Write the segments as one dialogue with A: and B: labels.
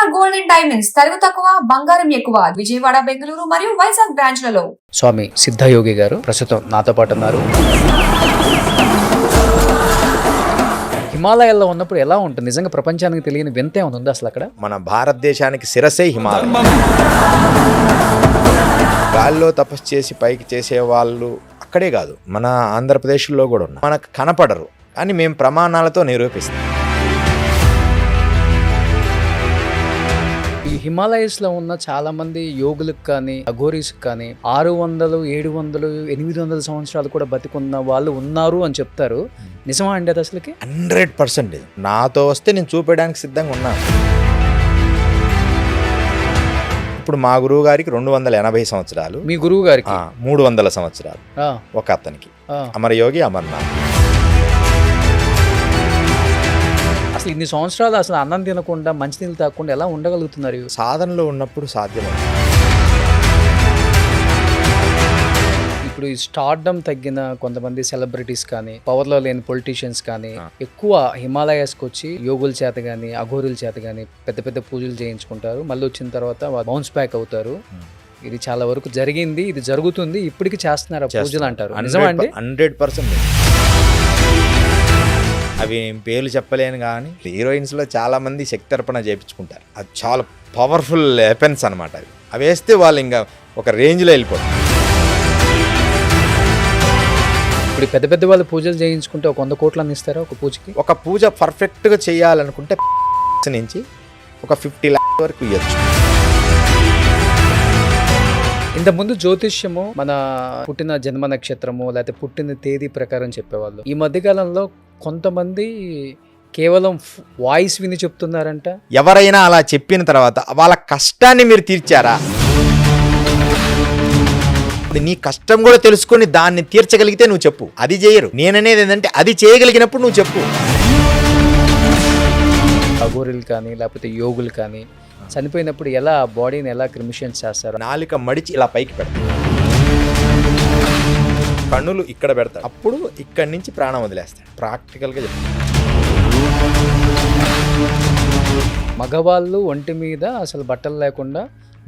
A: KR Gold and Diamonds తరుగు తక్కువ బంగారం ఎక్కువ విజయవాడ బెంగళూరు మరియు వైజాగ్ బ్రాంచ్లలో.
B: స్వామి సిద్ధయోగి గారు ప్రస్తుతం నాతో పాటు ఉన్నారు. హిమాలయాల్లో ఉన్నప్పుడు ఎలా ఉంటుంది? నిజంగా ప్రపంచానికి తెలియని వింత ఏమైనా ఉంది అసలు అక్కడ?
C: మన భారతదేశానికి శిరసే హిమాలయం. గాల్లో తపస్సు చేసి పైకి చేసే వాళ్ళు అక్కడే కాదు, మన ఆంధ్రప్రదేశ్లో కూడా ఉన్నారు. మనకు కనపడరు అని మేము ప్రమాణాలతో నిరూపిస్తాం.
B: ఈ హిమాలయస్లో ఉన్న చాలా మంది యోగులకు కానీ అఘోరీస్కి కానీ 600, 700, 800 సంవత్సరాలు కూడా బతికున్న వాళ్ళు ఉన్నారు అని చెప్తారు. నిజమా అండి అది అసలుకి?
C: 100% నాతో వస్తే నేను చూపించడానికి సిద్ధంగా ఉన్నాను. ఇప్పుడు మా గురువు గారికి 280 సంవత్సరాలు,
B: మీ గురువు గారికి
C: 300 సంవత్సరాలు, ఒక అతనికి అమరయోగి అమర్నాథ్.
B: అసలు ఇన్ని సంవత్సరాలు అసలు అన్నం తినకుండా మంచినీళ్ళు తాగకుండా ఎలా ఉండగలుగుతున్నారు?
C: సాధనలో ఉన్నప్పుడు సాధ్యమే.
B: ఇప్పుడు ఈ స్టార్డమ్ తగ్గిన కొంతమంది సెలబ్రిటీస్ కానీ, పవర్లో లేని పొలిటీషియన్స్ కానీ ఎక్కువ హిమాలయాస్కి వచ్చి యోగుల చేత కానీ అఘోరుల చేత కానీ పెద్ద పెద్ద పూజలు చేయించుకుంటారు. మళ్ళీ వచ్చిన తర్వాత బౌన్స్ బ్యాక్ అవుతారు. ఇది చాలా వరకు జరిగింది, ఇది జరుగుతుంది, ఇప్పటికి చేస్తున్నారు పూజలు అంటారు. నిజమా అండి?
C: 100%. అవి పేర్లు చెప్పలేను కానీ హీరోయిన్స్లో చాలా మంది శక్తి అర్పణ చేయించుకుంటారు. అది చాలా పవర్ఫుల్ వెపన్స్ అనమాట. అవి వేస్తే వాళ్ళు ఇంకా ఒక రేంజ్లో వెళ్ళిపోతారు.
B: ఇప్పుడు పెద్ద పెద్ద వాళ్ళు పూజలు చేయించుకుంటే ఒక 100 కోట్లను ఇస్తారా ఒక పూజకి?
C: ఒక పూజ పర్ఫెక్ట్గా చేయాలనుకుంటే నుంచి ఒక 50 lakhs వరకు ఇవ్వచ్చు.
B: ఇంతకుముందు జ్యోతిష్యము మన పుట్టిన జన్మ నక్షత్రము లేకపోతే పుట్టిన తేదీ ప్రకారం చెప్పేవాళ్ళు. ఈ మధ్యకాలంలో కొంతమంది కేవలం వాయిస్ విని చెప్తున్నారంట.
C: ఎవరైనా అలా చెప్పిన తర్వాత వాళ్ళ కష్టాన్ని మీరు తీర్చారా? నీ కష్టం కూడా తెలుసుకొని దాన్ని తీర్చగలిగితే నువ్వు చెప్పు. అది చేయరు. నేననేది ఏంటంటే అది చేయగలిగినప్పుడు నువ్వు చెప్పు.
B: అఘోరులు కానీ లేకపోతే యోగులు కానీ చనిపోయినప్పుడు ఎలా బాడీని ఎలా క్రిమిషన్స్ చేస్తారు?
C: నాలుక మడిచి ఇలా పైకి పెడతారు, కన్నులు ఇక్కడ పెడతారు, అప్పుడు ఇక్కడి నుంచి ప్రాణం వదిలేస్తాడు. ప్రాక్టికల్గా చెప్తాను.
B: మగవాళ్ళు ఒంటి మీద అసలు బట్టలు లేకుండా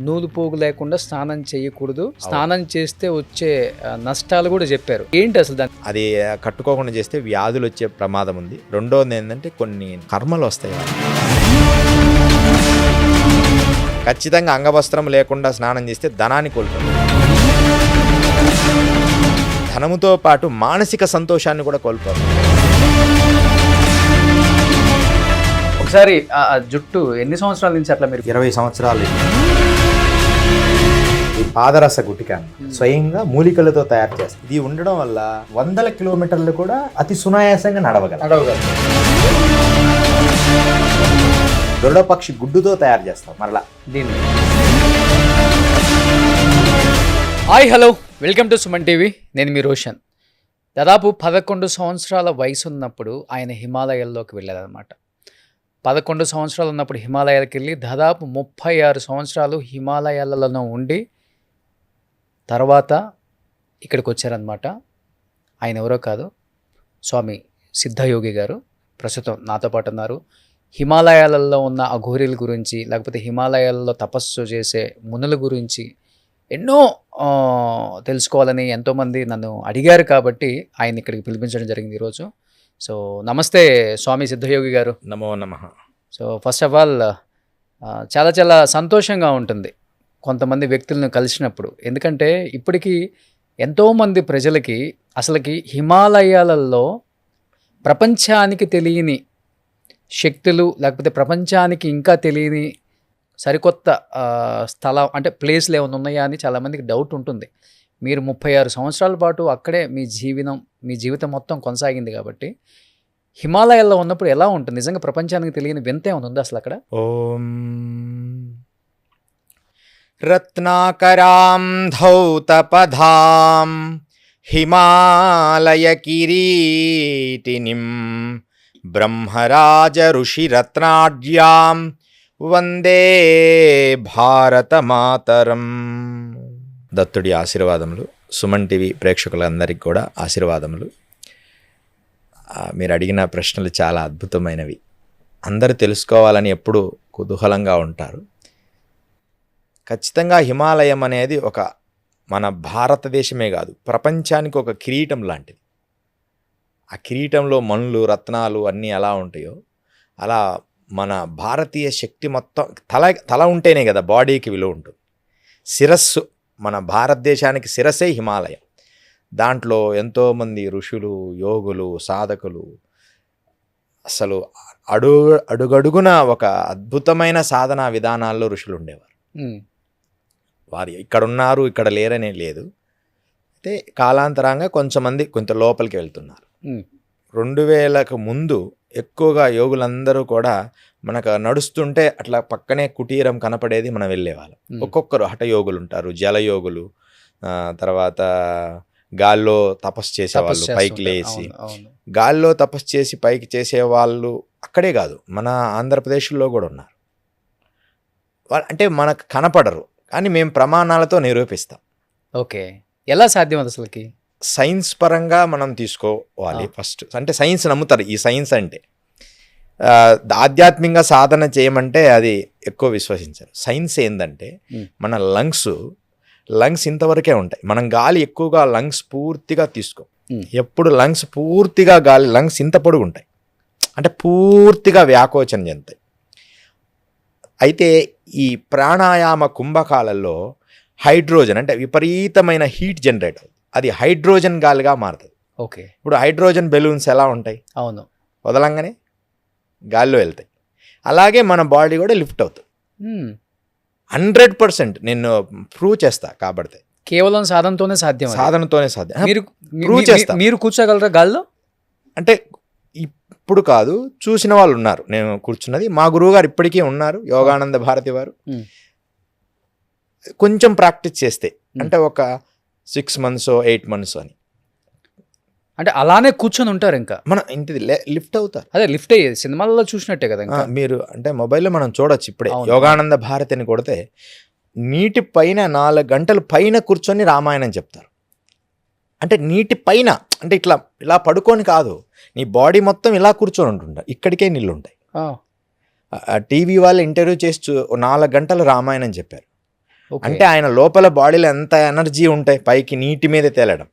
B: నూలు పోగు లేకుండా స్నానం చేయకూడదు. స్నానం చేస్తే వచ్చే నష్టాలు కూడా చెప్పారు. ఏంటి అసలు దాన్ని?
C: అది కట్టుకోకుండా చేస్తే వ్యాధులు వచ్చే ప్రమాదం ఉంది. రెండోది ఏంటంటే కొన్ని కర్మలు వస్తాయి. ఖచ్చితంగా అంగవస్త్రం లేకుండా స్నానం చేస్తే ధనాన్ని కోల్పోతారు. ధనముతో పాటు మానసిక సంతోషాన్ని కూడా కోల్పోతారు.
B: ఒకసారి జుట్టు ఎన్ని సంవత్సరాల నుంచి అట్లా మీరు?
C: 20 సంవత్సరాలు. ఈ పాదరస గుటికాన్ని స్వయంగా మూలికలతో తయారు చేస్తారు. ఇది ఉండడం వల్ల 100 కిలోమీటర్లు కూడా అతి సునాయాసంగా నడవగలరు. దొరడపక్షి గుడ్డుతో తయారు చేస్తాం మరలా దీన్ని.
B: Hi, hello, welcome to Suman TV. నేను మీ రోషన్. దాదాపు 11 సంవత్సరాల వయసు ఉన్నప్పుడు ఆయన హిమాలయాల్లోకి వెళ్ళారనమాట. 11 సంవత్సరాలు ఉన్నప్పుడు హిమాలయాలకు వెళ్ళి దాదాపు 36 సంవత్సరాలు హిమాలయాలలో ఉండి తర్వాత ఇక్కడికి వచ్చారనమాట. ఆయన ఎవరో కాదు, స్వామి సిద్ధయోగి గారు ప్రస్తుతం నాతో పాటు ఉన్నారు. హిమాలయాలలో ఉన్న అఘోరీల గురించి లేకపోతే హిమాలయాలలో తపస్సు చేసే మునుల గురించి ఎన్నో తెలుసుకోవాలని ఎంతోమంది నన్ను అడిగారు కాబట్టి ఆయన ఇక్కడికి పిలిపించడం జరిగింది ఈరోజు. సో నమస్తే స్వామి సిద్ధయోగి గారు.
C: నమో నమః.
B: సో ఫస్ట్ ఆఫ్ ఆల్ చాలా చాలా సంతోషంగా ఉంటుంది కొంతమంది వ్యక్తులను కలిసినప్పుడు. ఎందుకంటే ఇప్పటికీ ఎంతోమంది ప్రజలకి అసలుకి హిమాలయాలలో ప్రపంచానికి తెలియని శక్తులు లేకపోతే ప్రపంచానికి ఇంకా తెలియని సరికొత్త స్థలం అంటే ప్లేస్లు ఏమైనా ఉన్నాయా అని చాలామందికి డౌట్ ఉంటుంది. మీరు 36 సంవత్సరాల పాటు అక్కడే మీ జీవితం మొత్తం కొనసాగింది కాబట్టి హిమాలయాల్లో ఉన్నప్పుడు ఎలా ఉంటుంది? నిజంగా ప్రపంచానికి తెలియని వింత ఏమైనా ఉంది అసలు అక్కడ?
C: ఓం రత్నాకరాం ధౌతపధాం హిమాలయ కిరీటినిం బ్రహ్మరాజ ఋషిరత్నాఢ్యాం వందే భారతమాతరం. దత్తుడి ఆశీర్వాదములు, సుమన్ టీవీ ప్రేక్షకులందరికీ కూడా ఆశీర్వాదములు. మీరు అడిగిన ప్రశ్నలు చాలా అద్భుతమైనవి. అందరూ తెలుసుకోవాలని ఎప్పుడు కుతూహలంగా ఉంటారు. ఖచ్చితంగా హిమాలయం అనేది ఒక మన భారతదేశమే కాదు, ప్రపంచానికి ఒక కిరీటం లాంటిది. ఆ కిరీటంలో మణులు, రత్నాలు అన్నీ ఎలా ఉంటాయో అలా మన భారతీయ శక్తి మొత్తం తల ఉంటేనే కదా బాడీకి విలువ ఉంటుంది. శిరస్సు, మన భారతదేశానికి శిరస్సే హిమాలయం. దాంట్లో ఎంతోమంది ఋషులు, యోగులు, సాధకులు అసలు అడుగడుగున ఒక అద్భుతమైన సాధనా విధానాల్లో ఋషులు ఉండేవారు. వారు ఇక్కడ ఉన్నారు, ఇక్కడ లేరనే లేదు. అయితే కాలాంతరంగా కొంత లోపలికి వెళ్తున్నారు. 2000కు ముందు ఎక్కువగా యోగులందరూ కూడా మనకు నడుస్తుంటే అట్లా పక్కనే కుటీరం కనపడేది, మనం వెళ్ళేవాళ్ళం. ఒక్కొక్కరు హఠయోగులు ఉంటారు, జలయోగులు, తర్వాత గాల్లో తపస్సు చేసేవాళ్ళు, పైకి లేచి గాల్లో తపస్సు చేసి పైకి చేసేవాళ్ళు అక్కడే కాదు, మన ఆంధ్రప్రదేశ్లో కూడా ఉన్నారు. అంటే మనకు కనపడరు, కానీ మేము ప్రమాణాలతో నిరూపిస్తాం.
B: ఓకే, ఎలా సాధ్యం అది అసలుకి?
C: సైన్స్ పరంగా మనం తీసుకోవాలి ఫస్ట్. అంటే సైన్స్ నమ్ముతారు. ఈ సైన్స్ అంటే ఆధ్యాత్మికంగా సాధన చేయమంటే అది ఎక్కువ విశ్వసించారు. సైన్స్ ఏంటంటే మన లంగ్స్ ఇంతవరకే ఉంటాయి. మనం గాలి ఎక్కువగా లంగ్స్ పూర్తిగా తీసుకోం. ఎప్పుడు లంగ్స్ పూర్తిగా లంగ్స్ ఇంత పొడుగు ఉంటాయి, అంటే పూర్తిగా వ్యాకోచన చెందుతాయి. అయితే ఈ ప్రాణాయామ కుంభకాలలో హైడ్రోజన్ అంటే విపరీతమైన హీట్ జనరేట్ అవుతుంది. అది హైడ్రోజన్ గాలిగా మారుతుంది.
B: ఓకే, ఇప్పుడు
C: హైడ్రోజన్ బెలూన్స్ ఎలా ఉంటాయి?
B: అవును,
C: వదలంగానే గాల్లో వెళ్తాయి. అలాగే మన బాడీ కూడా లిఫ్ట్ అవుతుంది. 100% నేను ప్రూవ్ చేస్తా. కాబట్టి
B: కేవలం సాధనతోనే సాధ్యం.
C: ప్రూవ్ చేస్తా.
B: మీరు కూర్చోగలరా గాల్లో?
C: అంటే ఇప్పుడు కాదు, చూసిన వాళ్ళు ఉన్నారు. నేను కూర్చున్నది మా గురువు గారు ఇప్పటికీ ఉన్నారు, యోగానంద భారతి వారు. కొంచెం ప్రాక్టీస్ చేస్తే, అంటే ఒక 6 months 8 months అని,
B: అంటే అలానే కూర్చొని ఉంటారు. ఇంకా
C: మన ఇంటిది లిఫ్ట్ అవుతారు.
B: అదే లిఫ్ట్ అయ్యేది సినిమాలలో చూసినట్టే కదా.
C: మీరు అంటే మొబైల్లో మనం చూడొచ్చు. ఇప్పుడే యోగానంద భారతి అని కొడితే నీటి పైన 4 గంటలు పైన కూర్చొని రామాయణం చెప్తారు. అంటే నీటి పైన, అంటే ఇలా పడుకొని కాదు, నీ బాడీ మొత్తం ఇలా కూర్చొని ఉంటుంటారు. ఇక్కడికే నీళ్ళు ఉంటాయి. టీవీ వాళ్ళు ఇంటర్వ్యూ చేసి 4 గంటలు రామాయణం చెప్పారు. అంటే ఆయన లోపల బాడీలో ఎంత ఎనర్జీ ఉంటాయి పైకి నీటి మీద తేలడం.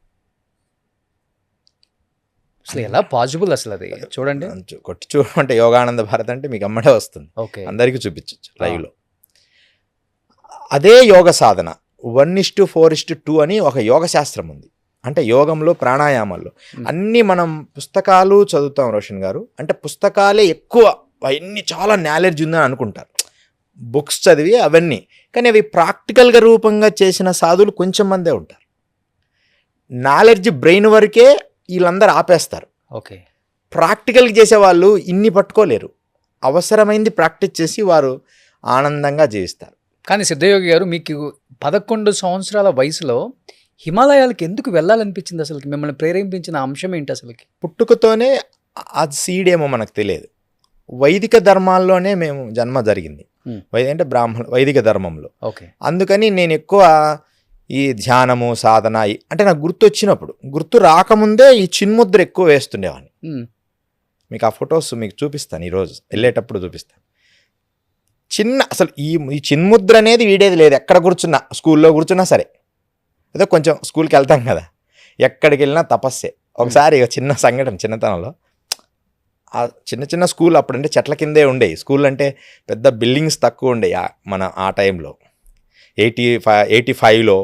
B: అసలు ఎలా పాసిబుల్ అసలు అది? చూడండి,
C: కొట్టి చూడమంటే యోగానంద భారత్ అంటే మీకు అమ్మడే వస్తుంది. అందరికీ చూపించవచ్చు లైవ్లో. అదే యోగ సాధన 1:4:2 అని ఒక యోగ శాస్త్రం ఉంది. అంటే యోగంలో, ప్రాణాయామాల్లో అన్నీ మనం పుస్తకాలు చదువుతాం రోషన్ గారు. అంటే పుస్తకాలే ఎక్కువ, అవన్నీ చాలా నాలెడ్జ్ ఉందని అనుకుంటారు, బుక్స్ చదివి అవన్నీ. కానీ అవి ప్రాక్టికల్గా రూపంగా చేసిన సాధువులు కొంచెం మందే ఉంటారు. నాలెడ్జ్ బ్రెయిన్ వరకే వీళ్ళందరూ ఆపేస్తారు.
B: ఓకే,
C: ప్రాక్టికల్గా చేసేవాళ్ళు ఇన్ని పట్టుకోలేరు. అవసరమైంది ప్రాక్టీస్ చేసి వారు ఆనందంగా జీవిస్తారు.
B: కానీ సిద్ధయోగి గారు, మీకు 11 సంవత్సరాల వయసులో హిమాలయాలకు ఎందుకు వెళ్ళాలనిపించింది? అసలు మిమ్మల్ని ప్రేరేపించిన అంశం ఏంటి అసలుకి?
C: పుట్టుకతోనే అది సీడేమో మనకు తెలియదు. వైదిక ధర్మాల్లోనే మేము జన్మ జరిగింది. అంటే వైదిక ధర్మంలో.
B: ఓకే, అందుకని
C: నేను ఎక్కువ ఈ ధ్యానము, సాధన అంటే నాకు గుర్తు వచ్చినప్పుడు, గుర్తు రాకముందే ఈ చిన్ముద్ర ఎక్కువ వేస్తుండేవాడిని. మీకు ఆ ఫొటోస్ మీకు చూపిస్తాను, ఈరోజు వెళ్ళేటప్పుడు చూపిస్తాను. అసలు ఈ చిన్ముద్ర అనేది వీడేది లేదు. ఎక్కడ కూర్చున్నా, స్కూల్లో కూర్చున్నా సరే, ఏదో కొంచెం స్కూల్కి వెళ్తాం కదా, ఎక్కడికి వెళ్ళినా తపస్సే. ఒకసారి చిన్న సంఘటన, చిన్నతనంలో ఆ చిన్న స్కూల్ అప్పుడంటే చెట్ల కిందే ఉండేవి. స్కూల్ అంటే పెద్ద బిల్డింగ్స్ తక్కువ ఉండేవి మన ఆ టైంలో. 85లో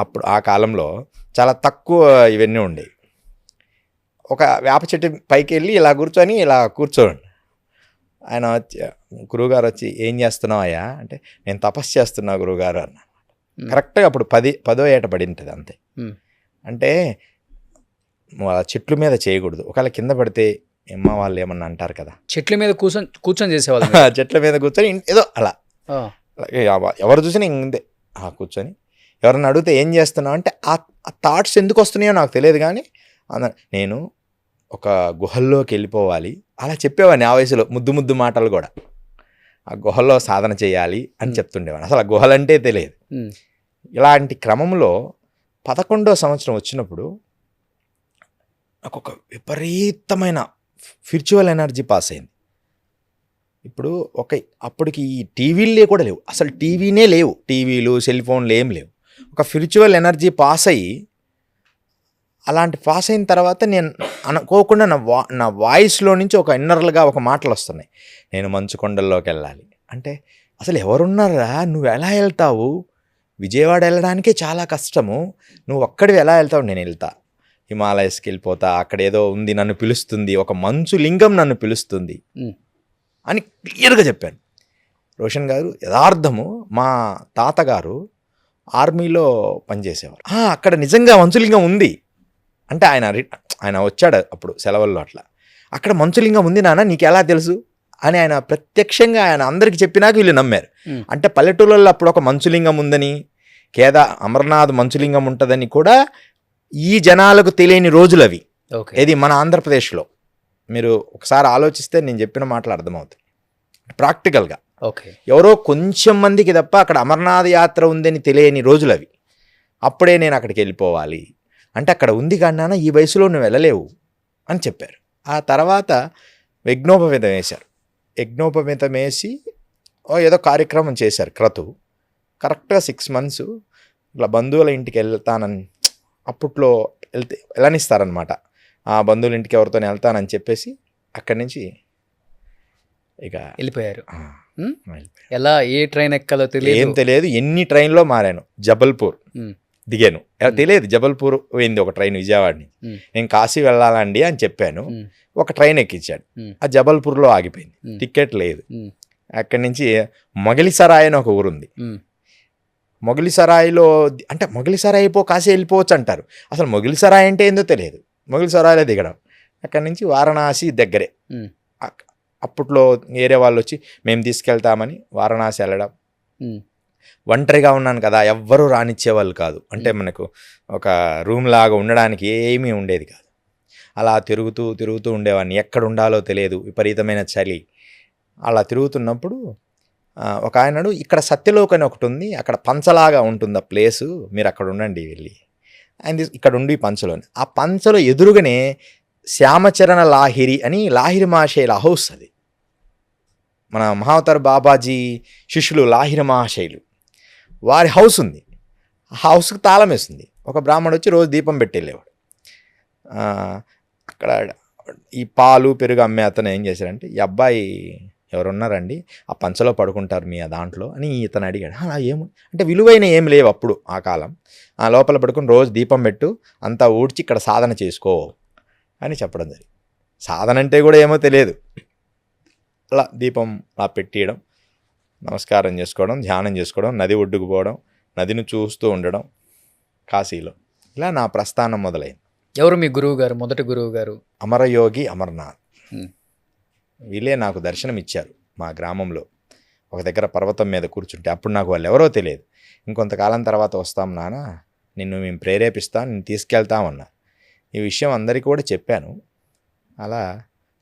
C: అప్పుడు ఆ కాలంలో చాలా తక్కువ ఇవన్నీ ఉండేవి. ఒక వేప చెట్టు పైకి వెళ్ళి ఇలా కూర్చోండి. ఆయన వచ్చి, గురువుగారు వచ్చి, ఏం చేస్తున్నావు అయ్యా అంటే, నేను తపస్సు చేస్తున్నా గురువుగారు అన్న. కరెక్ట్గా అప్పుడు 10వ ఏట పడి ఉంటుంది అంతే. అంటే చెట్ల మీద చేయకూడదు, ఒకవేళ కింద పడితే అమ్మ వాళ్ళు ఏమన్నా అంటారు కదా.
B: చెట్ల మీద కూర్చొని చేసేవాళ్ళు.
C: చెట్ల మీద కూర్చొని ఏదో అలా ఎవరు చూసినా ఇంతే కూర్చొని, ఎవరన్నా అడిగితే ఏం చేస్తున్నావు అంటే, ఆ థాట్స్ ఎందుకు వస్తున్నాయో నాకు తెలియదు, కానీ నేను ఒక గుహల్లోకి వెళ్ళిపోవాలి అలా చెప్పేవాడిని. ఆ వయసులో ముద్దు మాటలు కూడా, ఆ గుహల్లో సాధన చేయాలి అని చెప్తుండేవాడిని. అసలు ఆ గుహలంటే తెలియదు. ఇలాంటి క్రమంలో 11వ సంవత్సరం వచ్చినప్పుడు నాకు ఒక విపరీతమైన స్పిరిచువల్ ఎనర్జీ పాస్ అయింది. ఇప్పుడు అప్పటికి ఈ టీవీలే కూడా లేవు, అసలు టీవీనే లేవు, టీవీలు సెల్ ఫోన్లు ఏం లేవు. ఒక స్పిరిచువల్ ఎనర్జీ పాస్ అయ్యి, అలాంటి పాస్ అయిన తర్వాత నేను అనుకోకుండా నా వాయిస్లో నుంచి ఒక ఇన్నర్లుగా ఒక మాటలు వస్తున్నాయి, నేను మంచు కొండల్లోకి వెళ్ళాలి అంటే. అసలు ఎవరున్నారా, నువ్వు ఎలా వెళ్తావు, విజయవాడ వెళ్ళడానికే చాలా కష్టము, నువ్వు ఒక్కడివి ఎలా వెళ్తావు, నేను వెళ్తా, హిమాలయస్కి వెళ్ళిపోతా, అక్కడ ఏదో ఉంది నన్ను పిలుస్తుంది, ఒక మంచు లింగం నన్ను పిలుస్తుంది అని క్లియర్గా చెప్పాను. రోషన్ గారు యథార్థము, మా తాతగారు ఆర్మీలో పనిచేసేవారు, అక్కడ నిజంగా మంచులింగం ఉంది అంటే ఆయన వచ్చాడు అప్పుడు సెలవుల్లో, అట్లా అక్కడ మంచులింగం ఉంది నాన్న నీకు ఎలా తెలుసు అని ఆయన ప్రత్యక్షంగా ఆయన అందరికీ చెప్పినాక వీళ్ళు నమ్మారు. అంటే పల్లెటూళ్ళల్లో అప్పుడు ఒక మంచులింగం ఉందని, అమర్నాథ్ మంచులింగం ఉంటుందని కూడా ఈ జనాలకు తెలియని రోజులు అవి. ఇది మన ఆంధ్రప్రదేశ్లో మీరు ఒకసారి ఆలోచిస్తే నేను చెప్పిన మాటలు అర్థమవుతాయి ప్రాక్టికల్గా. ఎవరో కొంచెం మందికి తప్ప అక్కడ అమర్నాథ్ యాత్ర ఉందని తెలియని రోజులు అవి. అప్పుడే నేను అక్కడికి వెళ్ళిపోవాలి అంటే, అక్కడ ఉంది కానీ నాన్న ఈ వయసులో నువ్వు వెళ్ళలేవు అని చెప్పారు. ఆ తర్వాత యజ్ఞోపవీతం వేశారు. యజ్ఞోపవీతం వేసి ఏదో కార్యక్రమం చేశారు క్రతువు. కరెక్ట్గా 6 months ఇట్లా బంధువుల ఇంటికి వెళ్తానని, అప్పట్లో వెళ్ళనిస్తారనమాట, ఆ బంధువుల ఇంటికి ఎవరితో వెళ్తానని చెప్పేసి అక్కడి నుంచి ఇక
B: వెళ్ళిపోయారు. ఎలా, ఏ ట్రైన్ ఎక్కాలో తెలియదు,
C: ఏం తెలియదు. ఎన్ని ట్రైన్లో మారాను, జబల్పూర్ దిగాను, తెలియదు. జబల్పూర్ పోయింది ఒక ట్రైన్ విజయవాడని, నేను కాశీ వెళ్ళాలండి అని చెప్పాను, ఒక ట్రైన్ ఎక్కించాడు, ఆ జబల్పూర్లో ఆగిపోయింది, టికెట్ లేదు. అక్కడి నుంచి మొగలిసరాయ్ అని ఒక ఊరుంది, మొగలిసరాయిలో అంటే మొగలిసరాయి కాశీ వెళ్ళిపోవచ్చు అంటారు, అసలు మొగలిసరాయ్ అంటే ఏందో తెలియదు, మొగలిసరాయిలో దిగడం. అక్కడి నుంచి వారణాసి దగ్గరే. అప్పట్లో వేరే వాళ్ళు వచ్చి మేము తీసుకెళ్తామని వారణాసి వెళ్ళడం. ఒంటరిగా ఉన్నాను కదా, ఎవ్వరూ రానిచ్చేవాళ్ళు కాదు, అంటే మనకు ఒక రూమ్ లాగా ఉండడానికి ఏమీ ఉండేది కాదు. అలా తిరుగుతూ ఉండేవాడిని, ఎక్కడ ఉండాలో తెలియదు, విపరీతమైన చలి. అలా తిరుగుతున్నప్పుడు ఒక ఆయనడు, ఇక్కడ సత్యలోక్ అని ఒకటి ఉంది, అక్కడ పంచలాగా ఉంటుంది ఆ ప్లేసు, మీరు అక్కడ ఉండండి వెళ్ళి ఆయన ఇక్కడ ఉండి పంచలోని. ఆ పంచలో ఎదురుగానే శ్యామచరణ లాహిరి అని లాహిరి మహాశైల హౌస్, అది మన మహావతార్ బాబాజీ శిష్యులు లాహిరి మహాశైలు వారి హౌస్ ఉంది. ఆ హౌస్కి తాళం వేస్తుంది. ఒక బ్రాహ్మణుడు వచ్చి రోజు దీపం పెట్టి వెళ్ళేవాడు. అక్కడ ఈ పాలు పెరుగు అమ్మే అతను ఏం చేశారంటే, ఈ అబ్బాయి ఎవరున్నారండి ఆ పంచలో పడుకుంటారు మీ దాంట్లో అని ఇతను అడిగాడు. ఏమో అంటే విలువైన ఏం లేవు అప్పుడు ఆ కాలం. ఆ లోపల పడుకుని రోజు దీపం పెట్టు, అంతా ఊడ్చి ఇక్కడ సాధన చేసుకో అని చెప్పడం జరిగింది. సాధన అంటే కూడా ఏమో తెలియదు. అలా దీపం అలా పెట్టియడం, నమస్కారం చేసుకోవడం, ధ్యానం చేసుకోవడం, నది ఒడ్డుకు పోవడం, నదిని చూస్తూ ఉండడం కాశీలో. ఇలా నా ప్రస్థానం మొదలైంది.
B: ఎవరు మీ గురువు గారు, మొదటి గురువు గారు?
C: అమరయోగి అమర్నాథ్. వీళ్ళే నాకు దర్శనం ఇచ్చారు మా గ్రామంలో. ఒక దగ్గర పర్వతం మీద కూర్చుంటే అప్పుడు నాకు వాళ్ళు ఎవరో తెలియదు. ఇంకొంతకాలం తర్వాత వస్తాం నాన్న, నిన్ను మేము ప్రేరేపిస్తాం, నిన్ను తీసుకెళ్తామన్నా. ఈ విషయం అందరికీ కూడా చెప్పాను. అలా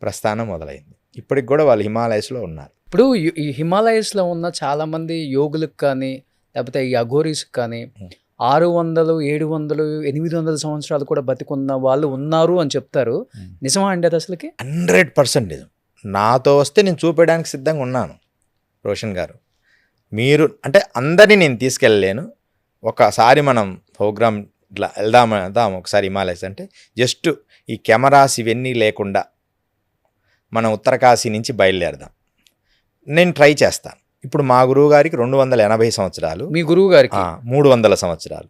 C: ప్రస్థానం మొదలైంది. ఇప్పటికి కూడా వాళ్ళు హిమాలయస్లో ఉన్నారు.
B: ఇప్పుడు ఈ హిమాలయస్లో ఉన్న చాలామంది యోగులకు కానీ లేకపోతే ఈ అఘోరీస్కి కానీ 600, 700, 800 సంవత్సరాలు కూడా బతికున్న వాళ్ళు ఉన్నారు అని చెప్తారు. నిజమా అండి అది అసలుకి?
C: 100% నిజం. నాతో వస్తే నేను చూపించడానికి సిద్ధంగా ఉన్నాను రోషన్ గారు. మీరు అంటే అందరినీ నేను తీసుకెళ్ళలేను. ఒకసారి మనం ప్రోగ్రామ్ ఇట్లా వెళ్దాం ఒకసారి హిమాలయస్ అంటే, జస్ట్ ఈ కెమెరాస్ ఇవన్నీ లేకుండా మనం ఉత్తరకాశీ నుంచి బయలుదేరదాం. నేను ట్రై చేస్తాను. ఇప్పుడు మా గురువు గారికి 280 సంవత్సరాలు,
B: మీ గురువు గారికి
C: 300 సంవత్సరాలు,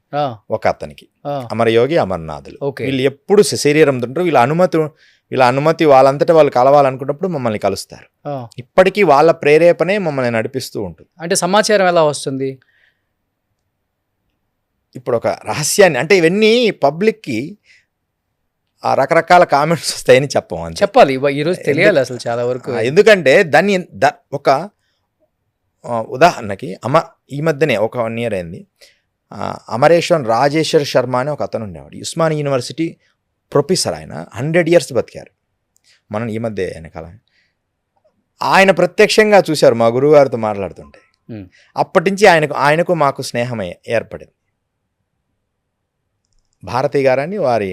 C: ఒక అతనికి అమరయోగి అమర్నాథులు. వీళ్ళు ఎప్పుడు శరీరం తింటారు. వీళ్ళ అనుమతి వాళ్ళంతటా వాళ్ళు కలవాలనుకున్నప్పుడు మమ్మల్ని కలుస్తారు. ఇప్పటికీ వాళ్ళ ప్రేరేపణే మమ్మల్ని నడిపిస్తూ ఉంటుంది.
B: అంటే సమాచారం ఎలా వస్తుంది?
C: ఇప్పుడు ఒక రహస్యాన్ని అంటే ఇవన్నీ పబ్లిక్కి రకరకాల కామెంట్స్ వస్తాయని చెప్పాలి.
B: ఈరోజు తెలియాలి అసలు చాలా వరకు.
C: ఎందుకంటే దాన్ని ఒక ఉదాహరణకి ఈ మధ్యనే ఒక 1 year అయింది. అమరేశ్వర్ రాజేశ్వర్ శర్మ అని ఒక అతను ఉండేవాడు, ఉస్మానియా యూనివర్సిటీ ప్రొఫెసర్. ఆయన 100 years బతికారు. మనం ఈ మధ్య వెనకాల ఆయన ప్రత్యక్షంగా చూశారు మా గురువు గారితో మాట్లాడుతుంటే. అప్పటి నుంచి ఆయనకు మాకు స్నేహం ఏర్పడింది. భారతి గారని వారి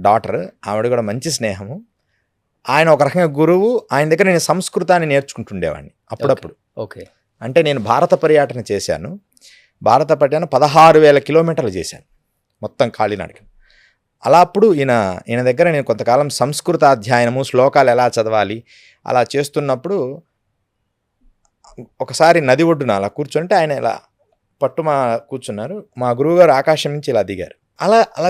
C: డాటర్, ఆవిడ కూడా మంచి స్నేహము. ఆయన ఒక రకంగా గురువు. ఆయన దగ్గర నేను సంస్కృతాన్ని నేర్చుకుంటుండేవాడిని అప్పుడప్పుడు.
B: ఓకే.
C: అంటే నేను భారత పర్యటన చేశాను. భారత పర్యటన 16,000 కిలోమీటర్లు చేశాను మొత్తం కాలినడక. అలా అప్పుడు ఈయన దగ్గర నేను కొంతకాలం సంస్కృత అధ్యయనము, శ్లోకాలు ఎలా చదవాలి అలా చేస్తున్నప్పుడు ఒకసారి నది ఒడ్డున అలా కూర్చుంటే ఆయన ఇలా కూర్చున్నారు. మా గురువుగారు ఆకాశం నుంచి ఇలా దిగారు. అలా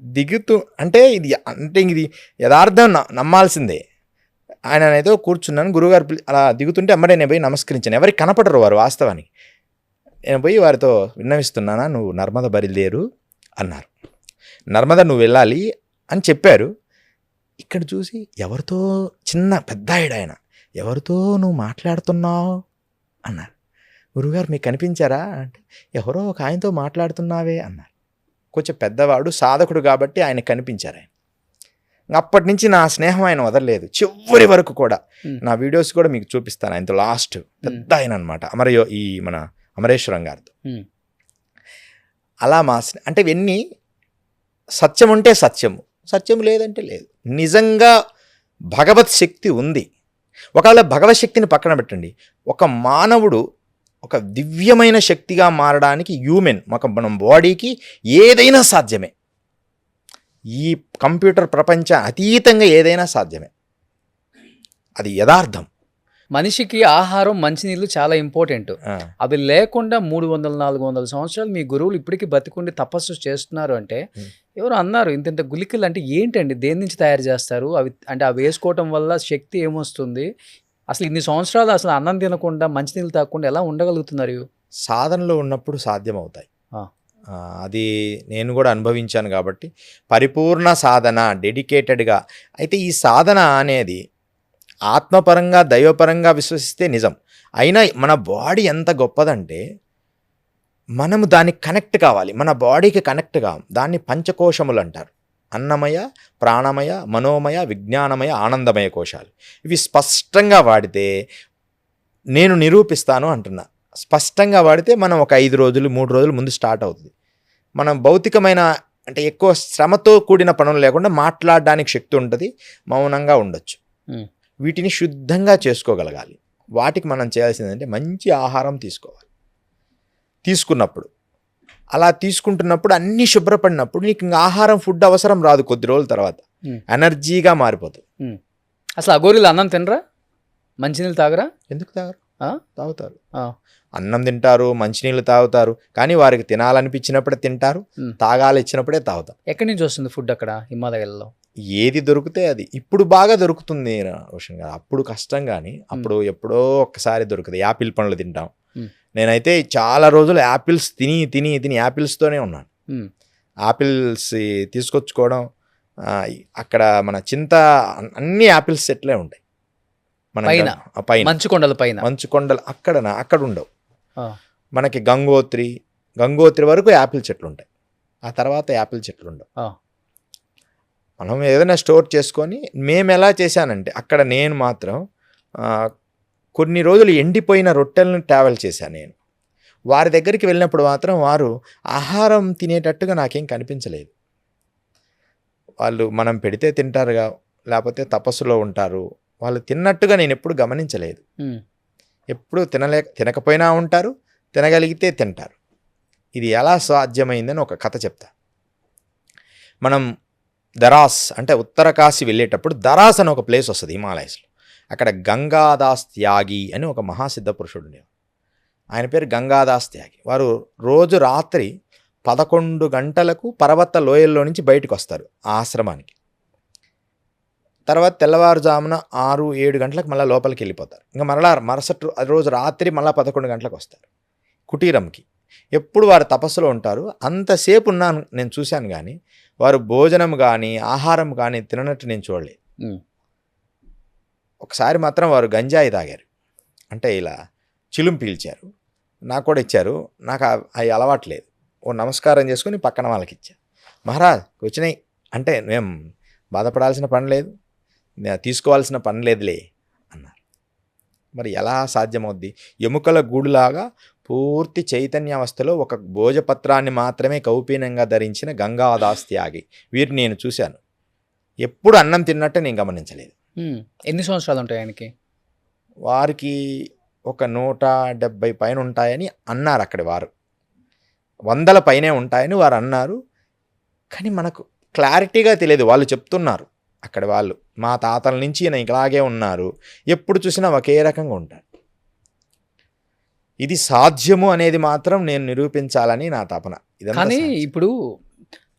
C: దిగుతూ అంటే ఇది యథార్థం నమ్మాల్సిందే. ఆయన ఏదో కూర్చున్నాను, గురువుగారు అలా దిగుతుంటే అమ్మడే నేను పోయి నమస్కరించాను. ఎవరికి కనపడరు వారు వాస్తవానికి. నేను పోయి వారితో విన్నవిస్తున్నానా, నువ్వు నర్మద బయలుదేరు అన్నారు. నర్మద నువ్వు వెళ్ళాలి అని చెప్పారు. ఇక్కడ చూసి ఎవరితో పెద్ద ఆయన ఎవరితో నువ్వు మాట్లాడుతున్నావు అన్నారు. గురువుగారు మీకు కనిపించారా అంటే ఎవరో ఒక ఆయనతో మాట్లాడుతున్నావే అన్నారు. కొంచెం పెద్దవాడు, సాధకుడు కాబట్టి ఆయన కనిపించారు. ఆయన అప్పటి నుంచి నా స్నేహం ఆయన వదలలేదు చివరి వరకు కూడా. నా వీడియోస్ కూడా మీకు చూపిస్తాను. ఆయనతో లాస్ట్ పెద్ద ఆయన అనమాట, మన అమరేశ్వరం గారితో. అలా అంటే ఇవన్నీ సత్యం ఉంటే సత్యము, సత్యం లేదంటే లేదు. నిజంగా భగవత్ శక్తి ఉంది. ఒకవేళ భగవత్ శక్తిని పక్కన పెట్టండి, ఒక మానవుడు ఒక దివ్యమైన శక్తిగా మారడానికి మన బాడీకి ఏదైనా సాధ్యమే. ఈ కంప్యూటర్ ప్రపంచ అతీతంగా ఏదైనా సాధ్యమే. అది యథార్థం.
B: మనిషికి ఆహారం, మంచినీళ్ళు చాలా ఇంపార్టెంట్. అవి లేకుండా 300-400 సంవత్సరాలు మీ గురువులు ఇప్పటికీ బతికుండి తపస్సు చేస్తున్నారు అంటే ఎవరు అన్నారు ఇంత గుళికలు అంటే ఏంటండి, దేని నుంచి తయారు చేస్తారు అవి? అంటే అవి వేసుకోవటం వల్ల శక్తి ఏమొస్తుంది? అసలు ఇన్ని సంవత్సరాలు అసలు అన్నం తినకుండా మంచినీళ్ళు తాగకుండా ఎలా ఉండగలుగుతున్నారు?
C: సాధనలో ఉన్నప్పుడు సాధ్యమవుతాయి. అది నేను కూడా అనుభవించాను కాబట్టి పరిపూర్ణ సాధన, డెడికేటెడ్గా. అయితే ఈ సాధన అనేది ఆత్మపరంగా, దైవపరంగా విశ్వసిస్తే నిజం. అయినా మన బాడీ ఎంత గొప్పదంటే మనము దానికి కనెక్ట్ కావాలి. మన బాడీకి కనెక్ట్ కావాలి. దాన్ని పంచకోశములు అంటారు. అన్నమయ, ప్రాణమయ, మనోమయ, విజ్ఞానమయ, ఆనందమయ కోశాలు. ఇవి స్పష్టంగా వాడితే నేను నిరూపిస్తాను అంటున్నా. స్పష్టంగా వాడితే మనం ఒక 5 రోజులు 3 రోజులు ముందు స్టార్ట్ అవుతుంది. మనం భౌతికమైన అంటే ఎక్కువ శ్రమతో కూడిన పనులు లేకుండా మాట్లాడడానికి శక్తి ఉంటుంది, మౌనంగా ఉండొచ్చు. వీటిని శుద్ధంగా చేసుకోగలగాలి. వాటికి మనం చేయాల్సిందంటే మంచి ఆహారం తీసుకోవాలి. తీసుకున్నప్పుడు అలా తీసుకుంటున్నప్పుడు అన్నీ శుభ్రపడినప్పుడు నీకు ఇంకా ఆహారం, ఫుడ్ అవసరం రాదు. కొద్ది రోజుల తర్వాత ఎనర్జీగా మారిపోతుంది.
B: అసలు అఘోరీలు అన్నం తినరా, మంచినీళ్ళు తాగరా?
C: ఎందుకు తాగరు? తాగుతారు. అన్నం తింటారు, మంచినీళ్ళు తాగుతారు. కానీ వారికి తినాలనిపించినప్పుడే తింటారు, తాగాలి ఇచ్చినప్పుడే తాగుతారు.
B: ఎక్కడి నుంచి వస్తుంది ఫుడ్ అక్కడ హిమాలయాల్లో?
C: ఏది దొరికితే అది. ఇప్పుడు బాగా దొరుకుతుంది రోషన్ గారు. అప్పుడు కష్టం, కానీ అప్పుడు ఎప్పుడో ఒక్కసారి దొరుకుతుంది. యాపిల్ పండ్లు తింటాం. నేనైతే చాలా రోజులు యాపిల్స్ తిని యాపిల్స్తోనే ఉన్నాను. యాపిల్స్ తీసుకొచ్చుకోవడం, అక్కడ మన అన్ని యాపిల్స్ సెట్లే ఉంటాయి.
B: పైన మంచుకొండలు
C: అక్కడ ఉండవు. మనకి గంగోత్రి వరకు యాపిల్ చెట్లు ఉంటాయి. ఆ తర్వాత యాపిల్ చెట్లు ఉండవు. మనం ఏదైనా స్టోర్ చేసుకొని, మేము ఎలా చేశానంటే అక్కడ నేను మాత్రం కొన్ని రోజులు ఎండిపోయిన రొట్టెలను ట్రావెల్ చేశాను. నేను వారి దగ్గరికి వెళ్ళినప్పుడు మాత్రం వారు ఆహారం తినేటట్టుగా నాకేం కనిపించలేదు. వాళ్ళు మనం పెడితే తింటారుగా, లేకపోతే తపస్సులో ఉంటారు. వాళ్ళు తిన్నట్టుగా నేను ఎప్పుడు గమనించలేదు. ఎప్పుడు తినకపోయినా ఉంటారు, తినగలిగితే తింటారు. ఇది ఎలా సాధ్యమైందని ఒక కథ చెప్తా. మనం దరాస్ అంటే ఉత్తర కాశీ వెళ్ళేటప్పుడు దరాస్ అని ఒక ప్లేస్ వస్తుంది హిమాలయస్లో. అక్కడ గంగాదాస్ త్యాగి అని ఒక మహాసిద్ధ పురుషుడు ఉండేవారు. ఆయన పేరు గంగాదాస్ త్యాగి. వారు రోజు రాత్రి 11 గంటలకు పర్వత లోయల్లో నుంచి బయటకు వస్తారు ఆశ్రమానికి. తర్వాత తెల్లవారుజామున 6-7 గంటలకు మళ్ళీ లోపలికి వెళ్ళిపోతారు. ఇంకా మరుసటి రోజు రాత్రి మళ్ళీ 11 గంటలకు వస్తారు కుటీరంకి. ఎప్పుడు వారు తపస్సులో ఉంటారు. అంతసేపు ఉన్నాను నేను చూశాను, కానీ వారు భోజనం కానీ ఆహారం కానీ తిననట్టు నేను చూడలేదు. ఒకసారి మాత్రం వారు గంజాయి తాగారు. అంటే ఇలా చిలుం పీల్చారు. నాకు కూడా ఇచ్చారు. నాకు అవి అలవాట్లేదు. ఓ నమస్కారం చేసుకుని పక్కన వాళ్ళకి ఇచ్చారు. మహారాజ్ వచ్చినాయి అంటే మేము బాధపడాల్సిన పని లేదు, తీసుకోవాల్సిన పని లేదులే అన్నారు. మరి ఎలా సాధ్యమవుద్ది? ఎముకల గూడులాగా పూర్తి చైతన్యావస్థలో ఒక భోజపత్రాన్ని మాత్రమే కౌపీనంగా ధరించిన గంగాదాస్ త్యాగి. వీరిని నేను చూశాను. ఎప్పుడు అన్నం తిన్నట్టు నేను గమనించలేదు.
B: ఎన్ని సంవత్సరాలు ఉంటాయి ఆయనకి?
C: వారికి ఒక 170 పైన ఉంటాయని అన్నారు అక్కడి వారు. 100 పైనే ఉంటాయని వారు అన్నారు. కానీ మనకు క్లారిటీగా తెలియదు. వాళ్ళు చెప్తున్నారు అక్కడ వాళ్ళు, మా తాతల నుంచి ఈయన ఇలాగే ఉన్నారు, ఎప్పుడు చూసినా ఒకే రకంగా ఉంటారు. ఇది సాధ్యము అనేది మాత్రం నేను నిరూపించాలని నా తపన. ఇదంతా
B: కానీ
C: సాధ్యం.
B: ఇప్పుడు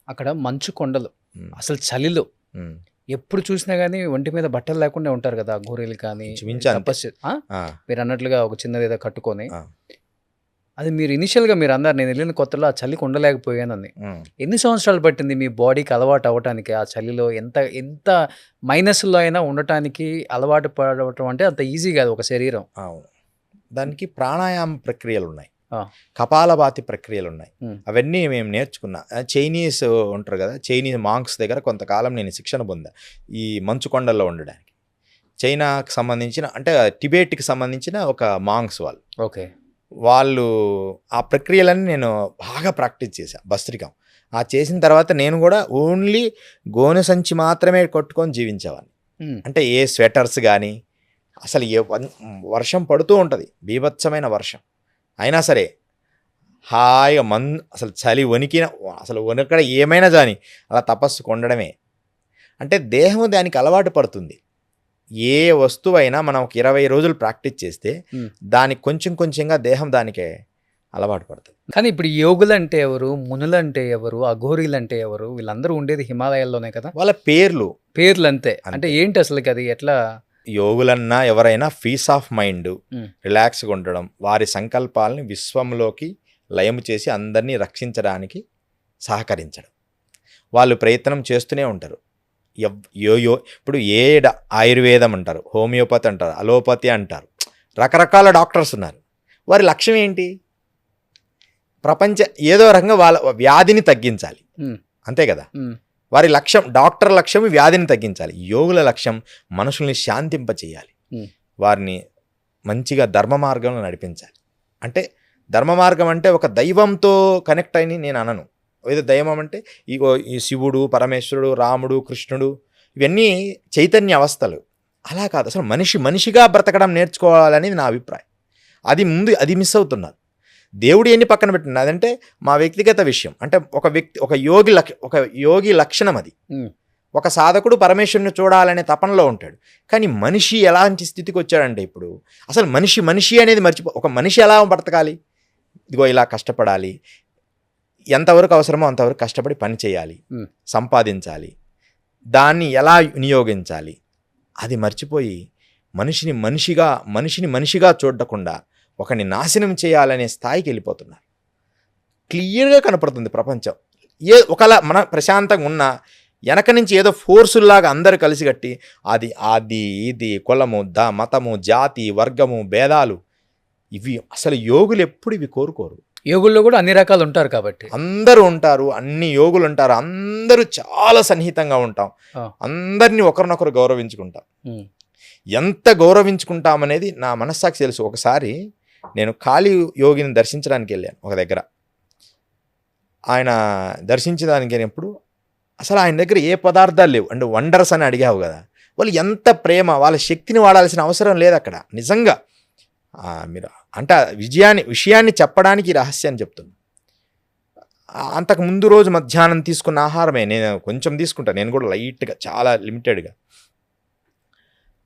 B: అక్కడ మంచు కొండలు,
C: ఉమ్,
B: అసలు చలిలో
C: ఉమ్,
B: ఎప్పుడు చూసినా కానీ ఒంటి మీద బట్టలు లేకుండా ఉంటారు కదా గోరీలు కానీ
C: ఇంచుమించు అంతే.
B: తపస్సు
C: ఆ,
B: మీరు అన్నట్లుగా ఒక చిన్నది ఏదో కట్టుకొని.
C: ఆ,
B: అది మీరు ఇనిషియల్గా మీరు అన్నారు, నేను వెళ్ళిన కొత్తలో ఆ చలికి ఉండలేకపోయానని.
C: ఉమ్.
B: ఎన్ని సంవత్సరాలు పట్టింది మీ బాడీకి అలవాటు అవ్వటానికి ఆ చలిలో? ఎంత మైనస్లో అయినా ఉండటానికి అలవాటు పడటం అంటే అంత ఈజీ కాదు ఒక శరీరం.
C: అవును, దానికి ప్రాణాయామ ప్రక్రియలు ఉన్నాయి,
B: ఆ.
C: కపాలభాతి ప్రక్రియలు ఉన్నాయి.
B: ఉమ్.
C: అవన్నీ మేము నేర్చుకున్నా. చైనీస్ ఉంటారు కదా, చైనీస్ మాంక్స్ దగ్గర కొంతకాలం నేను శిక్షణ పొందా ఈ మంచు కొండల్లో ఉండడానికి. చైనాకి సంబంధించిన అంటే టిబెట్కి సంబంధించిన ఒక మాంక్స్
B: ఓకే.
C: వాళ్ళు ఆ ప్రక్రియలన్నీ నేను బాగా ప్రాక్టీస్ చేశాను. భస్త్రికం ఆ చేసిన తర్వాత నేను కూడా ఓన్లీ గోనె సంచి మాత్రమే కట్టుకొని జీవించేవాడిని.
B: ఉమ్.
C: అంటే ఏ స్వెటర్స్ కానీ, అసలు వర్షం పడుతూ ఉంటుంది, బీభత్సమైన వర్షం అయినా సరే హాయిగా అసలు చలి వణికిన, అసలు వణికడ ఏమైనా కానీ అలా తపస్సు కొండడమే. అంటే దేహం దానికి అలవాటు పడుతుంది. ఏ వస్తువైనా మనం ఒక 20 రోజులు ప్రాక్టీస్ చేస్తే దానికి కొంచెం కొంచెంగా దేహం దానికే అలవాటు పడుతుంది.
B: కానీ ఇప్పుడు యోగులు అంటే ఎవరు, మునులు అంటే ఎవరు, అఘోరీలు అంటే ఎవరు? వీళ్ళందరూ ఉండేది హిమాలయాల్లోనే కదా.
C: వాళ్ళ పేర్లు
B: అంతే. అంటే ఏంటి అసలుకి అది ఎట్లా?
C: యోగులన్నా ఎవరైనా పీస్ ఆఫ్ మైండ్,
B: ఉమ్.
C: రిలాక్స్గా ఉండడం, వారి సంకల్పాలని విశ్వంలోకి లయము చేసి అందరినీ రక్షించడానికి సహకరించడం, వాళ్ళు ప్రయత్నం చేస్తూనే ఉంటారు. ఇప్పుడు ఆయుర్వేదం అంటారు, హోమియోపతి అంటారు, అలోపతి అంటారు, రకరకాల డాక్టర్స్ ఉన్నారు. వారి లక్ష్యం ఏంటి? ఏదో రకంగా వాళ్ళ వ్యాధిని తగ్గించాలి, అంతే కదా. వారి లక్ష్యం, డాక్టర్ లక్ష్యం వ్యాధిని తగ్గించాలి. యోగుల లక్ష్యం మనుషుల్ని శాంతింపచేయాలి, వారిని మంచిగా ధర్మ మార్గంలో నడిపించాలి. అంటే ధర్మ మార్గం అంటే ఒక దైవంతో కనెక్ట్ అని నేను అనను. ఏదో దైవం అంటే ఈ శివుడు, పరమేశ్వరుడు, రాముడు, కృష్ణుడు, ఇవన్నీ చైతన్య అవస్థలు. అలా కాదు, అసలు మనిషిగా బ్రతకడం నేర్చుకోవాలనేది నా అభిప్రాయం. అది మిస్ అవుతున్నారు. దేవుడు ఎన్ని పక్కన పెట్టింది, అదంటే మా వ్యక్తిగత విషయం. అంటే ఒక యోగి లక్షణం అది. ఒక సాధకుడు పరమేశ్వరుని చూడాలనే తపనలో ఉంటాడు. కానీ మనిషి ఎలాంటి స్థితికి వచ్చాడంటే ఇప్పుడు అసలు మనిషి అనేది ఒక మనిషి ఎలా బ్రతకాలి? ఇదిగో ఇలా కష్టపడాలి, ఎంతవరకు అవసరమో అంతవరకు కష్టపడి పని చేయాలి, సంపాదించాలి, దాన్ని ఎలా వినియోగించాలి, అది మర్చిపోయి మనిషిని మనిషిగా చూడకుండా ఒకని నాశనం చేయాలనే స్థాయికి వెళ్ళిపోతున్నారు. క్లియర్గా కనపడుతుంది ప్రపంచం. ఒకలా మన ప్రశాంతంగా ఉన్నా వెనక నుంచి ఏదో ఫోర్సుల్లాగా అందరూ కలిసి కట్టి అది ఇది కులము, మతము, జాతి, వర్గము, భేదాలు, ఇవి అసలు యోగులు ఎప్పుడు ఇవి కోరుకోరు.
B: యోగుల్లో కూడా అన్ని రకాలు ఉంటారు కాబట్టి
C: అందరూ ఉంటారు, అన్ని యోగులు ఉంటారు, అందరూ చాలా సన్నిహితంగా ఉంటాం, అందరినీ ఒకరినొకరు గౌరవించుకుంటాం. ఎంత గౌరవించుకుంటామనేది నా మనస్సాక్షి తెలుసు. ఒకసారి నేను కాళీ యోగిని దర్శించడానికి వెళ్ళాను ఒక దగ్గర. ఆయన దర్శించడానికి వెళ్ళినప్పుడు అసలు ఆయన దగ్గర ఏ పదార్థాలు లేవు. అంటే వండర్స్ అని అడిగావు కదా, వాళ్ళు ఎంత ప్రేమ, వాళ్ళ శక్తిని వాడాల్సిన అవసరం లేదు అక్కడ. నిజంగా మీరు అంటే విషయాన్ని చెప్పడానికి రహస్యాన్ని చెప్తున్నాను. అంతకు ముందు రోజు మధ్యాహ్నం తీసుకున్న ఆహారమే నేను కొంచెం తీసుకుంటాను, నేను కూడా లైట్గా, చాలా లిమిటెడ్గా.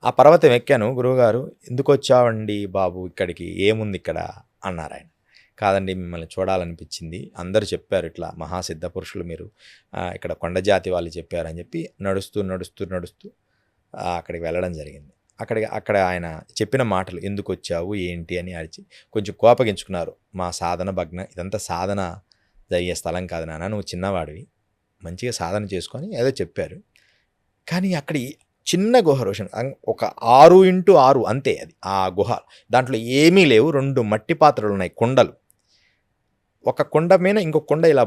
C: ఆ పర్వతం ఎక్కాను. గురువుగారు, ఎందుకు వచ్చావండి బాబు ఇక్కడికి, ఏముంది ఇక్కడ అన్నారు ఆయన. కాదండి, మిమ్మల్ని చూడాలనిపించింది, అందరూ చెప్పారు ఇట్లా మహాసిద్ధ పురుషులు మీరు, ఇక్కడ కొండజాతి వాళ్ళు చెప్పారని చెప్పి నడుస్తూ అక్కడికి వెళ్ళడం జరిగింది. అక్కడ ఆయన చెప్పిన మాటలు, ఎందుకు వచ్చావు ఏంటి అని అడిచి కొంచెం కోపగించుకున్నారు. మా సాధన భగ్న, ఇదంతా సాధన జరిగే స్థలం కాదు నాన్న, నువ్వు చిన్నవాడివి, మంచిగా సాధన చేసుకొని ఏదో చెప్పారు. కానీ అక్కడ చిన్న గుహ రోషన్, ఒక 6x6 అంతే అది ఆ గుహ. దాంట్లో ఏమీ లేవు, 2 మట్టి పాత్రలు ఉన్నాయి, కుండలు. ఒక కుండ మీద ఇంకొక కుండ ఇలా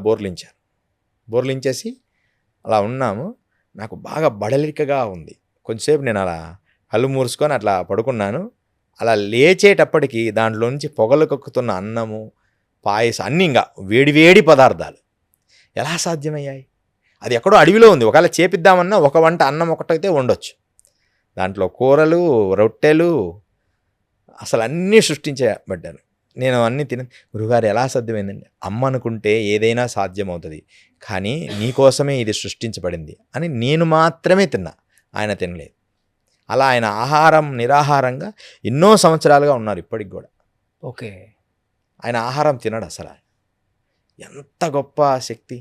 C: బోర్లించేసి అలా ఉన్నాము. నాకు బాగా బడలికగా ఉంది. కొంచెంసేపు నేను అలా కళ్ళు మూసుకొని అట్లా పడుకున్నాను. అలా లేచేటప్పటికి దాంట్లో నుంచి పొగలు కక్కుతున్న అన్నము, పాయసం, అన్నీ ఇంకా వేడివేడి పదార్థాలు ఎలా సాధ్యమయ్యాయి? అది ఎక్కడో అడవిలో ఉంది. ఒకవేళ చేపిద్దామన్నా ఒక వంట అన్నం ఒకటైతే వండొచ్చు, దాంట్లో కూరలు, రొట్టెలు అసలు అన్నీ సృష్టించబడ్డాను. నేను అన్నీ గురుగారు ఎలా సాధ్యమైందండి? అమ్మ అనుకుంటే ఏదైనా సాధ్యమవుతుంది, కానీ నీకోసమే ఇది సృష్టించబడింది అని నేను మాత్రమే తిన్నా, ఆయన తినలేదు. అలా ఆయన ఆహారం నిరాహారంగా ఎన్నో సంవత్సరాలుగా ఉన్నారు ఇప్పటికి కూడా.
B: ఓకే.
C: ఆయన ఆహారం తినడు అసలు. ఎంత గొప్ప శక్తి!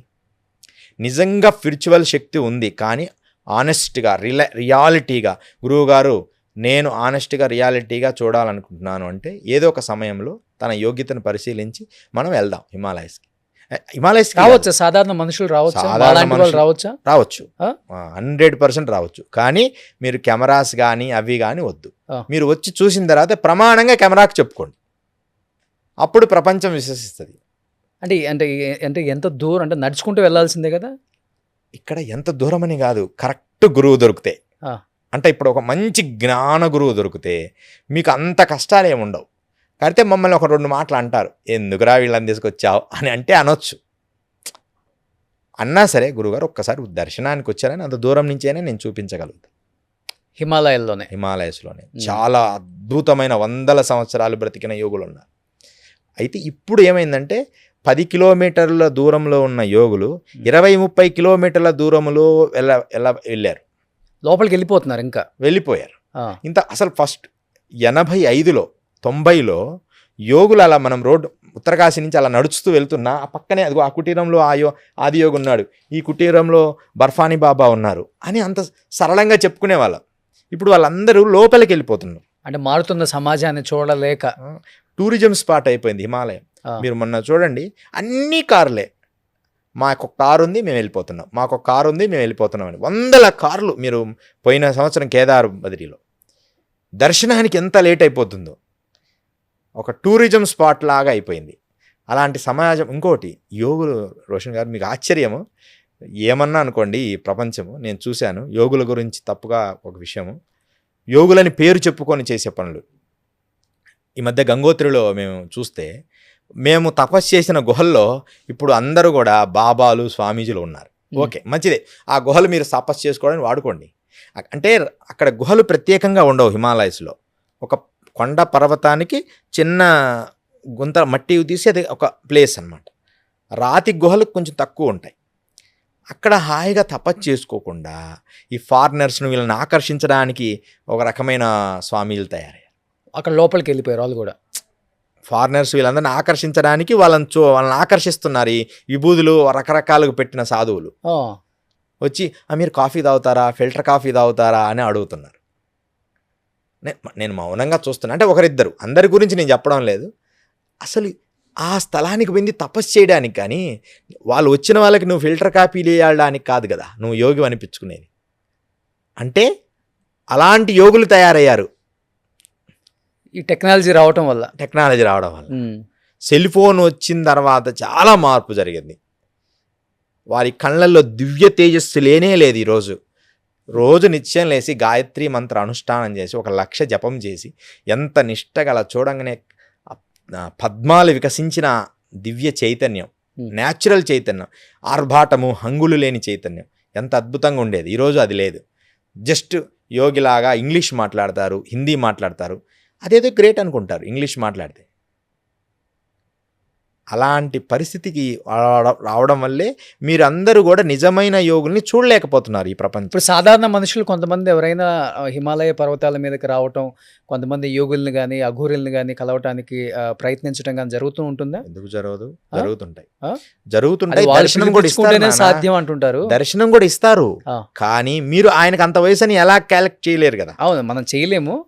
C: నిజంగా స్పిరిచువల్ శక్తి ఉంది, కానీ ఆనెస్ట్గా రియాలిటీగా గురువుగారు నేను ఆనెస్ట్గా రియాలిటీగా చూడాలనుకుంటున్నాను అంటే ఏదో ఒక సమయంలో తన యోగ్యతను పరిశీలించి మనం వెళ్దాం హిమాలయస్కి.
B: రావచ్చా? సాధారణ మనుషులు రావచ్చా? రావచ్చా?
C: రావచ్చు, 100% రావచ్చు. కానీ మీరు కెమెరాస్ కానీ అవి కానీ వద్దు. మీరు వచ్చి చూసిన తర్వాత ప్రమాణంగా కెమెరాకి చెప్పుకోండి, అప్పుడు ప్రపంచం విశ్వసిస్తుంది.
B: అంటే అంటే అంటే ఎంత దూరం? అంటే నడుచుకుంటూ వెళ్ళాల్సిందే కదా.
C: ఇక్కడ ఎంత దూరం అని కాదు, కరెక్ట్ గురువు దొరికితే. అంటే ఇప్పుడు ఒక మంచి జ్ఞాన గురువు దొరికితే మీకు అంత కష్టాలు ఏమి ఉండవు. అయితే మమ్మల్ని ఒక 2 మాటలు అంటారు, ఎందుకురా వీళ్ళని తీసుకొచ్చావు అని అంటే అనొచ్చు. అన్నా సరే గురువుగారు ఒక్కసారి దర్శనానికి వచ్చారని అంత దూరం నుంచైనా నేను చూపించగలుగుతాను. హిమాలయస్లోనే చాలా అద్భుతమైన 100 సంవత్సరాలు బ్రతికిన యోగులు ఉన్నారు. అయితే ఇప్పుడు ఏమైందంటే 10 కిలోమీటర్ల దూరంలో ఉన్న యోగులు 20-30 కిలోమీటర్ల దూరంలో వెళ్ళారు,
B: లోపలికి వెళ్ళిపోతున్నారు, ఇంకా వెళ్ళిపోయారు.
C: ఇంత అసలు ఫస్ట్ 85లో 90లో యోగులు అలా మనం రోడ్డు ఉత్తరకాశీ నుంచి అలా నడుస్తూ వెళ్తున్నా ఆ పక్కనే అదిగో ఆ కుటీరంలో ఆదియోగి ఉన్నాడు, ఈ కుటీరంలో బర్ఫానీ బాబా ఉన్నారు అని అంత సరళంగా చెప్పుకునేవాళ్ళం. ఇప్పుడు వాళ్ళందరూ లోపలికి వెళ్ళిపోతున్నారు.
B: అంటే మారుతున్న సమాజాన్ని చూడలేక
C: టూరిజం స్పాట్ అయిపోయింది హిమాలయం. మీరు మొన్న చూడండి, అన్ని కార్లే. మాకు కారు ఉంది మేము వెళ్ళిపోతున్నాం, మాకు కారు ఉంది మేము వెళ్ళిపోతున్నాం అని 100 కార్లు. మీరు పోయిన సంవత్సరం కేదార్ బద్రీలో దర్శనానికి ఎంత లేట్ అయిపోతుందో, ఒక టూరిజం స్పాట్ లాగా అయిపోయింది అలాంటి సమాజం. ఇంకోటి యోగులు, రోషన్ గారు మీకు ఆశ్చర్యము ఏమన్నా అనుకోండి, ఈ ప్రపంచము నేను చూశాను యోగుల గురించి తప్పుగా ఒక విషయము, యోగులని పేరు చెప్పుకొని చేసే పనులు. ఈ మధ్య గంగోత్రిలో మేము చూస్తే, మేము తపస్సు చేసిన గుహల్లో ఇప్పుడు అందరూ కూడా బాబాలు స్వామీజీలు ఉన్నారు. ఓకే, మంచిదే, ఆ గుహలు మీరు తపస్సు చేసుకోవడానికి వాడుకోండి. అంటే అక్కడ గుహలు ప్రత్యేకంగా ఉండవు హిమాలయస్లో. ఒక కొండ పర్వతానికి చిన్న గుంత మట్టి తీసి అది ఒక ప్లేస్ అన్నమాట. రాతి గుహలు కొంచెం తక్కువ ఉంటాయి. అక్కడ హాయిగా తపస్సు చేసుకోకుండా ఈ ఫారినర్స్ను వీళ్ళని ఆకర్షించడానికి ఒక రకమైన స్వామీలు తయారయ్యారు.
B: అక్కడ లోపలికి వెళ్ళిపోయారు వాళ్ళు కూడా.
C: ఫారినర్స్ వీళ్ళందరినీ ఆకర్షించడానికి వాళ్ళని ఆకర్షిస్తున్నారు ఈ విభూదులు రకరకాలుగా పెట్టిన సాధువులు. వచ్చి మీరు కాఫీ తాగుతారా, ఫిల్టర్ కాఫీ తాగుతారా అని అడుగుతున్నారు. నేను మౌనంగా చూస్తున్నా. అంటే ఒకరిద్దరు, అందరి గురించి నేను చెప్పడం లేదు. అసలు ఆ స్థలానికి వెళ్ళి తపస్సు చేయడానికి, కానీ వాళ్ళు వచ్చిన వాళ్ళకి నువ్వు ఫిల్టర్ కాఫీలు వేయడానికి కాదు కదా నువ్వు యోగి అనిపించుకునేది. అంటే అలాంటి యోగులు తయారయ్యారు
B: ఈ టెక్నాలజీ రావడం వల్ల.
C: సెల్ ఫోన్ వచ్చిన తర్వాత చాలా మార్పు జరిగింది. వారి కళ్ళల్లో దివ్య తేజస్సు లేనే లేదు. రోజు నిత్యం లేసి గాయత్రి మంత్ర అనుష్ఠానం చేసి 1,00,000 జపం చేసి ఎంత నిష్టగల చూడంగానే పద్మాలు వికసించిన దివ్య చైతన్యం, న్యాచురల్ చైతన్యం, ఆర్భాటము హంగులు లేని చైతన్యం ఎంత అద్భుతంగా ఉండేది. ఈరోజు అది లేదు. జస్ట్ యోగిలాగా ఇంగ్లీష్ మాట్లాడతారు, హిందీ మాట్లాడతారు, అదేదో గ్రేట్ అనుకుంటారు ఇంగ్లీష్ మాట్లాడితే. అలాంటి పరిస్థితికి రావడం వల్లే మీరందరూ కూడా నిజమైన యోగుల్ని చూడలేకపోతున్నారు ఈ ప్రపంచం.
B: ఇప్పుడు సాధారణ మనుషులు కొంతమంది ఎవరైనా హిమాలయ పర్వతాల మీదకి రావటం, కొంతమంది యోగుల్ని కానీ అఘోరుల్ని కానీ కలవటానికి ప్రయత్నించడం కానీ జరుగుతూ ఉంటుందా?
C: ఎందుకు జరగదు? జరుగుతుంటాయి.
B: దర్శనం కూడా సాధ్యం అంటుంటారు.
C: దర్శనం కూడా ఇస్తారు, కానీ మీరు ఆయనకు అంత వయసుని ఎలా క్యాలిక్ట్ చేయలేరు కదా.
B: అవును, మనం చేయలేము.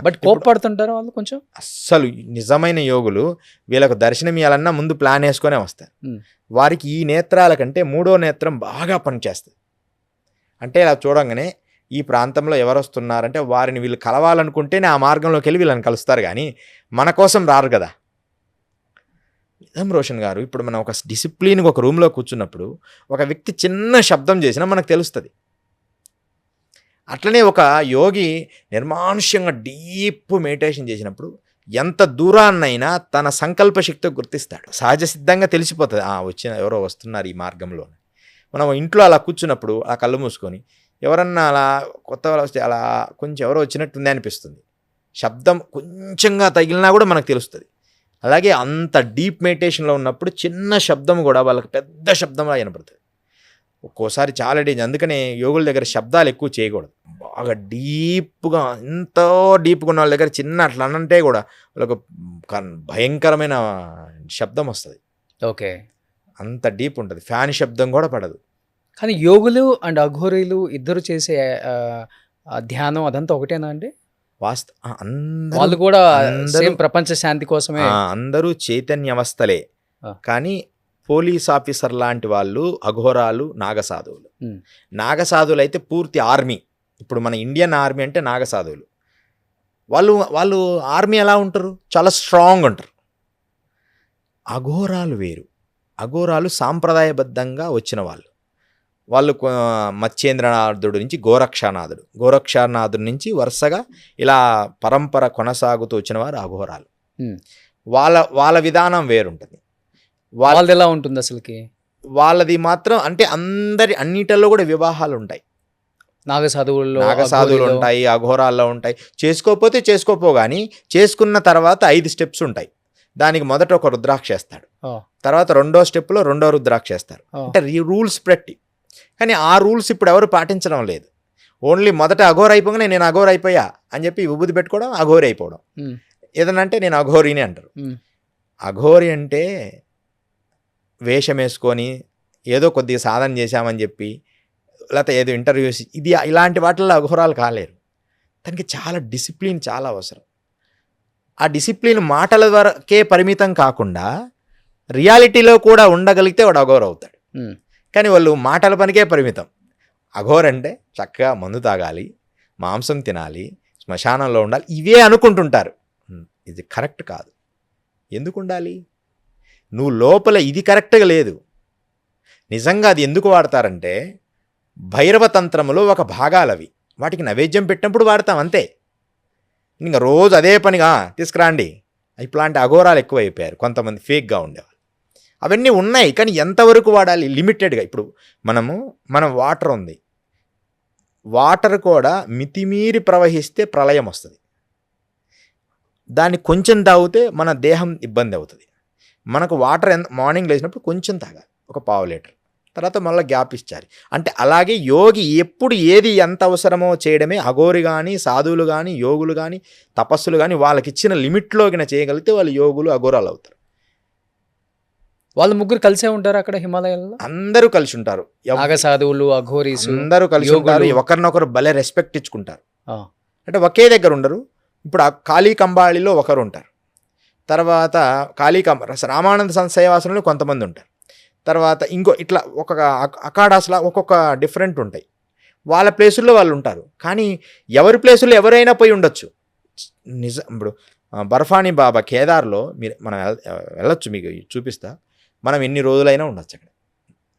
B: బట్ కోప్పడుతుంటారు వాళ్ళు కొంచెం.
C: అస్సలు నిజమైన యోగులు వీళ్ళకు దర్శనం ఇవ్వాలన్నా ముందు ప్లాన్ వేసుకొనే వస్తారు. వారికి ఈ నేత్రాల కంటే 3వ నేత్రం బాగా పనిచేస్తుంది. అంటే ఇలా చూడంగానే ఈ ప్రాంతంలో ఎవరు వస్తున్నారంటే వారిని వీళ్ళు కలవాలనుకుంటేనే ఆ మార్గంలోకి వెళ్ళి వీళ్ళని కలుస్తారు, కానీ మన కోసం రారు కదా. నిజం రోషన్ గారు, ఇప్పుడు మనం ఒక డిసిప్లిన్గా ఒక రూమ్లో కూర్చున్నప్పుడు ఒక వ్యక్తి చిన్న శబ్దం చేసినా మనకు తెలుస్తుంది. అట్లనే ఒక యోగి నిర్మానుష్యంగా డీప్ మెడిటేషన్ చేసినప్పుడు ఎంత దూరాన్నైనా తన సంకల్ప శక్తితో గుర్తిస్తాడు. సహజ సిద్ధంగా తెలిసిపోతుంది, ఎవరో వస్తున్నారు ఈ మార్గంలో. మనం ఇంట్లో అలా కూర్చున్నప్పుడు ఆ కళ్ళు మూసుకొని ఎవరన్నా అలా కొత్త వాళ్ళు వస్తే అలా కొంచెం ఎవరో వచ్చినట్టుంది అనిపిస్తుంది. శబ్దం కొంచెంగా తగిలినా కూడా మనకు తెలుస్తుంది. అలాగే అంత డీప్ మెడిటేషన్లో ఉన్నప్పుడు చిన్న శబ్దం కూడా వాళ్ళకి పెద్ద శబ్దంలా వినపడుతుంది. ఒక్కోసారి చాలా డేంజర్. అందుకనే యోగుల దగ్గర శబ్దాలు ఎక్కువ చేయకూడదు. బాగా డీప్గా, ఎంతో డీప్గా ఉన్న వాళ్ళ దగ్గర చిన్న అట్లా అనంటే కూడా వాళ్ళకు భయంకరమైన శబ్దం వస్తుంది.
B: ఓకే.
C: అంత డీప్ ఉంటుంది. ఫ్యాన్ శబ్దం కూడా పడదు.
B: కానీ యోగులు అండ్ అఘోరీలు ఇద్దరు చేసే ధ్యానం అదంతా ఒకటేనా అండి? వాళ్ళు కూడా సేమ్ ప్రపంచ శాంతి కోసమే.
C: అందరూ చైతన్యవస్థలే. కానీ పోలీస్ ఆఫీసర్ లాంటి వాళ్ళు అఘోరాలు, నాగసాధువులు. నాగసాధువులు అయితే పూర్తి ఆర్మీ. ఇప్పుడు మన ఇండియన్ ఆర్మీ అంటే నాగసాధువులు. వాళ్ళు ఆర్మీ ఎలా ఉంటారు? చాలా స్ట్రాంగ్ ఉంటారు. అఘోరాలు వేరు. అఘోరాలు సాంప్రదాయబద్ధంగా వచ్చిన వాళ్ళు. మత్స్యేంద్రనాథుడు నుంచి గోరక్షనాథుడు నుంచి వరుసగా ఇలా పరంపర కొనసాగుతూ వచ్చిన వారు అఘోరాలు. వాళ్ళ విధానం వేరుంటుంది.
B: వాళ్ళది ఎలా ఉంటుంది అసలుకి?
C: వాళ్ళది మాత్రం అంటే అన్నిటిలో కూడా వివాహాలు ఉంటాయి. నాగసాధువులు ఉంటాయి, అఘోరాల్లో ఉంటాయి. చేసుకోపో కానీ చేసుకున్న తర్వాత 5 స్టెప్స్ ఉంటాయి. దానికి మొదట ఒక రుద్రాక్ష వేస్తాడు, తర్వాత 2వ స్టెప్లో 2వ రుద్రాక్ష వేస్తారు. అంటే రూల్స్ పెట్టి. కానీ ఆ రూల్స్ ఇప్పుడు ఎవరు పాటించడం లేదు. ఓన్లీ మొదట అఘోర అయిపోగానే నేను అఘోర అయిపోయా అని చెప్పి విభూతి పెట్టుకోవడం, అఘోరి అయిపోవడం. ఏదనంటే నేను అఘోరిని అంటారు. అఘోరి అంటే వేషం వేసుకొని ఏదో కొద్దిగా సాధన చేశామని చెప్పి, లేకపోతే ఏదో ఇంటర్వ్యూస్ ఇలాంటి వాటిల్లో అఘోరాలు కాలేరు. దానికి చాలా డిసిప్లిన్ చాలా అవసరం. ఆ డిసిప్లిన్ మాటల వరకే పరిమితం కాకుండా రియాలిటీలో కూడా ఉండగలిగితే వాడు అఘోర అవుతాడు. కానీ వాళ్ళు మాటల పనికే పరిమితం. అఘోర అంటే చక్కగా మందు తాగాలి, మాంసం తినాలి, శ్మశానంలో ఉండాలి, ఇవే అనుకుంటుంటారు. ఇది కరెక్ట్ కాదు. ఎందుకు ఉండాలి? నువ్వు లోపల ఇది కరెక్ట్గా లేదు. నిజంగా అది ఎందుకు వాడతారంటే భైరవ తంత్రములో ఒక భాగాలవి. వాటికి నైవేద్యం పెట్టినప్పుడు వాడతాం అంతే. ఇంకా రోజు అదే పనిగా తీసుకురాండి. ఇట్లాంటి అఘోరాలు ఎక్కువ అయిపోయారు. కొంతమంది ఫేక్గా ఉండేవాళ్ళు. అవన్నీ ఉన్నాయి, కానీ ఎంతవరకు వాడాలి? లిమిటెడ్గా. ఇప్పుడు మనం వాటర్ ఉంది. వాటర్ కూడా మితిమీరి ప్రవహిస్తే ప్రళయం వస్తుంది. దాన్ని కొంచెం తాగితే మన దేహం ఇబ్బంది అవుతుంది. మనకు వాటర్ మార్నింగ్ లేచినప్పుడు కొంచెం తాగాలి, ఒక 1/2 లీటర్. తర్వాత మళ్ళీ గ్యాప్ ఇచ్చాలి. అంటే అలాగే యోగి ఎప్పుడు ఏది ఎంత అవసరమో చేయడమే. అఘోరి కానీ, సాధువులు కానీ, యోగులు కానీ, తపస్సులు కానీ వాళ్ళకి ఇచ్చిన లిమిట్లోకి చేయగలిగితే వాళ్ళు యోగులు, అఘోరాలు అవుతారు.
B: వాళ్ళు ముగ్గురు కలిసే ఉంటారు అక్కడ హిమాలయాల్లో?
C: అందరూ కలిసి ఉంటారు.
B: నాగసాధువులు, అఘోరీస్
C: అందరూ కలిసి ఉంటారు. ఒకరినొకరు భలే రెస్పెక్ట్ ఇచ్చుకుంటారు. అంటే ఒకే దగ్గర ఉండరు. ఇప్పుడు కాళీ కంబాళిలో ఒకరు ఉంటారు. తర్వాత రామానంద సేవాసనంలో కొంతమంది ఉంటారు. తర్వాత ఇంకో ఒక్కొక్క అఖాడాస్లా ఒక్కొక్క డిఫరెంట్ ఉంటాయి. వాళ్ళ ప్లేసుల్లో వాళ్ళు ఉంటారు. కానీ ఎవరి ప్లేసుల్లో ఎవరైనా పోయి ఉండొచ్చు. ఇప్పుడు బర్ఫానీ బాబా కేదార్లో మనం వెళ్ళొచ్చు, మీకు చూపిస్తా. మనం ఎన్ని రోజులైనా ఉండొచ్చు అక్కడ.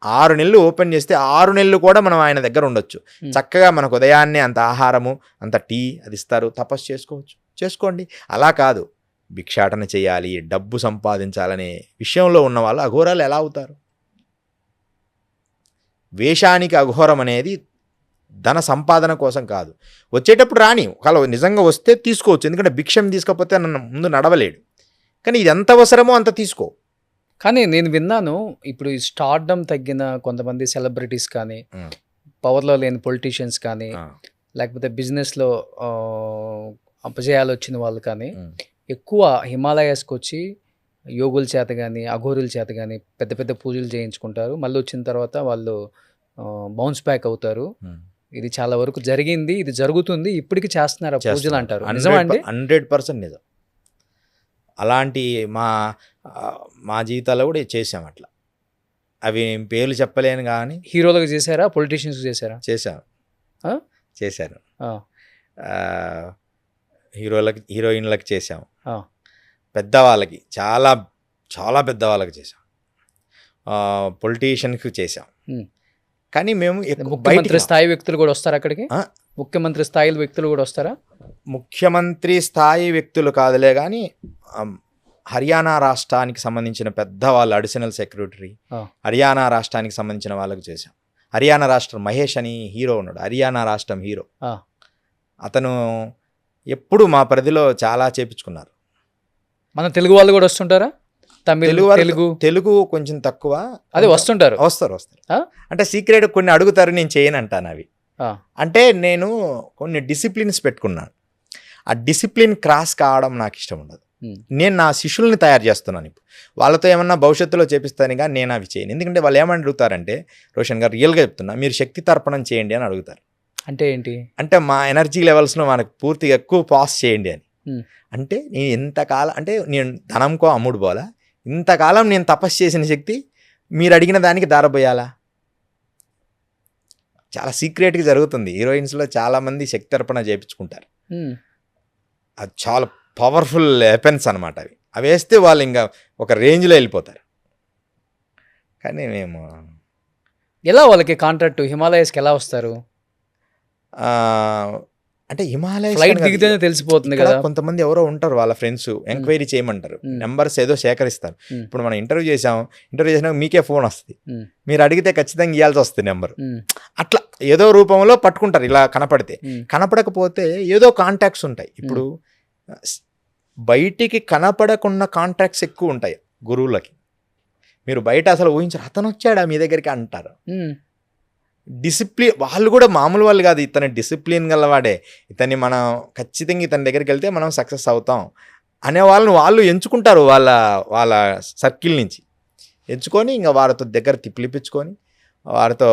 C: 6 నెలలు ఓపెన్ చేస్తే 6 నెలలు కూడా మనం ఆయన దగ్గర ఉండొచ్చు. చక్కగా మనకు ఉదయాన్నే అంత ఆహారము, అంత టీ అది ఇస్తారు. తపస్సు చేసుకోండి. అలా కాదు, భిక్షాటన చేయాలి, డబ్బు సంపాదించాలనే విషయంలో ఉన్న వాళ్ళు అఘోరాలు ఎలా అవుతారు? వేషానికి అఘోరం అనేది ధన సంపాదన కోసం కాదు. వచ్చేటప్పుడు రాని, ఒకవేళ నిజంగా వస్తే తీసుకోవచ్చు. ఎందుకంటే భిక్షం తీసుకోకపోతే ముందు నడవలేడు. కానీ ఇది ఎంత అవసరమో అంత తీసుకో.
B: కానీ నేను విన్నాను, ఇప్పుడు ఈ స్టార్డమ్ తగ్గిన కొంతమంది సెలబ్రిటీస్ కానీ, పవర్లో లేని పొలిటీషియన్స్ కానీ, లేకపోతే బిజినెస్లో అపజయాలు వచ్చిన వాళ్ళు కానీ ఎక్కువ హిమాలయాస్కి వచ్చి యోగుల చేత కానీ, అఘోరుల చేత కానీ పెద్ద పెద్ద పూజలు చేయించుకుంటారు. మళ్ళీ వచ్చిన తర్వాత వాళ్ళు బౌన్స్ బ్యాక్ అవుతారు. ఇది చాలా వరకు జరిగింది, ఇది జరుగుతుంది, ఇప్పటికీ చేస్తున్నారు పూజలు అంటారు. నిజమా అండి?
C: 100% నిజం. అలాంటి మా జీవితాల్లో కూడా చేసాం అట్లా. అవి పేర్లు చెప్పలేను కానీ.
B: హీరోలకు చేశారా, పొలిటీషియన్స్కి చేశారా?
C: చేశాను. హీరోయిన్లకు చేసాం, పెద్దవాళ్ళకి చాలా చాలా పెద్దవాళ్ళకి చేసాం, పొలిటీషియన్కి చేసాం. కానీ మేము
B: ముఖ్యమంత్రి స్థాయి వ్యక్తులు కూడా వస్తారు అక్కడికి? ముఖ్యమంత్రి స్థాయి వ్యక్తులు కూడా వస్తారా?
C: ముఖ్యమంత్రి స్థాయి వ్యక్తులు కాదులే కానీ హర్యానా రాష్ట్రానికి సంబంధించిన పెద్ద వాళ్ళు, అడిషనల్ సెక్రటరీ హర్యానా రాష్ట్రానికి సంబంధించిన వాళ్ళకు చేశాం. హర్యానా రాష్ట్రం మహేష్ అని హీరో ఉన్నాడు, హర్యానా రాష్ట్రం హీరో.
B: ఆ.
C: అతను ఎప్పుడు మా పరిధిలో చాలా చేపించుకున్నారు.
B: మన తెలుగు వాళ్ళు కూడా వస్తుంటారా? తమిళ్, తెలుగు
C: తెలుగు కొంచెం తక్కువ.
B: అదే వస్తుంటారు.
C: వస్తారు
B: ఆ?
C: అంటే సీక్రెట్ కొన్ని అడుగుతారు, నేను చేయను అంటాను అవి.
B: ఆ.
C: అంటే నేను కొన్ని డిసిప్లిన్స్ పెట్టుకున్నాను. ఆ డిసిప్లిన్ క్రాస్ కావడం నాకు ఇష్టం ఉండదు. నేను నా శిష్యుల్ని తయారు చేస్తున్నాను. ఇప్పుడు వాళ్ళతో ఏమన్నా భవిష్యత్తులో చేపిస్తాను కానీ నేను అవి చేయను. ఎందుకంటే వాళ్ళు ఏమని అడుగుతారంటే, రోషన్ గారు రియల్గా చెప్తున్నా, మీరు శక్తి తర్పణం చేయండి అని అడుగుతారు.
B: అంటే ఏంటి?
C: అంటే మా ఎనర్జీ లెవెల్స్లో మనకు పూర్తిగా ఎక్కువ పాస్ చేయండి అని.
B: ఉమ్.
C: అంటే నేను ఎంతకాలం, అంటే నేను ధనంకో అమ్ముడు పోలా, ఇంతకాలం నేను తపస్సు చేసిన శక్తి మీరు అడిగిన దానికి దారబోయాలా? చాలా సీక్రెట్గా జరుగుతుంది. హీరోయిన్స్లో చాలామంది శక్తి తర్పణ చేయించుకుంటారు. అది చాలా పవర్ఫుల్ వెపన్స్ అనమాట. అవి వేస్తే వాళ్ళు ఇంకా ఒక రేంజ్లో వెళ్ళిపోతారు. కానీ మేము
B: ఎలా వాళ్ళకి కాంట్రాక్ట్ హిమాలయస్కి ఎలా వస్తారు?
C: అంటే హిమాలయ
B: ఫ్లైట్ దిగితేనే తెలిసిపోతుంది కదా.
C: కొంతమంది ఎవరో ఉంటారు, వాళ్ళ ఫ్రెండ్స్ ఎంక్వైరీ చేయమంటారు, నెంబర్స్ ఏదో సేకరిస్తారు. ఇప్పుడు మనం ఇంటర్వ్యూ చేసినాక మీకే ఫోన్ వస్తుంది, మీరు అడిగితే ఖచ్చితంగా ఇవ్వాల్సి వస్తుంది నెంబర్. అట్లా ఏదో రూపంలో పట్టుకుంటారు. ఇలా కనపడితే, కనపడకపోతే ఏదో కాంటాక్ట్స్ ఉంటాయి. ఇప్పుడు బయటికి కనపడకున్న కాంటాక్ట్స్ ఎక్కువ ఉంటాయి గురువులకి. మీరు బయట అసలు ఊహించారు, అతను వచ్చాడా మీ దగ్గరికి అంటారు. డిసిప్లిన్, వాళ్ళు కూడా మామూలు వాళ్ళు కాదు, ఇతని డిసిప్లిన్ గలవాడే, ఇతన్ని మనం ఖచ్చితంగా ఇతని దగ్గరికి వెళ్తే మనం సక్సెస్ అవుతాం అనే వాళ్ళని వాళ్ళు ఎంచుకుంటారు. వాళ్ళ సర్కిల్ నుంచి ఎంచుకొని ఇంకా వారితో దగ్గర పిలిపించుకొని వారితో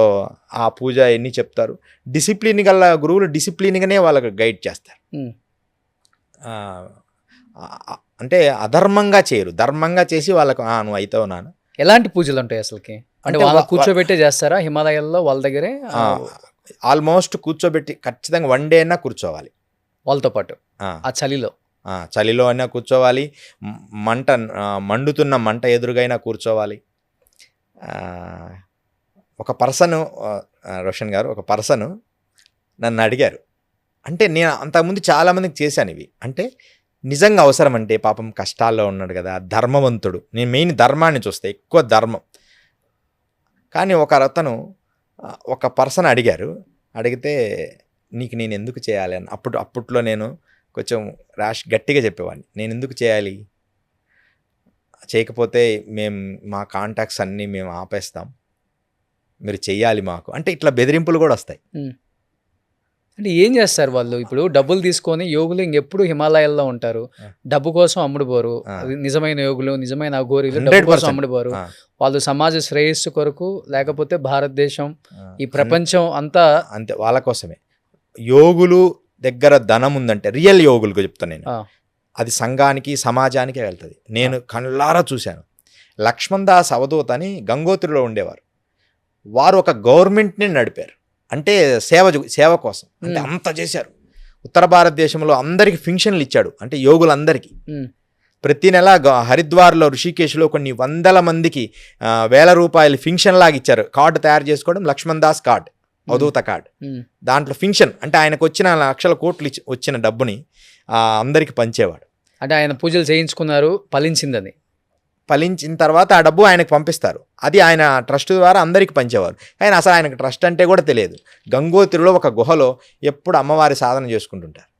C: ఆ పూజ ఎన్ని చెప్తారు. డిసిప్లిన్ గల గురువులు డిసిప్లిన్గానే వాళ్ళకి గైడ్ చేస్తారు. అంటే అధర్మంగా చేయరు, ధర్మంగా చేసి వాళ్ళకు నువ్వు అవుతావు నాన్న.
B: ఎలాంటి పూజలు ఉంటాయి అసలుకి? అంటే వాళ్ళ కూర్చోబెట్టే చేస్తారా హిమాలయాల్లో వాళ్ళ దగ్గరే?
C: ఆల్మోస్ట్ కూర్చోబెట్టి ఖచ్చితంగా 1 డే అయినా కూర్చోవాలి
B: వాళ్ళతో పాటు. ఆ చలిలో
C: అయినా కూర్చోవాలి, మండుతున్న మంట ఎదురుగైనా కూర్చోవాలి. ఒక పర్సన్, రోషన్ గారు, ఒక పర్సన్ నన్ను అడిగారు. అంటే నేను అంతకుముందు చాలామందికి చేశాను ఇవి. అంటే నిజంగా అవసరం అంటే, పాపం కష్టాల్లో ఉన్నాడు కదా, ధర్మవంతుడు, నేను మెయిన్ ధర్మాన్ని చూస్తే ఎక్కువ ధర్మం. కానీ ఒక పర్సన్ అడిగితే నీకు నేను ఎందుకు చేయాలి అని. అప్పట్లో నేను కొంచెం గట్టిగా చెప్పేవాడిని, నేను ఎందుకు చేయాలి, చేయకపోతే మా కాంటాక్ట్స్ అన్నీ మేము ఆపేస్తాం, మీరు చెయ్యాలి మాకు అంటే. ఇట్లా బెదిరింపులు కూడా వస్తాయి.
B: అంటే ఏం చేస్తారు వాళ్ళు? ఇప్పుడు డబ్బులు తీసుకొని యోగులు ఇంకెప్పుడు హిమాలయాల్లో ఉంటారు, డబ్బు కోసం అమ్ముడుపోరు. నిజమైన యోగులు, నిజమైన అఘోరీలు డబ్బు కోసం అమ్ముడుపోరు. వాళ్ళు సమాజ శ్రేయస్సు కొరకు, లేకపోతే భారతదేశం, ఈ ప్రపంచం అంతా
C: అంతే వాళ్ళ కోసమే. యోగులు దగ్గర ధనం ఉందంటే, రియల్ యోగులకు చెప్తాను నేను, అది సంఘానికి సమాజానికే వెళ్తుంది. నేను కళ్ళారా చూశాను. లక్ష్మణ్ దాస్ అవధూత్ అని గంగోత్రిలో ఉండేవారు. వారు ఒక గవర్నమెంట్ని నడిపారు. అంటే సేవ కోసం అంటే అంత చేశారు. ఉత్తర భారతదేశంలో అందరికి ఫింక్షన్లు ఇచ్చాడు, అంటే యోగులందరికీ. ప్రతి నెల హరిద్వార్లో, ఋషికేశ్లో కొన్ని 100 మందికి 1000 రూపాయలు ఫింక్షన్ లాగా ఇచ్చారు. కార్డు తయారు చేసుకోవడం, లక్ష్మణ్ దాస్ కార్డ్, అవధూత కార్డ్. దాంట్లో ఫింక్షన్ అంటే ఆయనకు వచ్చిన లక్షల కోట్లు వచ్చిన డబ్బుని అందరికి పంచేవాడు.
B: అంటే ఆయన పూజలు చేయించుకున్నారు, ఫలించిన
C: తర్వాత ఆ డబ్బు ఆయనకు పంపిస్తారు. అది ఆయన ట్రస్ట్ ద్వారా అందరికి పంచేవారు. కానీ అసలు ఆయనకు ట్రస్ట్ అంటే కూడా తెలియదు. గంగోత్రిలో ఒక గుహలో ఎప్పుడు అమ్మవారి సాధన చేసుకుంటుంటారు.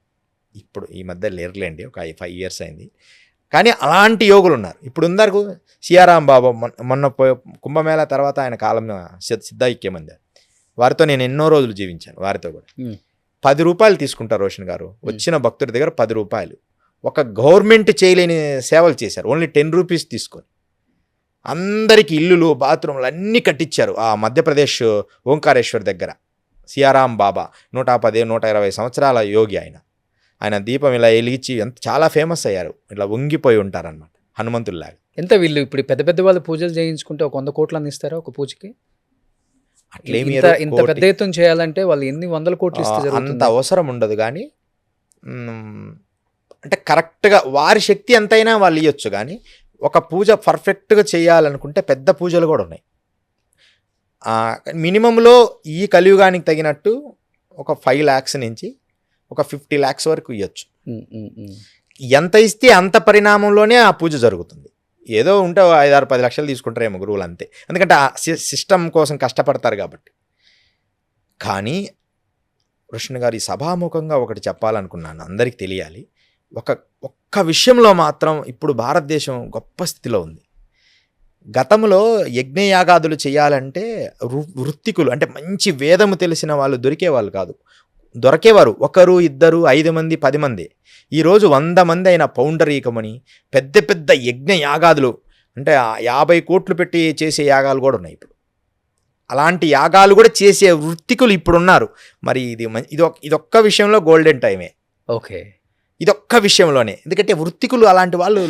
C: ఇప్పుడు ఈ మధ్య లేరులేండి, ఒక 5 years అయింది. కానీ అలాంటి యోగులు ఉన్నారు. ఇప్పుడు ఉందరకు సియారాం బాబా మొన్న కుంభమేళా తర్వాత ఆయన కాలం సిద్ధైక్యమంది. వారితో నేను ఎన్నో రోజులు జీవించాను. వారితో కూడా 10 రూపాయలు తీసుకుంటారు రోషన్ గారు. వచ్చిన భక్తుడి దగ్గర 10 రూపాయలు. ఒక గవర్నమెంట్ చేయలేని సేవలు చేశారు. ఓన్లీ 10 రూపీస్ తీసుకొని అందరికీ ఇల్లులు, బాత్రూమ్లు అన్నీ కట్టించారు. ఆ మధ్యప్రదేశ్ ఓంకారేశ్వర్ దగ్గర సియారాం బాబా 110-120 సంవత్సరాల యోగి ఆయన దీపం ఇలా వెలిగించి చాలా ఫేమస్ అయ్యారు. ఇట్లా వంగిపోయి ఉంటారనమాట, హనుమంతుల్లాగా.
B: ఎంత వీళ్ళు ఇప్పుడు పెద్ద వాళ్ళు పూజలు చేయించుకుంటే 100 కోట్లు ఇస్తారా ఒక పూజకి?
C: అట్లేమి
B: ఇంత పెద్ద ఎత్తున చేయాలంటే వాళ్ళు ఎన్ని 100 కోట్లు ఇస్తే
C: అంత అవసరం ఉండదు. కానీ అంటే కరెక్ట్గా వారి శక్తి ఎంతైనా వాళ్ళు ఇవ్వచ్చు. కానీ ఒక పూజ పర్ఫెక్ట్గా చేయాలనుకుంటే పెద్ద పూజలు కూడా ఉన్నాయి. మినిమంలో ఈ కలియుగానికి తగినట్టు ఒక 5 lakhs నుంచి ఒక 50 lakhs వరకు ఇవ్వచ్చు. ఎంత ఇస్తే అంత పరిణామంలోనే ఆ పూజ జరుగుతుంది. ఏదో ఉంటే 5-6-10 లక్షలు తీసుకుంటారేమో గురువులు, అంతే. ఎందుకంటే ఆ సిస్టమ్ కోసం కష్టపడతారు కాబట్టి. కానీ కృష్ణ గారు ఈ సభాముఖంగా ఒకటి చెప్పాలనుకున్నాను, అందరికీ తెలియాలి. ఒక్క విషయంలో మాత్రం ఇప్పుడు భారతదేశం గొప్ప స్థితిలో ఉంది. గతంలో యజ్ఞయాగాదులు చేయాలంటే వృత్తికులు అంటే మంచి వేదము తెలిసిన వాళ్ళు దొరికేవాళ్ళు కాదు. దొరికేవారు 1, 2, 5 మంది, 10 మంది. ఈరోజు 100 మంది అయిన పౌండరీకమని పెద్ద పెద్ద యజ్ఞ యాగాదులు అంటే 50 కోట్లు పెట్టి చేసే యాగాలు కూడా ఉన్నాయి ఇప్పుడు. అలాంటి యాగాలు కూడా చేసే వృత్తికులు ఇప్పుడున్నారు. మరి ఇదొక్క విషయంలో గోల్డెన్ టైమే.
B: ఓకే,
C: ఇదొక్క విషయంలోనే. ఎందుకంటే వృత్తికులు అలాంటి వాళ్ళు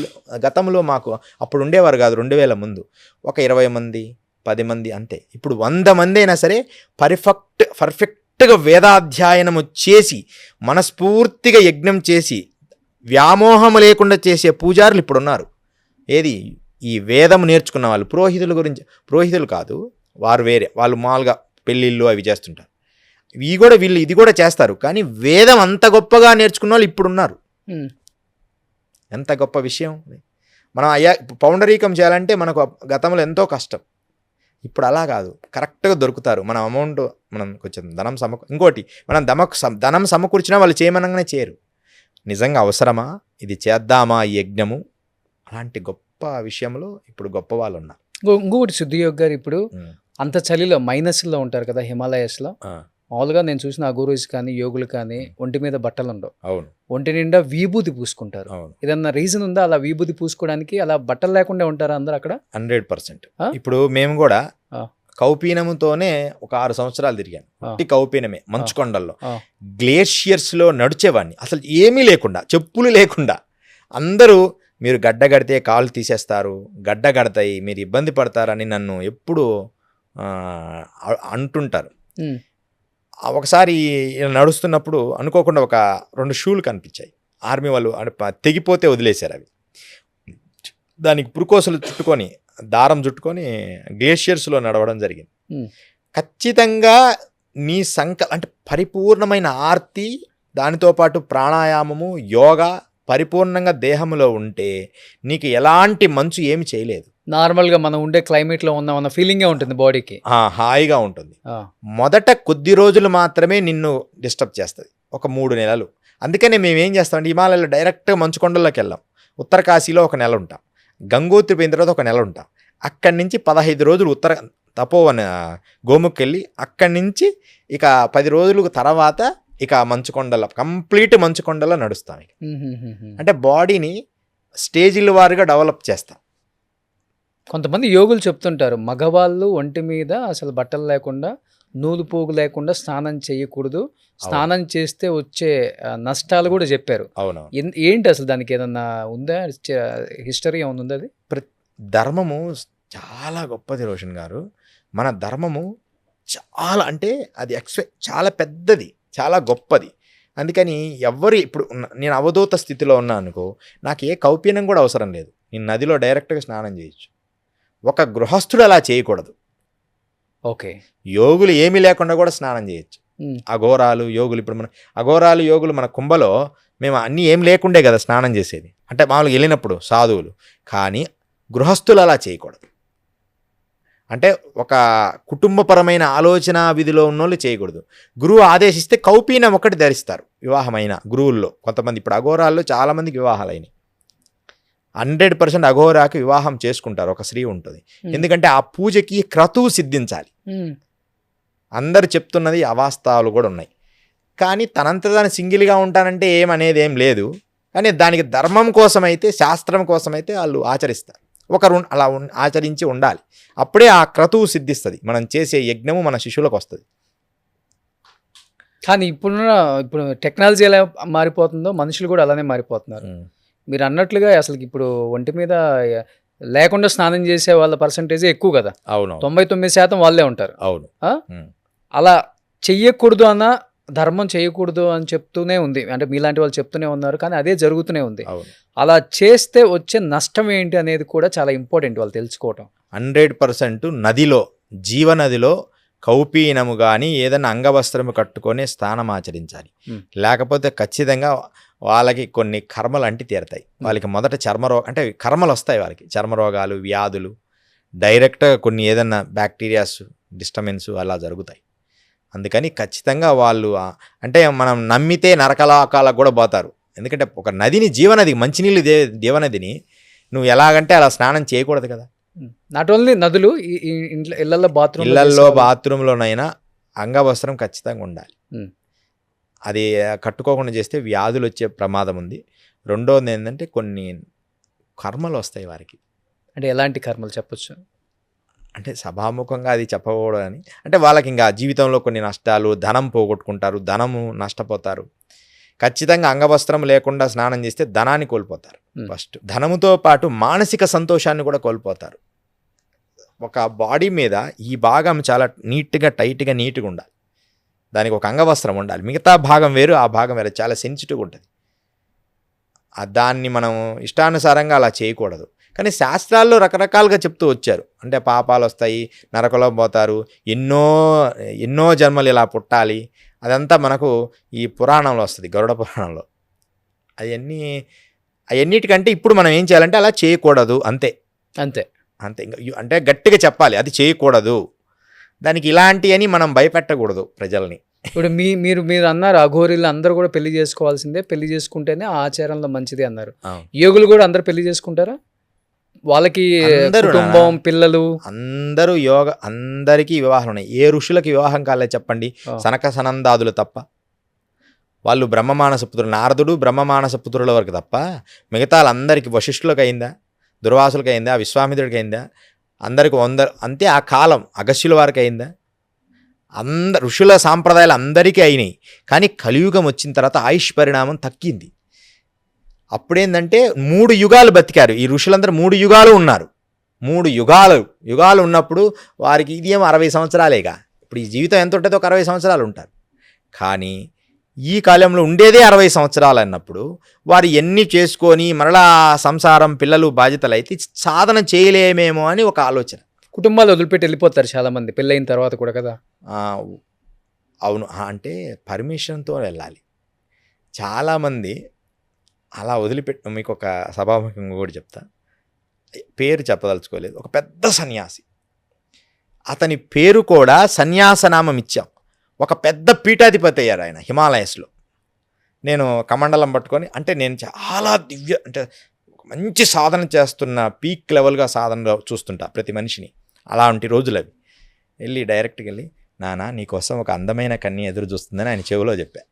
C: గతంలో మాకు అప్పుడు ఉండేవారు కాదు. 2000 ముందు ఒక 20 మంది 10 మంది అంతే. ఇప్పుడు 100 మంది అయినా సరే పర్ఫెక్ట్గా వేదాధ్యయనము చేసి మనస్ఫూర్తిగా యజ్ఞం చేసి వ్యామోహము లేకుండా చేసే పూజారులు ఇప్పుడు ఉన్నారు. ఏది ఈ వేదం నేర్చుకున్న వాళ్ళు. పురోహితులు కాదు, వారు వేరే, వాళ్ళు మామూలుగా పెళ్ళిళ్ళు అవి చేస్తుంటారు. వీళ్ళు ఇది కూడా చేస్తారు. కానీ వేదం అంత గొప్పగా నేర్చుకున్న వాళ్ళు ఇప్పుడున్నారు. ఎంత గొప్ప విషయం. మనం పౌండరీకం చేయాలంటే మనకు గతంలో ఎంతో కష్టం. ఇప్పుడు అలా కాదు, కరెక్ట్గా దొరుకుతారు. మనం అమౌంట్ మనం కొంచెం ఇంకోటి మనం ధనం సమకూర్చినా వాళ్ళు చేయమనగానే చేయరు. నిజంగా అవసరమా, ఇది చేద్దామా ఈ యజ్ఞము, అలాంటి గొప్ప విషయంలో ఇప్పుడు గొప్ప వాళ్ళు ఉన్నారు.
B: ఇంకొకటి సిద్ధియోగ్ గారు, ఇప్పుడు అంత చలిలో మైనస్లో ఉంటారు కదా హిమాలయస్లో. మామూలుగా నేను చూసిన ఆ గురూస్ కానీ యోగులు కానీ ఒంటి మీద బట్టలు ఉండవు.
C: అవును,
B: ఒంటి నిండా విభూతి పూసుకుంటారు. ఏదన్నా రీజన్ ఉందా అలా విభూతి పూసుకోవడానికి? అలా బట్టలు లేకుండా ఉంటారు అందరు అక్కడ?
C: 100%. ఇప్పుడు మేము కూడా కౌపీనముతోనే ఒక 6 సంవత్సరాలు తిరిగాను. కౌపీనమే మంచుకొండల్లో గ్లేషియర్స్లో నడిచేవాడిని. అసలు ఏమీ లేకుండా, చెప్పులు లేకుండా. అందరూ మీరు గడ్డ కడితే కాళ్ళు తీసేస్తారు, గడ్డ కడతాయి, మీరు ఇబ్బంది పడతారని నన్ను ఎప్పుడు అంటుంటారు. ఒకసారి నడుస్తున్నప్పుడు అనుకోకుండా ఒక 2 షూలు కనిపించాయి. ఆర్మీ వాళ్ళు తెగిపోతే వదిలేశారు. అవి దానికి పురుకోసలు చుట్టుకొని దారం చుట్టుకొని గ్లేషియర్స్లో నడవడం జరిగింది. ఖచ్చితంగా నీ అంటే పరిపూర్ణమైన ఆర్తి, దానితో పాటు ప్రాణాయామము, యోగా పరిపూర్ణంగా దేహంలో ఉంటే నీకు ఎలాంటి మంచు ఏమి చేయలేదు.
B: నార్మల్గా మనం ఉండే క్లైమేట్లో ఉన్న ఫీలింగే ఉంటుంది, బాడీకి
C: హాయిగా ఉంటుంది. మొదట కొద్ది రోజులు మాత్రమే నిన్ను డిస్టర్బ్ చేస్తుంది, ఒక 3 నెలలు. అందుకనే మేము ఏం చేస్తామంటే హిమాలయాలో డైరెక్ట్గా మంచుకొండల్లోకి వెళ్ళాం. ఉత్తరకాశీలో 1 నెల ఉంటాం, గంగోత్రి పోయిన తర్వాత 1 నెల ఉంటాం. అక్కడి నుంచి 15 రోజులు ఉత్తర తపోవన గోముఖ్ వెళ్ళి అక్కడి నుంచి ఇక 10 రోజుల తర్వాత ఇక కంప్లీట్ మంచుకొండలో నడుస్తాం. అంటే బాడీని స్టేజీల వారుగా డెవలప్ చేస్తాం.
B: కొంతమంది యోగులు చెప్తుంటారు మగవాళ్ళు ఒంటి మీద అసలు బట్టలు లేకుండా, నూలు పోగు లేకుండా స్నానం చేయకూడదు, స్నానం చేస్తే వచ్చే నష్టాలు కూడా చెప్పారు.
C: అవును.
B: ఏంటి అసలు దానికి ఏదన్నా ఉందా, హిస్టరీ ఏమన్నా ఉందా? అది
C: ధర్మము చాలా గొప్పది రోషన్ గారు. మన ధర్మము చాలా అంటే అది చాలా పెద్దది, చాలా గొప్పది. అందుకని ఇప్పుడు నేను అవధూత స్థితిలో ఉన్నా అనుకో, నాకు ఏ కౌపీనం కూడా అవసరం లేదు. నేను నదిలో డైరెక్ట్గా స్నానం చేయొచ్చు. ఒక గృహస్థుడు అలా చేయకూడదు.
B: ఓకే,
C: యోగులు ఏమీ లేకుండా కూడా స్నానం చేయొచ్చు. అఘోరాలు యోగులు, ఇప్పుడు మన అఘోరాలు యోగులు మన కుంభలో మేము అన్నీ ఏం లేకుండే కదా స్నానం చేసేది. అంటే మామూలుగా వెళ్ళినప్పుడు సాధువులు. కానీ గృహస్థులు అలా చేయకూడదు. అంటే ఒక కుటుంబపరమైన ఆలోచన విధిలో ఉన్నోళ్ళు చేయకూడదు. గురువు ఆదేశిస్తే కౌపీనం ఒకటి ధరిస్తారు వివాహమైన గురువుల్లో. కొంతమంది ఇప్పుడు అఘోరాల్లో చాలామందికి వివాహాలైనవి. 100% అఘోరాకి వివాహం చేసుకుంటారు, ఒక స్త్రీ ఉంటుంది. ఎందుకంటే ఆ పూజకి క్రతువు సిద్ధించాలి. అందరు చెప్తున్నది అవాస్తవాలు కూడా ఉన్నాయి. కానీ తనంత దాన్ని సింగిల్గా ఉంటానంటే ఏమనేది ఏం లేదు. కానీ దానికి ధర్మం కోసమైతే, శాస్త్రం కోసమైతే వాళ్ళు ఆచరిస్తారు. ఒకరు అలా ఆచరించి ఉండాలి. అప్పుడే ఆ క్రతువు సిద్ధిస్తుంది. మనం చేసే యజ్ఞము మన శిష్యులకు వస్తుంది.
B: కానీ ఇప్పుడు టెక్నాలజీ ఎలా మారిపోతుందో మనుషులు కూడా అలానే మారిపోతున్నారు. మీరు అన్నట్లుగా అసలు ఇప్పుడు ఒంటి మీద లేకుండా స్నానం చేసే వాళ్ళ పర్సంటేజ్ ఎక్కువ కదా.
C: అవును,
B: 99% వాళ్ళే ఉంటారు.
C: అవును.
B: అలా చెయ్యకూడదు అన్న ధర్మం చేయకూడదు అని చెప్తూనే ఉంది, అంటే మీలాంటి వాళ్ళు చెప్తూనే ఉన్నారు. కానీ అదే జరుగుతూనే ఉంది. అలా చేస్తే వచ్చే నష్టం ఏంటి అనేది కూడా చాలా ఇంపార్టెంట్ వాళ్ళు తెలుసుకోవటం.
C: 100% నదిలో, జీవనదిలో కౌపీనము కానీ ఏదైనా అంగవస్త్రము కట్టుకొని స్నానం ఆచరించాలి. లేకపోతే ఖచ్చితంగా వాళ్ళకి కొన్ని కర్మలు అంటి తీరతాయి. వాళ్ళకి మొదట అంటే కర్మలు వస్తాయి వాళ్ళకి, చర్మరోగాలు, వ్యాధులు, డైరెక్ట్గా కొన్ని ఏదన్నా బ్యాక్టీరియాస్ డిస్టర్బెన్స్ అలా జరుగుతాయి. అందుకని ఖచ్చితంగా వాళ్ళు అంటే మనం నమ్మితే నరకలోకాలకు కూడా పోతారు. ఎందుకంటే ఒక నదిని జీవనది, మంచినీళ్ళు జీవనదిని నువ్వు ఎలాగంటే అలా స్నానం చేయకూడదు కదా.
B: నాట్ ఓన్లీ నదులు, ఇళ్లలో
C: బాత్రూంలోనైనా అంగవస్త్రం ఖచ్చితంగా ఉండాలి. అది కట్టుకోకుండా చేస్తే వ్యాధులు వచ్చే ప్రమాదం ఉంది. రెండోది ఏంటంటే కొన్ని కర్మలు వస్తాయి వారికి.
B: అంటే ఎలాంటి కర్మలు చెప్పొచ్చు?
C: అంటే సభాముఖంగా అది చెప్పకూడదు అని, అంటే వాళ్ళకి ఇంకా జీవితంలో కొన్ని నష్టాలు, ధనం పోగొట్టుకుంటారు, ధనము నష్టపోతారు. ఖచ్చితంగా అంగవస్త్రం లేకుండా స్నానం చేస్తే ధనాన్ని కోల్పోతారు. ఫస్ట్ ధనముతో పాటు మానసిక సంతోషాన్ని కూడా కోల్పోతారు. ఒక బాడీ మీద ఈ భాగం చాలా నీట్గా టైట్గా నీట్గా ఉండాలి, దానికి ఒక అంగవస్త్రం ఉండాలి. మిగతా భాగం వేరు, ఆ భాగం వేరు, చాలా సెన్సిటివ్గా ఉంటుంది. దాన్ని మనం ఇష్టానుసారంగా అలా చేయకూడదు. కానీ శాస్త్రాల్లో రకరకాలుగా చెప్తూ వచ్చారు. అంటే పాపాలు వస్తాయి, నరకలో పోతారు, ఎన్నో జన్మలు ఇలా పుట్టాలి, అదంతా మనకు ఈ పురాణంలో వస్తుంది, గరుడ పురాణంలో. అవన్నిటికంటే ఇప్పుడు మనం ఏం చేయాలంటే అలా చేయకూడదు, అంతే అంతే అంతే. అంటే గట్టిగా చెప్పాలి, అది చేయకూడదు, దానికి ఇలాంటి అని మనం భయపెట్టకూడదు ప్రజల్ని.
B: ఇప్పుడు మీరు అన్నారు అఘోరీలు అందరూ కూడా పెళ్లి చేసుకోవాల్సిందే, పెళ్లి చేసుకుంటేనే ఆ ఆచారంలో మంచిది అన్నారు. యోగులు కూడా అందరు పెళ్లి చేసుకుంటారా? వాళ్ళకి కుటుంబం, పిల్లలు
C: అందరూ అందరికీ వివాహాలు ఉన్నాయి. ఏ ఋషులకి వివాహం కాలేదు చెప్పండి? సనక సనందాదులు తప్ప. వాళ్ళు బ్రహ్మమానస పుత్రులు, నారదుడు బ్రహ్మమానస పుత్రుల వరకు తప్ప మిగతా వాళ్ళందరికీ, వశిష్ఠులకు అయిందా, దుర్వాసులకు అయిందా, విశ్వామిత్రుడికి అయిందా, అందరికి అంతే. ఆ కాలం అగస్యుల వారికి అయిందా? ఋషుల సాంప్రదాయాలు అందరికీ అయినాయి. కానీ కలియుగం వచ్చిన తర్వాత ఆయుష్ పరిణామం తగ్గింది. అప్పుడేంటంటే 3 యుగాలు బతికారు ఈ ఋషులందరూ. 3 యుగాలు ఉన్నారు. 3 యుగాలు ఉన్నప్పుడు వారికి ఇది ఏమో 60 సంవత్సరాలేగా. ఇప్పుడు ఈ జీవితం ఎంత ఉంటుందో ఒక 60 సంవత్సరాలు ఉంటారు. కానీ ఈ కాలంలో ఉండేదే 60 సంవత్సరాలు అన్నప్పుడు వారు ఎన్ని చేసుకొని మరలా సంసారం, పిల్లలు, బాధ్యతలు అయితే సాధన చేయలేమేమో అని ఒక ఆలోచన.
B: కుటుంబాలు వదిలిపెట్టి వెళ్ళిపోతారు చాలామంది పెళ్ళైన తర్వాత కూడా కదా.
C: అవును, అంటే పర్మిషన్తో వెళ్ళాలి. చాలామంది అలా వదిలిపెట్టి, మీకు ఒక సభాముఖంగా కూడా చెప్తా, పేరు చెప్పదలుచుకోలేదు. ఒక పెద్ద సన్యాసి, అతని పేరు కూడా సన్యాసనామం ఇచ్చాం. ఒక పెద్ద పీఠాధిపతి అయ్యారు ఆయన హిమాలయస్లో. నేను కమండలం పట్టుకొని, అంటే నేను చాలా అంటే మంచి సాధన చేస్తున్న పీక్ లెవెల్గా సాధన చూస్తుంటా ప్రతి మనిషిని. అలాంటి రోజులు అవి. వెళ్ళి డైరెక్ట్గా వెళ్ళి, నానా నీకోసం ఒక అందమైన కన్య ఎదురు చూస్తుందని ఆయన చెవిలో చెప్పా.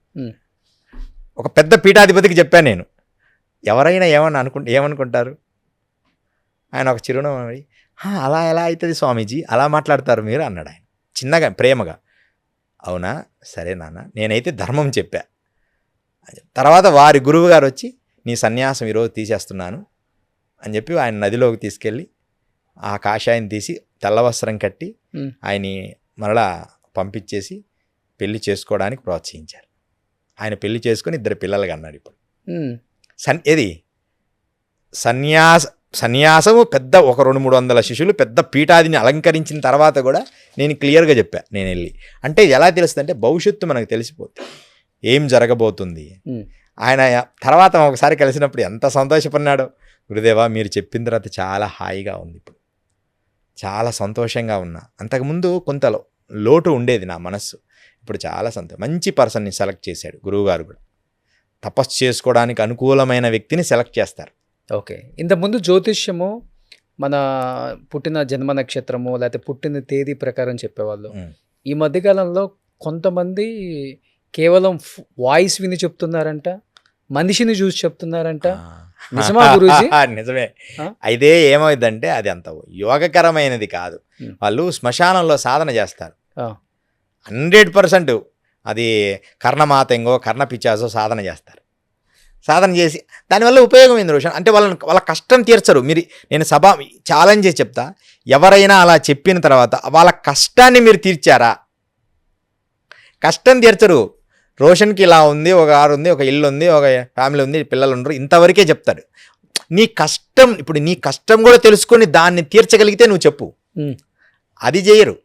C: ఒక పెద్ద పీఠాధిపతికి చెప్పాను నేను. ఎవరైనా ఏమనుకుంటారు? ఆయన ఒక చిరునవ్వు, అలా ఎలా అవుతుంది స్వామీజీ, అలా మాట్లాడతారు మీరు అన్నాడు ఆయన చిన్నగా, ప్రేమగా. అవునా, సరే నాన్న, నేనైతే ధర్మం చెప్పా. తర్వాత వారి గురువు గారు వచ్చి, నీ సన్యాసం ఈరోజు తీసేస్తున్నాను అని చెప్పి ఆయన నదిలోకి తీసుకెళ్ళి ఆ కాషాయం తీసి తెల్లవస్త్రం కట్టి ఆయన్ని మరలా పంపించేసి పెళ్లి చేసుకోవడానికి ప్రోత్సహించారు. ఆయన పెళ్లి చేసుకొని 2 పిల్లలుగా అన్నాడు. ఇప్పుడు సన్యాసము పెద్ద ఒక 200-300 శిష్యులు, పెద్ద పీఠాదిని అలంకరించిన తర్వాత కూడా నేను క్లియర్గా చెప్పా. నేను వెళ్ళి అంటే ఎలా తెలుస్తుంది అంటే భవిష్యత్తు మనకు తెలిసిపోతుంది, ఏం జరగబోతుంది. ఆయన తర్వాత ఒకసారి కలిసినప్పుడు ఎంత సంతోషపడినాడో. గురుదేవా, మీరు చెప్పిన తర్వాత చాలా హాయిగా ఉంది, ఇప్పుడు చాలా సంతోషంగా ఉన్నా. అంతకుముందు కొంత లోటు ఉండేది నా మనస్సు, ఇప్పుడు చాలా మంచి పర్సన్ని సెలెక్ట్ చేశాడు గురువుగారు కూడా. తపస్సు చేసుకోవడానికి అనుకూలమైన వ్యక్తిని సెలెక్ట్ చేస్తారు.
B: ఓకే. ఇంతకుముందు జ్యోతిష్యము మన పుట్టిన జన్మ నక్షత్రము లేకపోతే పుట్టిన తేదీ ప్రకారం చెప్పేవాళ్ళు. ఈ మధ్యకాలంలో కొంతమంది కేవలం వాయిస్ విని చెప్తున్నారంట, మనిషిని చూసి చెప్తున్నారంట. నిజమా గురూజీ?
C: నిజమే. అయితే ఏమైందంటే అది అంత యోగకరమైనది కాదు. వాళ్ళు శ్మశానంలో సాధన చేస్తారు 100%. అది కర్ణమాతంగో కర్ణపిచాసో సాధన చేస్తారు. సాధన చేసి దానివల్ల ఉపయోగం ఏంది రోషన్ అంటే వాళ్ళ కష్టం తీర్చరు. నేను ఛాలెంజ్ చేసి చెప్తా, ఎవరైనా అలా చెప్పిన తర్వాత వాళ్ళ కష్టాన్ని మీరు తీర్చారా? కష్టం తీర్చరు. రోషన్కి ఇలా ఉంది, ఒక కారు ఉంది, ఒక ఇల్లు ఉంది, ఒక ఫ్యామిలీ ఉంది, పిల్లలు ఉండరు, ఇంతవరకే చెప్తాడు. నీ కష్టం, ఇప్పుడు నీ కష్టం కూడా తెలుసుకొని దాన్ని తీర్చగలిగితే నువ్వు చెప్పు. అది చేయరు.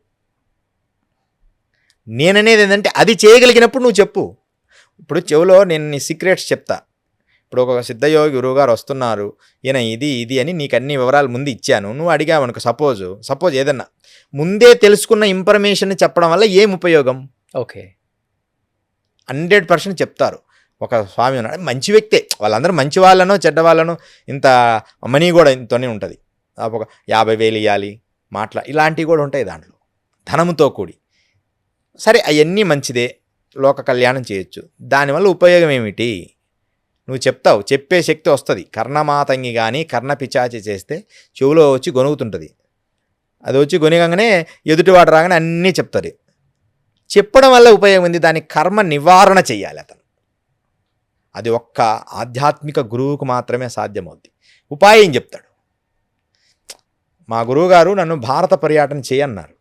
C: నేననేది ఏంటంటే అది చేయగలిగినప్పుడు నువ్వు చెప్పు. ఇప్పుడు చెవులో నేను నీ సీక్రెట్స్ చెప్తా. ఇప్పుడు ఒక సిద్ధయోగి గురువుగారు వస్తున్నారు, ఈయన ఇది అని నీకు అన్ని వివరాలు ముందు ఇచ్చాను, నువ్వు అడిగావు అనుకో. సపోజ్ ఏదన్నా ముందే తెలుసుకున్న ఇన్ఫర్మేషన్ చెప్పడం వల్ల ఏం ఉపయోగం?
B: ఓకే.
C: 100% చెప్తారు. ఒక స్వామి ఉన్నాడు, మంచి వ్యక్తే, వాళ్ళందరూ మంచి వాళ్ళనో చెడ్డ వాళ్ళనో ఇంత మనీ కూడా ఇంతనే ఉంటుంది. ఒక 50,000 ఇవ్వాలి ఇలాంటివి కూడా ఉంటాయి దాంట్లో, ధనంతో కూడి. సరే అవన్నీ మంచిదే, లోక కళ్యాణం చేయొచ్చు. దానివల్ల ఉపయోగం ఏమిటి? నువ్వు చెప్తావు, చెప్పే శక్తి వస్తుంది. కర్ణమాతంగి కానీ కర్ణపిచాచి చేస్తే చెవులో వచ్చి గొనుగుతుంటుంది. అది వచ్చి గొనిగంగానే ఎదుటివాడు రాగానే అన్నీ చెప్తుంది. చెప్పడం వల్ల ఉపయోగం ఉంది, దాని కర్మ నివారణ చెయ్యాలి అతను. అది ఒక్క ఆధ్యాత్మిక గురువుకు మాత్రమే సాధ్యమవుద్ది. ఉపాయం చెప్తాడు. మా గురువుగారు నన్ను భారత పర్యటన చేయన్నారు.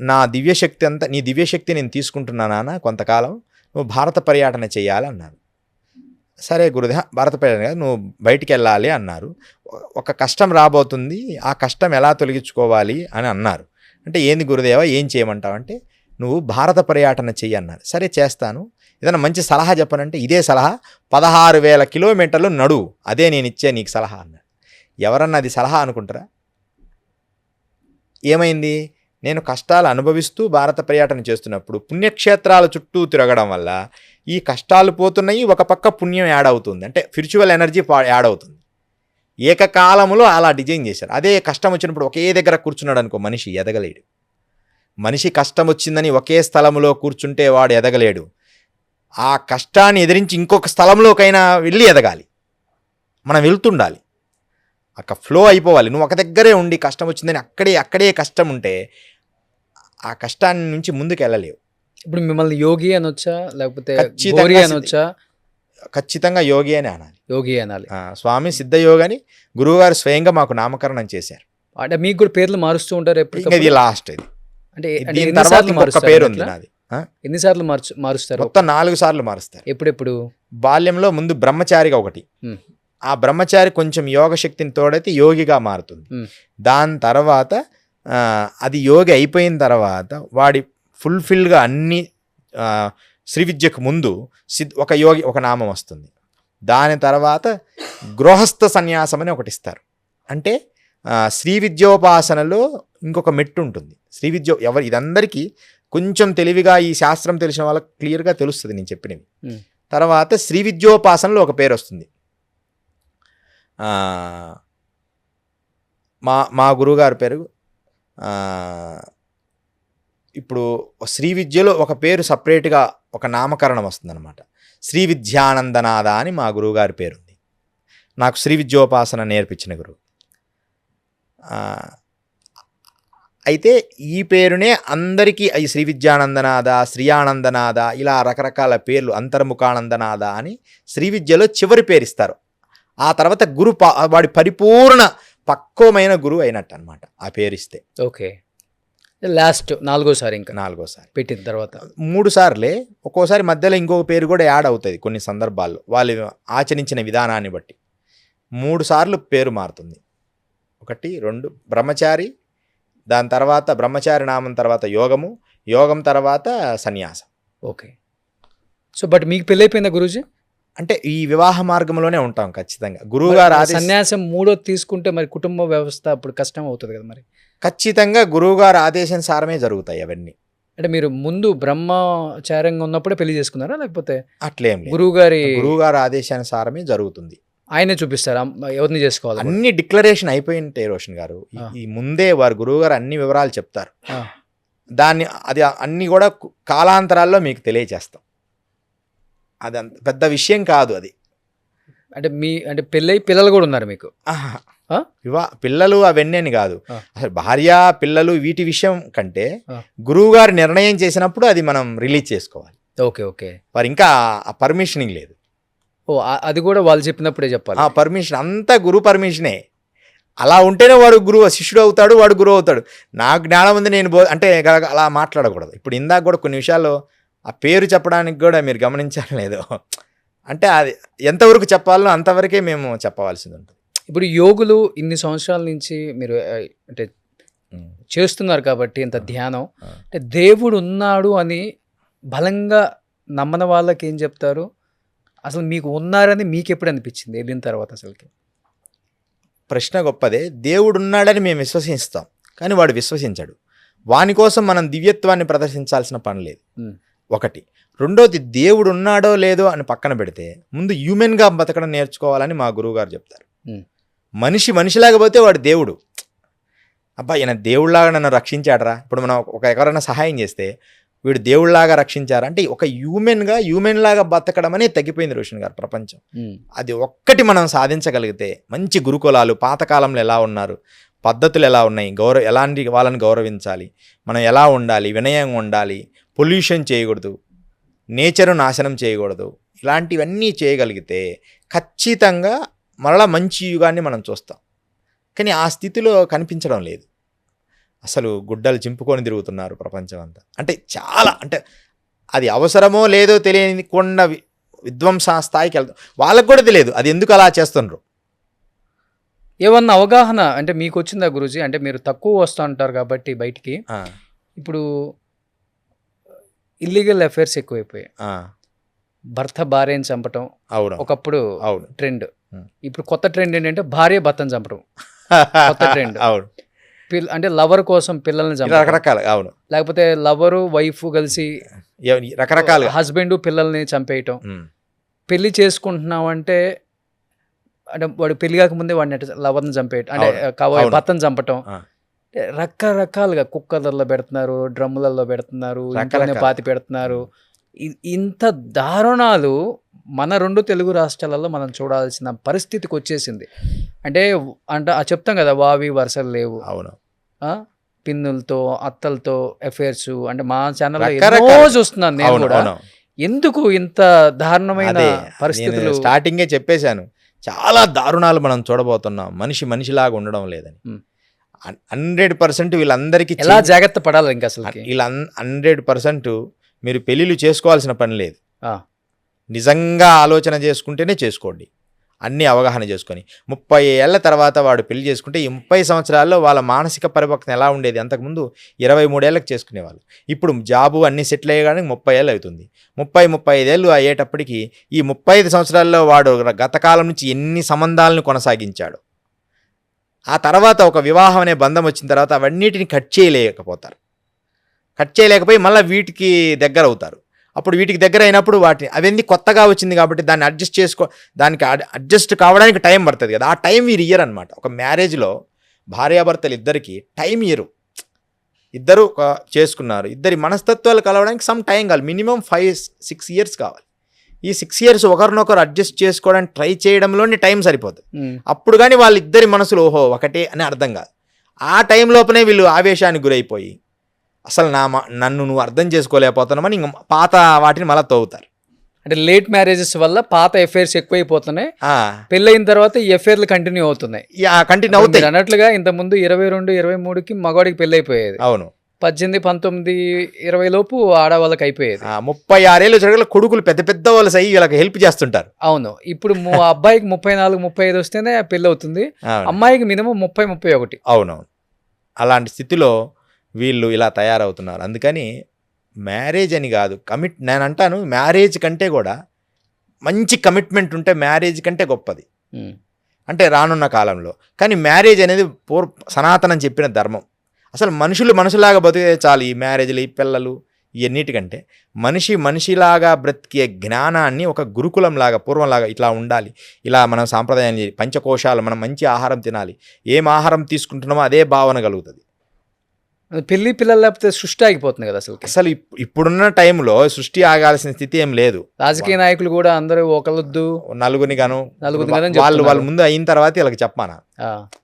C: నా దివ్యశక్తి అంతా, నీ దివ్యశక్తి నేను తీసుకుంటున్నానా కొంతకాలం, నువ్వు భారత పర్యటన చేయాలి అన్నారు. సరే గురుదేవ, భారత పర్యటన నువ్వు బయటికి వెళ్ళాలి అన్నారు. ఒక కష్టం రాబోతుంది, ఆ కష్టం ఎలా తొలగించుకోవాలి అని అన్నారు. అంటే ఏంది గురుదేవ, ఏం చేయమంటావు అంటే, నువ్వు భారత పర్యటన చెయ్యి అన్నారు. సరే చేస్తాను, ఏదైనా మంచి సలహా చెప్పనంటే ఇదే సలహా, 16,000 కిలోమీటర్లు నడువు, అదే నేను ఇచ్చే నీకు సలహా అన్నాడు. ఎవరన్నా అది సలహా అనుకుంటారా? ఏమైంది? నేను కష్టాలు అనుభవిస్తూ భారత పర్యటన చేస్తున్నప్పుడు పుణ్యక్షేత్రాల చుట్టూ తిరగడం వల్ల ఈ కష్టాలు పోతున్నాయి, ఒక పక్క పుణ్యం యాడ్ అవుతుంది, అంటే స్పిరిచువల్ ఎనర్జీ యాడ్ అవుతుంది. ఏకకాలంలో అలా డిజైన్ చేశారు. అదే కష్టం వచ్చినప్పుడు ఒకే దగ్గర కూర్చున్నాడు అనుకో, మనిషి ఎదగలేడు. మనిషి కష్టం వచ్చిందని ఒకే స్థలంలో కూర్చుంటే వాడు ఎదగలేడు. ఆ కష్టాన్ని ఎదిరించి ఇంకొక స్థలంలోకైనా వెళ్ళి ఎదగాలి. మనం వెళ్తుండాలి, అక్కడ ఫ్లో అయిపోవాలి. నువ్వు ఒక దగ్గరే ఉండి కష్టం వచ్చిందని అక్కడే కష్టం ఉంటే ఆ కష్టాన్ని నుంచి ముందుకు వెళ్ళలేవు.
B: ఇప్పుడు మిమ్మల్ని యోగి అనొచ్చా, లేకపోతే
C: ఖచ్చితంగా
B: గోరి అనొచ్చా?
C: ఖచ్చితంగా యోగి అని అనాలి.
B: యోగి అనాలి.
C: స్వామి సిద్ధయోగని గురువుగారు స్వయంగా మాకు నామకరణం చేశారు.
B: అంటే మీకు కూడా పేర్లు మారుస్తూ ఉంటారు ఎప్పుడు?
C: ఇది లాస్ట్. ఇది
B: అంటే
C: దీని తర్వాత ఇంకొక పేరు ఉంది నాది.
B: ఎన్నిసార్లు మారుస్తారు?
C: మొత్తం 4 సార్లు మారుస్తారు.
B: ఎప్పుడెప్పుడు?
C: బాల్యంలో ముందు బ్రహ్మచారిగా ఒకటి, ఆ బ్రహ్మచారి కొంచెం యోగ శక్తిని తోడైతే యోగిగా మారుతుంది. దాని తర్వాత అది యోగి అయిపోయిన తర్వాత వాడి ఫుల్ఫిల్గా అన్ని శ్రీ విద్యకు ముందు ఒక యోగి ఒక నామం వస్తుంది. దాని తర్వాత గృహస్థ సన్యాసం అని ఒకటి ఇస్తారు. అంటే శ్రీ విద్యోపాసనలో ఇంకొక మెట్టు ఉంటుంది. శ్రీ విద్య ఇదందరికీ కొంచెం తెలివిగా ఈ శాస్త్రం తెలిసిన వాళ్ళకి క్లియర్గా తెలుస్తుంది నేను చెప్పినవి. తర్వాత శ్రీ విద్యోపాసనలో ఒక పేరు వస్తుంది. మా గురువుగారి పేరు ఇప్పుడు శ్రీ విద్యలో ఒక పేరు సపరేట్గా ఒక నామకరణం వస్తుందన్నమాట. శ్రీ విద్యానందనాథ అని మా గురువుగారి పేరుంది. నాకు శ్రీ విద్యోపాసన నేర్పించిన గురువు. అయితే ఈ పేరునే అందరికీ ఈ శ్రీ విద్యానందనాథ, శ్రీ ఆనందనాథ ఇలా రకరకాల పేర్లు, అంతర్ముఖానందనాథ అని శ్రీ విద్యలో చివరి పేరు ఇస్తారు. ఆ తర్వాత వాడి పరిపూర్ణ పక్వమైన గురువు అయినట్టు అనమాట ఆ పేరు ఇస్తే.
B: ఓకే. లాస్ట్ 4వ సారి, ఇంకా
C: 4వ సారి
B: పెట్టిన తర్వాత
C: 3 సార్లే. ఒక్కోసారి మధ్యలో ఇంకొక పేరు కూడా యాడ్ అవుతుంది కొన్ని సందర్భాల్లో, వాళ్ళు ఆచరించిన విధానాన్ని బట్టి 3 సార్లు పేరు మారుతుంది. 1, 2 బ్రహ్మచారి, దాని తర్వాత బ్రహ్మచారి నామం తర్వాత యోగం తర్వాత సన్యాసం.
B: ఓకే. సో బట్ మీకు పెళ్ళైపోయిందా గురూజీ?
C: అంటే ఈ వివాహ మార్గంలోనే ఉంటాం ఖచ్చితంగా. గురువుగారు
B: సన్యాసం 3వ తీసుకుంటే మరి కుటుంబ వ్యవస్థ అప్పుడు కష్టం అవుతుంది కదా మరి? ఖచ్చితంగా
C: గురువుగారు ఆదేశానుసారమే జరుగుతాయి అవన్నీ.
B: అంటే మీరు ముందు బ్రహ్మచార్యంగా ఉన్నప్పుడే పెళ్లి చేసుకున్నారా, లేకపోతే
C: అట్లేం లేదు? గురువుగారు ఆదేశానుసారమే జరుగుతుంది.
B: ఆయనే చూపిస్తారా ఎవరిని చేసుకోవాలి?
C: అన్ని డిక్లరేషన్ అయిపోయి ఉంటాయి రోషన్ గారు. ఈ ముందే వారు గురువుగారు అన్ని వివరాలు చెప్తారు. దాన్ని అది అన్ని కూడా కాలాంతరాల్లో మీకు తెలియచేస్తాం. అది అంత పెద్ద విషయం కాదు అది.
B: అంటే పెళ్ళై పిల్లలు కూడా ఉన్నారు మీకు?
C: పిల్లలు అవన్నీ అని కాదు. అసలు భార్య పిల్లలు వీటి విషయం కంటే గురువుగారు నిర్ణయం చేసినప్పుడు అది మనం రిలీజ్ చేసుకోవాలి.
B: ఓకే.
C: వారు ఇంకా పర్మిషనింగ్ లేదు.
B: అది కూడా వాళ్ళు చెప్పినప్పుడే చెప్పాలి.
C: ఆ పర్మిషన్ అంతా గురువు పర్మిషనే. అలా ఉంటేనే వాడు గురువు, శిష్యుడు అవుతాడు, వాడు గురువు అవుతాడు. నాకు జ్ఞానం ఉంది నేను అంటే అలా మాట్లాడకూడదు. ఇప్పుడు ఇందాక కూడా కొన్ని విషయాల్లో ఆ పేరు చెప్పడానికి కూడా మీరు గమనించాలి లేదో, అంటే అది ఎంతవరకు చెప్పాలో అంతవరకే మేము చెప్పవలసింది ఉంటుంది.
B: ఇప్పుడు యోగులు ఇన్ని సంవత్సరాల నుంచి మీరు అంటే చేస్తున్నారు కాబట్టి ఇంత ధ్యానం, అంటే దేవుడు ఉన్నాడు అని బలంగా నమ్మని వాళ్ళకి ఏం చెప్తారు? అసలు మీకు ఉన్నారని మీకు ఎప్పుడు అనిపించింది వెళ్ళిన తర్వాత? అసలుకి
C: ప్రశ్న గొప్పదే. దేవుడు ఉన్నాడని మేము విశ్వసిస్తాం, కానీ వాడు విశ్వసించాడు. వాని కోసం మనం దివ్యత్వాన్ని ప్రదర్శించాల్సిన పని లేదు.
B: ఉమ్.
C: ఒకటి. రెండోది, దేవుడు ఉన్నాడో లేదో అని పక్కన పెడితే ముందు హ్యూమెన్గా బతకడం నేర్చుకోవాలని మా గురువుగారు చెప్తారు.
B: ఉమ్.
C: మనిషి మనిషిలాగా పోతే వాడు దేవుడు. అబ్బా ఈయన దేవుడిలాగా నన్ను రక్షించాడరా. ఇప్పుడు మనం ఎవరైనా సహాయం చేస్తే వీడు దేవుడిలాగా రక్షించారా అంటే ఒక హ్యూమెన్ లాగా బతకడం అనేది తగ్గిపోయింది రోషన్ గారు ప్రపంచం. అది ఒక్కటి మనం సాధించగలిగితే, మంచి గురుకులాలు పాతకాలంలో ఎలా ఉన్నారు, పద్ధతులు ఎలా ఉన్నాయి, ఎలాంటి వాళ్ళని గౌరవించాలి, మనం ఎలా ఉండాలి, వినయంగా ఉండాలి, పొల్యూషన్ చేయకూడదు, నేచరు నాశనం చేయకూడదు, ఇలాంటివన్నీ చేయగలిగితే ఖచ్చితంగా మరలా మంచి యుగాన్ని మనం చూస్తాం. కానీ ఆ స్థితిలో కనిపించడం లేదు. అసలు గుడ్డలు చింపుకొని తిరుగుతున్నారు ప్రపంచం అంతా. అంటే చాలా, అంటే అది అవసరమో లేదో తెలియని కొండ విధ్వంస స్థాయికి వెళ్తాం. వాళ్ళకు కూడా తెలియదు అది ఎందుకు అలా చేస్తున్నారు.
B: ఏమన్నా అవగాహన అంటే మీకు వచ్చిందా గురూజీ? అంటే మీరు తక్కువ వస్తూ ఉంటారు కాబట్టి బయటికి. ఇప్పుడు ఇల్లీగల్ అఫైర్స్ ఎక్కువైపోయాయి. భర్త భార్యని చంపటం
C: అవును
B: ఒకప్పుడు
C: అవును
B: ట్రెండ్. ఇప్పుడు కొత్త ట్రెండ్ ఏంటంటే భార్య భర్తను చంపడం కొత్త ట్రెండ్.
C: అవును.
B: అంటే లవర్ కోసం పిల్లల్ని చంపడం,
C: రకరకాల. అవును.
B: లేకపోతే లవరు వైఫ్ కలిసి
C: రకరకాల
B: హస్బెండ్ పిల్లల్ని చంపేయటం. పెళ్లి చేసుకుంటున్నాం అంటే వాడు పెళ్లి కాకముందే వాడిని లవర్ని చంపేయటం, అంటే భర్తను చంపటం. రకరకాలుగా కుక్కర్లలో పెడుతున్నారు, డ్రమ్ములలో పెడుతున్నారు, ఇంట్లోనే పాతి పెడుతున్నారు. ఇంత దారుణాలు మన 2 తెలుగు రాష్ట్రాలలో మనం చూడాల్సిన పరిస్థితికి వచ్చేసింది. అంటే చెప్తాం కదా, వావి వరుసలు లేవు.
C: అవును.
B: పిన్నులతో అత్తలతో అఫైర్స్. అంటే మా ఛానల్లో చూస్తున్నాను నేను కూడా. ఎందుకు ఇంత దారుణమైన పరిస్థితులు?
C: స్టార్టింగే చెప్పేశాను, చాలా దారుణాలు మనం చూడబోతున్నాం. మనిషిలాగా ఉండడం లేదని. 100% వీళ్ళందరికీ
B: ఎలా జాగ్రత్త పడాలి ఇంకా అసలు?
C: వీళ్ళ 100% మీరు పెళ్ళిళ్ళు చేసుకోవాల్సిన పని లేదు. నిజంగా ఆలోచన చేసుకుంటేనే చేసుకోండి, అన్నీ అవగాహన చేసుకొని. 30 ఏళ్ల తర్వాత వాడు పెళ్లి చేసుకుంటే ఈ 30 సంవత్సరాల్లో వాళ్ళ మానసిక పరిపక్వత ఎలా ఉండేది? అంతకుముందు 23 ఏళ్ళకి చేసుకునేవాళ్ళు. ఇప్పుడు జాబు అన్నీ సెటిల్ అయ్యడానికి 30 ఏళ్ళు అవుతుంది. 35 ఏళ్ళు అయ్యేటప్పటికి ఈ 35 సంవత్సరాల్లో వాడు గతకాలం నుంచి ఎన్ని సంబంధాలను కొనసాగించాడు. ఆ తర్వాత ఒక వివాహం అనే బంధం వచ్చిన తర్వాత అవన్నిటిని కట్ చేయలేకపోయి మళ్ళీ వీటికి దగ్గర అవుతారు. అప్పుడు వీటికి దగ్గర అయినప్పుడు అవన్నీ కొత్తగా వచ్చింది కాబట్టి దాన్ని దానికి అడ్జస్ట్ కావడానికి టైం పడుతుంది కదా. ఆ టైం వీరు ఇయ్యరు అనమాట. ఒక మ్యారేజ్లో భార్యాభర్తలు ఇద్దరికి టైం ఇయ్యరు. ఇద్దరు చేసుకున్నారు, ఇద్దరి మనస్తత్వాలు కలవడానికి సమ్ టైం కావాలి. మినిమం 5-6 ఇయర్స్ కావాలి. ఈ 6 ఇయర్స్ ఒకరినొకరు అడ్జస్ట్ చేసుకోవడానికి ట్రై చేయడంలోనే టైం సరిపోతుంది. అప్పుడు కానీ వాళ్ళిద్దరి మనసులు ఓహో ఒకటే అని అర్థం కాదు. ఆ టైం లోపనే వీళ్ళు ఆవేశానికి గురైపోయి అసలు నన్ను నువ్వు అర్థం చేసుకోలేకపోతున్నామని ఇంక పాత వాటిని మళ్ళీ తవ్వుతారు.
B: అంటే లేట్ మ్యారేజెస్ వల్ల పాత ఎఫైర్స్ ఎక్కువైపోతున్నాయి. పెళ్ళైన తర్వాత ఈ ఎఫైర్లు కంటిన్యూ అవుతున్నాయి. అన్నట్లుగా ఇంతకుముందు 22-23కి మగవాడికి పెళ్ళి అయిపోయేది.
C: అవును.
B: 18, 19, 20 లోపు ఆడవాళ్ళకి అయిపోయేది.
C: 36 ఏళ్ళు జరగల కొడుకులు పెద్ద వాళ్ళు సై వీళ్ళకి హెల్ప్ చేస్తుంటారు.
B: అవును. ఇప్పుడు అబ్బాయికి 34-35 వస్తేనే పెళ్ళి అవుతుంది, అమ్మాయికి మినిమం 30-31.
C: అవునవును. అలాంటి స్థితిలో వీళ్ళు ఇలా తయారవుతున్నారు. అందుకని మ్యారేజ్ అని కాదు, నేను అంటాను మ్యారేజ్ కంటే కూడా మంచి కమిట్మెంట్ ఉంటే మ్యారేజ్ కంటే గొప్పది అంటే రానున్న కాలంలో. కానీ మ్యారేజ్ అనేది సనాతనం చెప్పిన ధర్మం. అసలు మనుషులాగా బతికే చాలు. ఈ మ్యారేజ్లు, ఈ పిల్లలు, ఇవన్నిటికంటే మనిషిలాగా బ్రతికే జ్ఞానాన్ని ఒక గురుకులంలాగా పూర్వంలాగా ఇట్లా ఉండాలి, ఇలా మనం సాంప్రదాయం పంచకోశాలు, మనం మంచి ఆహారం తినాలి, ఏం ఆహారం తీసుకుంటున్నామో అదే భావన కలుగుతుంది.
B: పెళ్లి పిల్లలు లేకపోతే సృష్టి ఆగిపోతుంది కదా అసలు.
C: ఇప్పుడున్న టైంలో సృష్టి ఆగాల్సిన స్థితి ఏం లేదు.
B: రాజకీయ నాయకులు కూడా అందరూ ఒకళ్ళొద్దు
C: నలుగురిని వాళ్ళు ముందు అయిన తర్వాత వీళ్ళకి చెప్పానా?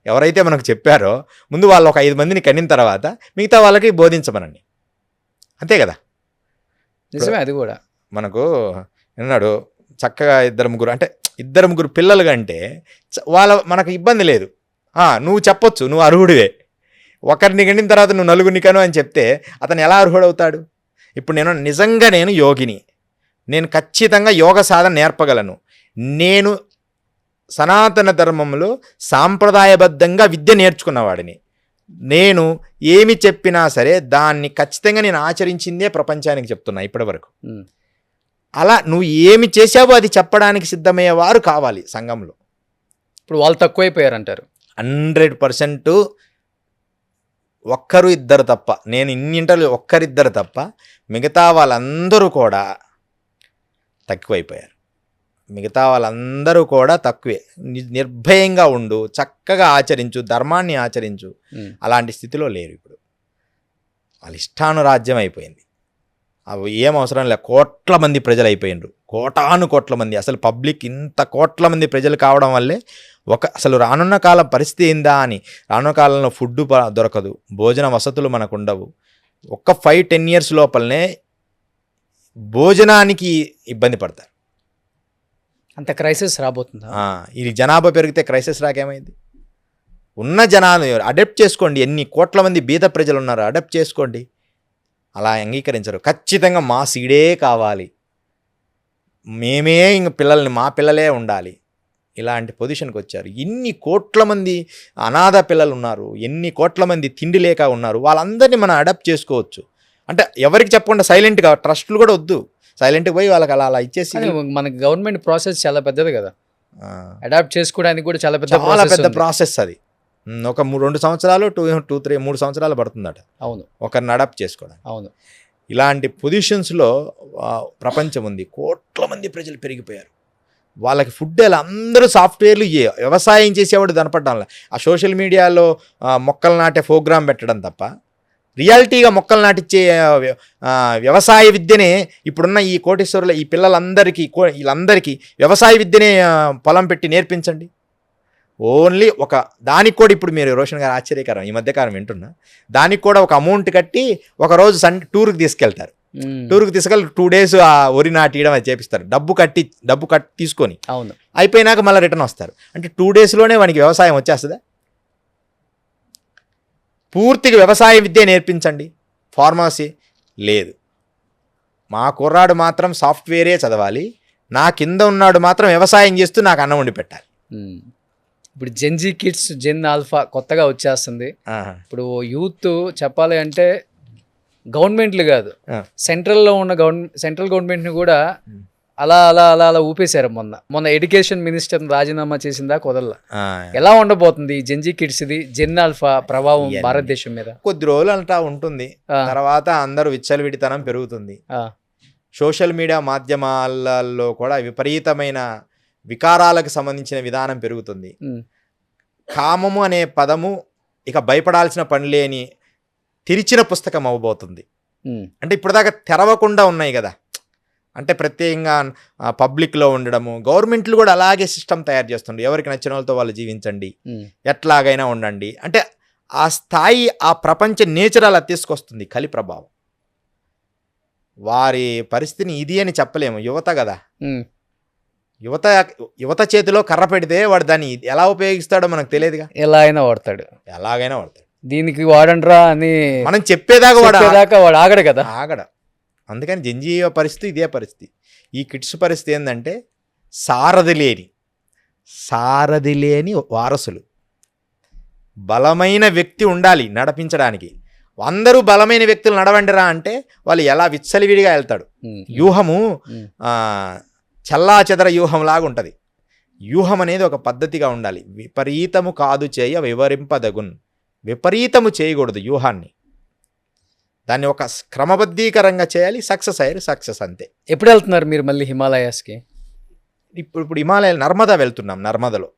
C: ఎవరైతే మనకు చెప్పారో ముందు వాళ్ళు ఒక 5 మందిని కనిన తర్వాత మిగతా వాళ్ళకి బోధించమనండి, అంతే కదా.
B: నిజమే. అది కూడా
C: మనకు విన్నాడు చక్కగా 2-3 పిల్లలు కంటే మనకు ఇబ్బంది లేదు. నువ్వు చెప్పొచ్చు, నువ్వు అర్హుడివే. ఒకరిని గండిన తర్వాత నువ్వు 4 కను అని చెప్తే అతను ఎలా అర్హుడవుతాడు? ఇప్పుడు నేను యోగిని, నేను ఖచ్చితంగా యోగ సాధన నేర్పగలను, నేను సనాతన ధర్మంలో సాంప్రదాయబద్ధంగా విద్య నేర్చుకున్నవాడిని, నేను ఏమి చెప్పినా సరే దాన్ని ఖచ్చితంగా నేను ఆచరించిందే ప్రపంచానికి చెప్తున్నా ఇప్పటి వరకు. అలా నువ్వు ఏమి చేసావో అది చెప్పడానికి సిద్ధమయ్యేవారు కావాలి సంఘంలో.
B: ఇప్పుడు వాళ్ళు తక్కువైపోయారంటారు.
C: 100% ఒక్కరు ఇద్దరు తప్ప, నేను ఇన్ని ఇంటర్వ్యూ ఒక్కరిద్దరు తప్ప మిగతా వాళ్ళందరూ కూడా తక్కువైపోయారు. మిగతా వాళ్ళందరూ కూడా తక్కువే. నిర్భయంగా ఉండు, చక్కగా ఆచరించు, ధర్మాన్ని ఆచరించు, అలాంటి స్థితిలో లేరు. ఇప్పుడు వాళ్ళ ఇష్టానురాజ్యం అయిపోయింది. అవి ఏం అవసరం లేదు. కోట్ల మంది ప్రజలు అయిపోయినరు, కోట్ల మంది. అసలు పబ్లిక్ ఇంత కోట్ల మంది ప్రజలు కావడం వల్లే అసలు రానున్న కాలం పరిస్థితి ఏందా అని. రానున్న కాలంలో ఫుడ్ దొరకదు, భోజన వసతులు మనకు ఉండవు. ఒక్క 5-10 years లోపలనే భోజనానికి ఇబ్బంది పడతారు.
B: అంత క్రైసిస్ రాబోతుందా?
C: ఇది జనాభా పెరిగితే క్రైసిస్ రాకేమైంది? ఉన్న జనాలు అడాప్ట్ చేసుకోండి. ఎన్ని కోట్ల మంది బీద ప్రజలు ఉన్నారు, అడాప్ట్ చేసుకోండి. అలా అంగీకరించరు. ఖచ్చితంగా మా సీడే కావాలి, మేమే ఇంక పిల్లల్ని మా పిల్లలే ఉండాలి, ఇలాంటి పొజిషన్కి వచ్చారు. ఇన్ని కోట్ల మంది అనాథ పిల్లలు ఉన్నారు, ఎన్ని కోట్ల మంది తిండి లేక ఉన్నారు. వాళ్ళందరినీ మనం అడాప్ట్ చేసుకోవచ్చు. అంటే ఎవరికి చెప్పకుండా సైలెంట్గా, ట్రస్టులు కూడా వద్దు, సైలెంట్గా పోయి వాళ్ళకి అలా ఇచ్చేసి.
B: మనకి గవర్నమెంట్ ప్రాసెస్ చాలా పెద్దది కదా, అడాప్ట్ చేసుకోవడానికి కూడా చాలా పెద్ద
C: ప్రాసెస్ అది. ఒక 2 సంవత్సరాలు 3 సంవత్సరాలు పడుతుందట.
B: అవును,
C: ఒకరిని అడాప్ట్ చేసుకోవడానికి.
B: అవును.
C: ఇలాంటి పొజిషన్స్లో ప్రపంచం ఉంది. కోట్ల మంది ప్రజలు పెరిగిపోయారు. వాళ్ళకి ఫుడ్ ఎలా, అందరూ సాఫ్ట్వేర్లు, వ్యవసాయం చేసేవాడు కనపడడం. ఆ సోషల్ మీడియాలో మొక్కలు నాటే ప్రోగ్రాం పెట్టడం తప్ప రియాలిటీగా మొక్కలు నాటిచ్చే వ్యవసాయ విద్యనే ఇప్పుడున్న ఈ కోటీశ్వరుల ఈ పిల్లలందరికీ వీళ్ళందరికీ వ్యవసాయ విద్యనే పొలం పెట్టి నేర్పించండి. ఓన్లీ దానికి కూడా ఇప్పుడు మీరు రోషన్ గారు ఆశ్చర్యకరం, ఈ మధ్యకాలం వింటున్నా, దానికి కూడా ఒక అమౌంట్ కట్టి ఒకరోజు టూర్కి తీసుకెళ్తారు. టూర్కి తీసుకెళ్ళి 2 days ఆ వరి నాటియడం అది చేపిస్తారు. డబ్బు కట్టి తీసుకొని,
B: అవును,
C: అయిపోయినాక మళ్ళీ రిటర్న్ వస్తారు. అంటే 2 daysలోనే వానికి వ్యవసాయం వచ్చేస్తుందా? పూర్తిగా వ్యవసాయ విద్య నేర్పించండి. ఫార్మసీ లేదు. మా కుర్రాడు మాత్రం సాఫ్ట్వేరే చదవాలి, నా కింద ఉన్నాడు మాత్రం వ్యవసాయం చేస్తూ నాకు అన్నం వండి పెట్టాలి.
B: ఇప్పుడు జెన్జీ కిడ్స్, జెన్ ఆల్ఫా కొత్తగా వచ్చేస్తుంది. ఇప్పుడు యూత్ చెప్పాలి అంటే గవర్నమెంట్లు కాదు, సెంట్రల్లో ఉన్న సెంట్రల్ గవర్నమెంట్ని కూడా అలా అలా అలా అలా ఊపేశారు. మొన్న ఎడ్యుకేషన్ మినిస్టర్ రాజీనామా చేసిందా కుదరలా. ఎలా ఉండబోతుంది జెన్జీ కిడ్స్ ది, జెన్ ఆల్ఫా ప్రభావం భారతదేశం మీద?
C: కొద్ది రోజులు అంటా ఉంటుంది, తర్వాత అందరూ విచ్చలవిడితనం పెరుగుతుంది. సోషల్ మీడియా మాధ్యమాలలో కూడా విపరీతమైన వికారాలకు సంబంధించిన విధానం పెరుగుతుంది. కామము అనే పదము ఇక భయపడాల్సిన పని లేని తెరిచిన పుస్తకం అవ్వబోతుంది. అంటే ఇప్పటిదాకా తెరవకుండా ఉన్నాయి కదా, అంటే ప్రత్యేకంగా పబ్లిక్లో ఉండడము. గవర్నమెంట్లు కూడా అలాగే సిస్టమ్ తయారు చేస్తుండే, ఎవరికి నచ్చిన వాళ్ళతో వాళ్ళు జీవించండి, ఎట్లాగైనా ఉండండి. అంటే ఆ స్థాయి, ఆ ప్రపంచ నేచర్ అలా తీసుకొస్తుంది కలి ప్రభావం. వారి పరిస్థితిని ఇది అని చెప్పలేము. యువత కదా, యువత చేతిలో కర్ర పెడితే వాడు దాన్ని ఎలా ఉపయోగిస్తాడో మనకు తెలియదుగా.
B: ఎలాగైనా వాడతాడు. దీనికి వాడండ్రా అని
C: మనం చెప్పేదాకా
B: వాడు ఆగడు కదా,
C: ఆగడ. అందుకని జెన్జీ పరిస్థితి ఇదే పరిస్థితి. ఈ కిడ్స్ పరిస్థితి ఏంటంటే సారథి లేని వారసులు. బలమైన వ్యక్తి ఉండాలి నడిపించడానికి. అందరూ బలమైన వ్యక్తులు నడవండిరా అంటే వాళ్ళు ఎలా విచ్చలివిడిగా వెళ్తాడు. వ్యూహము చల్లా చెదర వ్యూహం లాగా ఉంటుంది. వ్యూహం అనేది ఒక పద్ధతిగా ఉండాలి. విపరీతము కాదు చేయ వివరింపదగున్, విపరీతము చేయకూడదు వ్యూహాన్ని. దాన్ని ఒక క్రమబద్ధీకరంగా చేయాలి. సక్సెస్ అంతే.
B: ఎప్పుడు వెళ్తున్నారు మీరు మళ్ళీ హిమాలయాస్కి?
C: ఇప్పుడు హిమాలయాలు నర్మదా వెళ్తున్నాం. నర్మదలో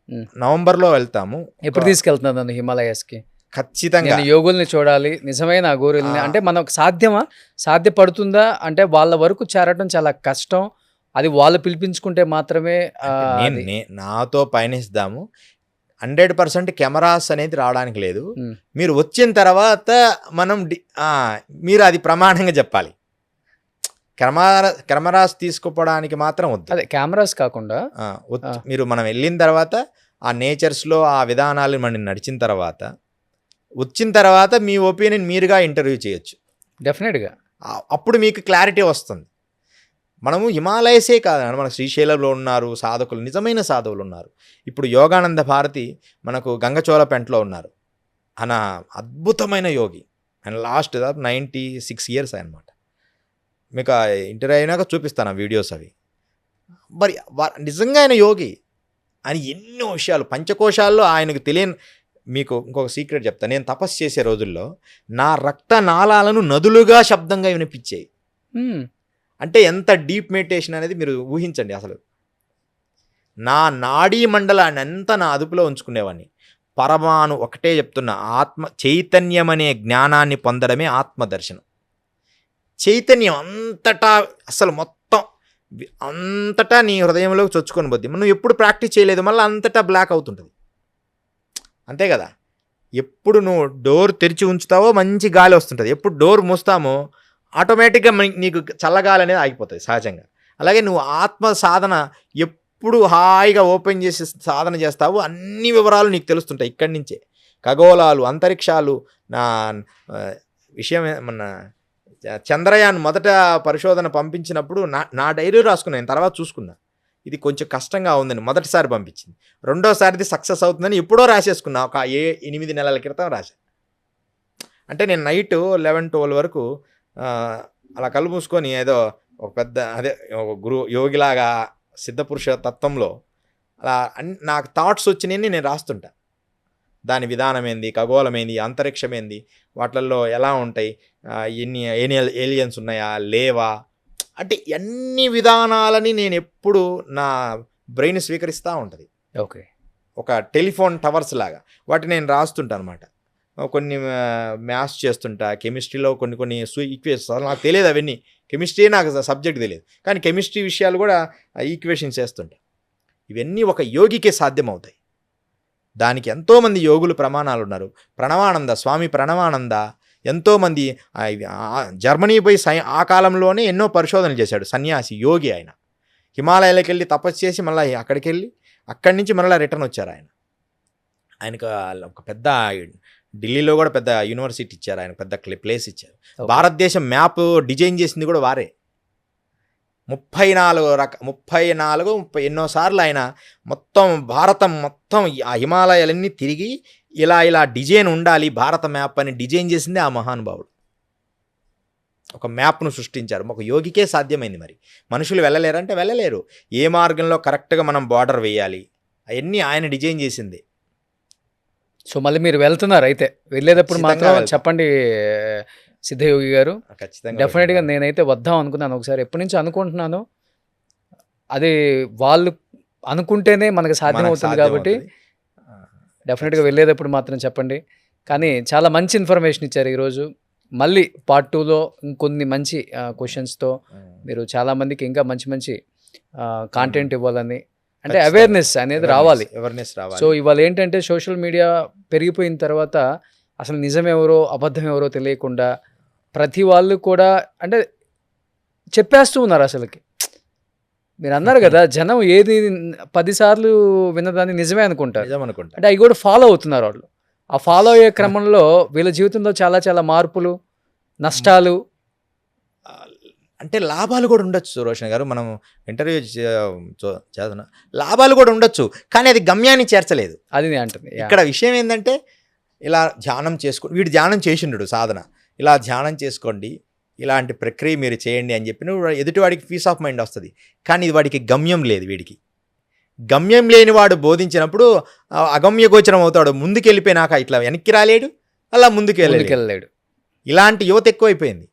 C: నవంబర్లో వెళ్తాము.
B: ఎప్పుడు తీసుకెళ్తున్నారు నన్ను హిమాలయాస్కి?
C: ఖచ్చితంగా
B: యోగుల్ని చూడాలి, నిజమైన గోరుల్ని. అంటే మనకు సాధ్యపడుతుందా? అంటే వాళ్ళ వరకు చేరటం చాలా కష్టం, అది వాళ్ళు పిలిపించుకుంటే మాత్రమే.
C: నాతో పయనిస్తాము. 100% కెమెరాస్ అనేది రావడానికి లేదు. మీరు వచ్చిన తర్వాత మీరు అది ప్రమాణంగా చెప్పాలి. కెమెరాస్ తీసుకుపోవడానికి మాత్రం వద్దు.
B: అదే కెమెరాస్ కాకుండా
C: మనం వెళ్ళిన తర్వాత ఆ నేచర్స్లో ఆ విధానాలు మనం నడిచిన తర్వాత, వచ్చిన తర్వాత మీ ఒపీనియన్ మీరుగా ఇంటర్వ్యూ చేయొచ్చు.
B: డెఫినెట్గా
C: అప్పుడు మీకు క్లారిటీ వస్తుంది. మనము హిమాలయసే కాదు, మన శ్రీశైలంలో ఉన్నారు సాధకులు, నిజమైన సాధువులు ఉన్నారు. ఇప్పుడు యోగానంద భారతి మనకు గంగచోళపెంటలో ఉన్నారు. ఆయన అద్భుతమైన యోగి. ఆయన లాస్ట్ 96 years అనమాట. మీకు ఇంటర్వ్యూ అయినాక చూపిస్తాను ఆ వీడియోస్. అవి మరి నిజంగా ఆయన యోగి అని ఎన్నో విషయాలు, పంచకోశాల్లో ఆయనకు తెలియని మీకు ఇంకొక సీక్రెట్ చెప్తాను. నేను తపస్సు చేసే రోజుల్లో నా రక్తనాళాలను నదులుగా శబ్దంగా వినిపించాయి. అంటే ఎంత డీప్ మెడిటేషన్ అనేది మీరు ఊహించండి. అసలు నా నాడీ మండలాన్ని అంతా నా అదుపులో ఉంచుకునేవాడిని. పరమాణు ఒకటే చెప్తున్నా, ఆత్మ చైతన్యం అనే జ్ఞానాన్ని పొందడమే ఆత్మదర్శనం. చైతన్యం అంతటా అసలు మొత్తం అంతటా నీ హృదయంలోకి చొచ్చుకొని పోద్ది. మనం ఎప్పుడు ప్రాక్టీస్ చేయలేదు, మళ్ళీ అంతటా బ్లాక్ అవుతుంటుంది. అంతే కదా. ఎప్పుడు నువ్వు డోర్ తెరిచి ఉంచుతావో మంచి గాలి వస్తుంటుంది. ఎప్పుడు డోర్ మూస్తామో ఆటోమేటిక్గా నీకు చల్లగాలి అనేది ఆగిపోతుంది సహజంగా. అలాగే నువ్వు ఆత్మ సాధన ఎప్పుడు హాయిగా ఓపెన్ చేసి సాధన చేస్తావో అన్ని వివరాలు నీకు తెలుస్తుంటాయి ఇక్కడి నుంచే. ఖగోళాలు, అంతరిక్షాలు. నా విషయం మన చంద్రయాన్ మొదట పరిశోధన పంపించినప్పుడు నా డైరీ రాసుకున్నాను. తర్వాత చూసుకున్నా ఇది కొంచెం కష్టంగా ఉందని. మొదటిసారి పంపించింది, రెండోసారిది సక్సెస్ అవుతుందని ఎప్పుడో రాసేసుకున్నా. ఒక 8 నెలల క్రితం రాశాను. అంటే నేను నైట్ 11-12 వరకు అలా కళ్ళు మూసుకొని ఏదో ఒక పెద్ద ఒక యోగిలాగా సిద్ధపురుష తత్వంలో అలా నాకు థాట్స్ వచ్చినాయని నేను రాస్తుంటా. దాని విధానం ఏంది, ఖగోళమైంది, అంతరిక్షమైంది, వాటిల్లో ఎలా ఉంటాయి, ఎన్ని ఏలియన్స్ ఉన్నాయా లేవా, అంటే అన్ని విధానాలని నేను ఎప్పుడు నా బ్రెయిన్ స్వీకరిస్తూ ఉంటుంది.
B: ఓకే,
C: ఒక టెలిఫోన్ టవర్స్ లాగా వాటిని నేను రాస్తుంటాను అనమాట. కొన్ని మ్యాథ్స్ చేస్తుంటా, కెమిస్ట్రీలో కొన్ని ఈక్వేషన్స్ నాకు తెలియదు. అవన్నీ కెమిస్ట్రీ నాకు సబ్జెక్ట్ తెలియదు, కానీ కెమిస్ట్రీ విషయాలు కూడా ఈక్వేషన్స్ చేస్తుంటా. ఇవన్నీ ఒక యోగికే సాధ్యమవుతాయి. దానికి ఎంతోమంది యోగులు ప్రమాణాలు ఉన్నారు. ప్రణవానంద స్వామి ప్రణవానంద ఎంతోమంది జర్మనీ పోయి ఆ కాలంలోనే ఎన్నో పరిశోధనలు చేశాడు. సన్యాసి యోగి ఆయన. హిమాలయాలకు వెళ్ళి తపస్సు చేసి మళ్ళీ అక్కడికి వెళ్ళి అక్కడి నుంచి మళ్ళీ రిటర్న్ వచ్చారు ఆయన. ఆయనకు ఒక పెద్ద ఢిల్లీలో కూడా పెద్ద యూనివర్సిటీ ఇచ్చారు, ఆయన పెద్ద ప్లేస్ ఇచ్చారు. భారతదేశం మ్యాప్ డిజైన్ చేసింది కూడా వారే. 34 ఎన్నోసార్లు ఆయన మొత్తం భారతం మొత్తం ఆ హిమాలయాలన్నీ తిరిగి ఇలా డిజైన్ ఉండాలి భారత మ్యాప్ అని డిజైన్ చేసింది ఆ మహానుభావుడు. ఒక మ్యాప్ను సృష్టించారు. ఒక యోగికే సాధ్యమైంది. మరి మనుషులు వెళ్ళలేరంటే వెళ్ళలేరు. ఏ మార్గంలో కరెక్ట్గా మనం బార్డర్ వేయాలి అవన్నీ ఆయన డిజైన్ చేసింది.
B: సో మళ్ళీ మీరు వెళ్తున్నారు అయితే, వెళ్ళేటప్పుడు మాత్రం చెప్పండి సిద్ధయోగి గారు.
C: ఖచ్చితంగా
B: డెఫినెట్గా నేనైతే వద్దాం అనుకున్నాను ఒకసారి, ఎప్పటి నుంచి అనుకుంటున్నాను. అది వాళ్ళు అనుకుంటేనే మనకు సాధ్యం అవుతుంది కాబట్టి డెఫినెట్గా వెళ్ళేటప్పుడు మాత్రం చెప్పండి. కానీ చాలా మంచి ఇన్ఫర్మేషన్ ఇచ్చారు ఈరోజు. మళ్ళీ పార్ట్ 2లో ఇంకొన్ని మంచి క్వశ్చన్స్తో మీరు చాలామందికి ఇంకా మంచి కాంటెంట్ ఇవ్వాలని, అంటే అవేర్నెస్ అనేది రావాలి. సో ఇవాళ ఏంటంటే సోషల్ మీడియా పెరిగిపోయిన తర్వాత అసలు నిజం ఎవరో అబద్ధం ఎవరో తెలియకుండా ప్రతి వాళ్ళు కూడా అంటే చెప్పేస్తూ ఉన్నారు. అసలుకి మీరు అన్నారు కదా, జనం ఏది 10 సార్లు విన్నదాన్ని నిజమే అనుకుంటారు. అంటే అవి కూడా ఫాలో అవుతున్నారు వాళ్ళు. ఆ ఫాలో అయ్యే క్రమంలో వీళ్ళ జీవితంలో చాలా మార్పులు, నష్టాలు,
C: అంటే లాభాలు కూడా ఉండొచ్చు. రోషన్ గారు, మనం ఇంటర్వ్యూ చేస్తున్నా, లాభాలు కూడా ఉండొచ్చు, కానీ అది గమ్యాన్ని చేర్చలేదు.
B: అది నేను అంటుంది.
C: ఇక్కడ విషయం ఏంటంటే ఇలా ధ్యానం వీడు ధ్యానం చేసిండు సాధన, ఇలా ధ్యానం చేసుకోండి, ఇలాంటి ప్రక్రియ మీరు చేయండి అని చెప్పిన ఎదుటివాడికి పీస్ ఆఫ్ మైండ్ వస్తుంది. కానీ ఇది వాడికి గమ్యం లేదు. వీడికి గమ్యం లేని వాడు బోధించినప్పుడు అగమ్య గోచరం అవుతాడు. ముందుకు వెళ్ళిపోయినాక ఇట్లా వెనక్కి రాలేడు, అలా ముందుకు వెళ్ళలేడు. ఇలాంటి యువత ఎక్కువైపోయింది.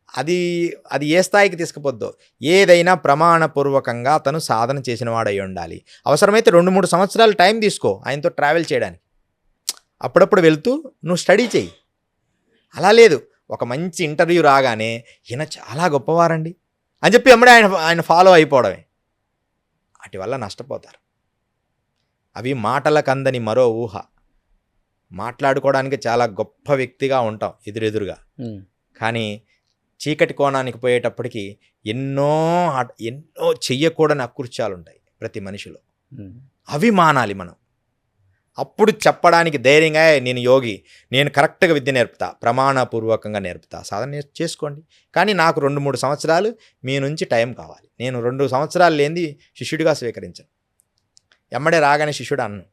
C: అది ఏ స్థాయికి తీసుకుపోద్దో. ఏదైనా ప్రమాణపూర్వకంగా తను సాధన చేసిన వాడు అయి ఉండాలి. అవసరమైతే 2-3 సంవత్సరాలు టైం తీసుకో ఆయనతో ట్రావెల్ చేయడానికి. అప్పుడప్పుడు వెళ్తూ నువ్వు స్టడీ చేయి. అలా లేదు, ఒక మంచి ఇంటర్వ్యూ రాగానే ఈయన చాలా గొప్పవారండి అని చెప్పి అమ్మడే ఆయన ఫాలో అయిపోవడమే. వాటి వల్ల నష్టపోతారు. అవి మాటలకు అందని మరో ఊహ. మాట్లాడుకోవడానికి చాలా గొప్ప వ్యక్తిగా ఉంటాం ఎదురెదురుగా, కానీ చీకటి కోణానికి పోయేటప్పటికి ఎన్నో చెయ్యకూడని అకృత్యాలు ఉంటాయి ప్రతి మనిషిలో. అవి మానాలి మనం. అప్పుడు చెప్పడానికి ధైర్యంగా నేను యోగి, నేను కరెక్ట్గా విద్య నేర్పుతా, ప్రమాణపూర్వకంగా నేర్పుతా, సాధన చేసుకోండి. కానీ నాకు 2-3 సంవత్సరాలు మీ నుంచి టైం కావాలి. నేను 2 సంవత్సరాలు లేనిది శిష్యుడిగా స్వీకరించను. ఎమ్మడే రాగానే శిష్యుడు అన్ను.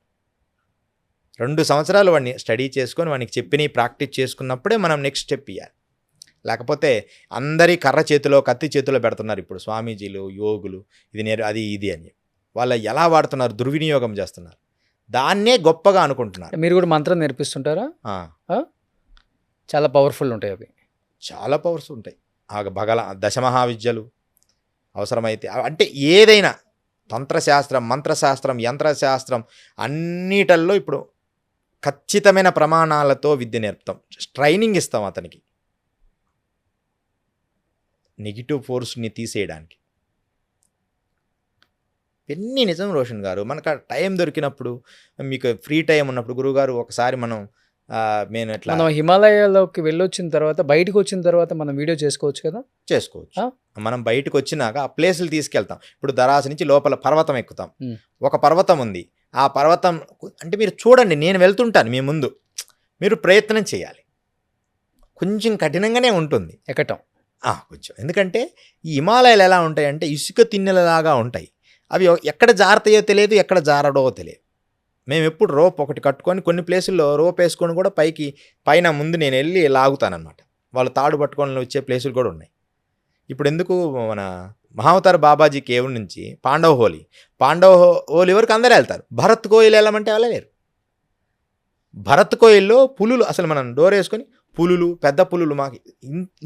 C: 2 సంవత్సరాలు వాడిని స్టడీ చేసుకొని వాడికి చెప్పిన ప్రాక్టీస్ చేసుకున్నప్పుడే మనం నెక్స్ట్ స్టెప్ ఇవ్వాలి. లేకపోతే అందరి కర్ర చేతిలో కత్తి చేతిలో పెడుతున్నారు ఇప్పుడు స్వామీజీలు, యోగులు. ఇది అది అని వాళ్ళు ఎలా వాడుతున్నారు, దుర్వినియోగం చేస్తున్నారు. దాన్నే గొప్పగా అనుకుంటున్నారు.
B: మీరు కూడా మంత్రం నేర్పిస్తుంటారా?
C: ఆ,
B: చాలా పవర్ఫుల్ ఉంటాయి అవి.
C: చాలా పవర్స్ ఉంటాయి. ఆ దశమహావిద్యలు అవసరమైతే అంటే ఏదైనా తంత్రశాస్త్రం, మంత్రశాస్త్రం, యంత్రశాస్త్రం అన్నిటల్లో ఇప్పుడు ఖచ్చితమైన ప్రమాణాలతో విద్య నేర్పుతాం. ట్రైనింగ్ ఇస్తాం అతనికి నెగిటివ్ ఫోర్స్ని తీసేయడానికి. ఇవన్నీ నిజం రోషన్ గారు. మనకు టైం దొరికినప్పుడు, మీకు ఫ్రీ టైం ఉన్నప్పుడు, గురువుగారు ఒకసారి మనం
B: మనం హిమాలయాల్లోకి వెళ్ళొచ్చిన తర్వాత, బయటకు వచ్చిన తర్వాత మనం వీడియో చేసుకోవచ్చు కదా?
C: చేసుకోవచ్చు. మనం బయటకు వచ్చినాక ఆ ప్లేసులు తీసుకెళ్తాం. ఇప్పుడు దరాస నుంచి లోపల పర్వతం ఎక్కుతాం. ఒక పర్వతం ఉంది. ఆ పర్వతం అంటే మీరు చూడండి, నేను వెళ్తుంటాను మీ ముందు, మీరు ప్రయత్నం చేయాలి. కొంచెం కఠినంగానే ఉంటుంది
B: ఎక్కటం
C: కొంచెం. ఎందుకంటే ఈ హిమాలయాలు ఎలా ఉంటాయంటే ఇసుక తిన్నెలలాగా ఉంటాయి. అవి ఎక్కడ జారుతాయో తెలియదు, ఎక్కడ జారడో తెలియదు. మేము ఎప్పుడు రోప్ ఒకటి కట్టుకొని, కొన్ని ప్లేసుల్లో రోప్ వేసుకొని కూడా పైన ముందు నేను వెళ్ళి లాగుతానమాట. వాళ్ళు తాడు పట్టుకొని వచ్చే ప్లేసులు కూడా ఉన్నాయి. ఇప్పుడు ఎందుకు మన మహావతార్ బాబాజీ కేవ్ నుంచి పాండవ హోలీ వరకు అందరూ వెళ్తారు. భరత్ కోయిల్ వెళ్ళమంటే వెళ్ళలేరు. భరత్ కోయిల్లో పులులు, అసలు మనం డోర్ వేసుకొని పులులు, పెద్ద పులులు, మాకు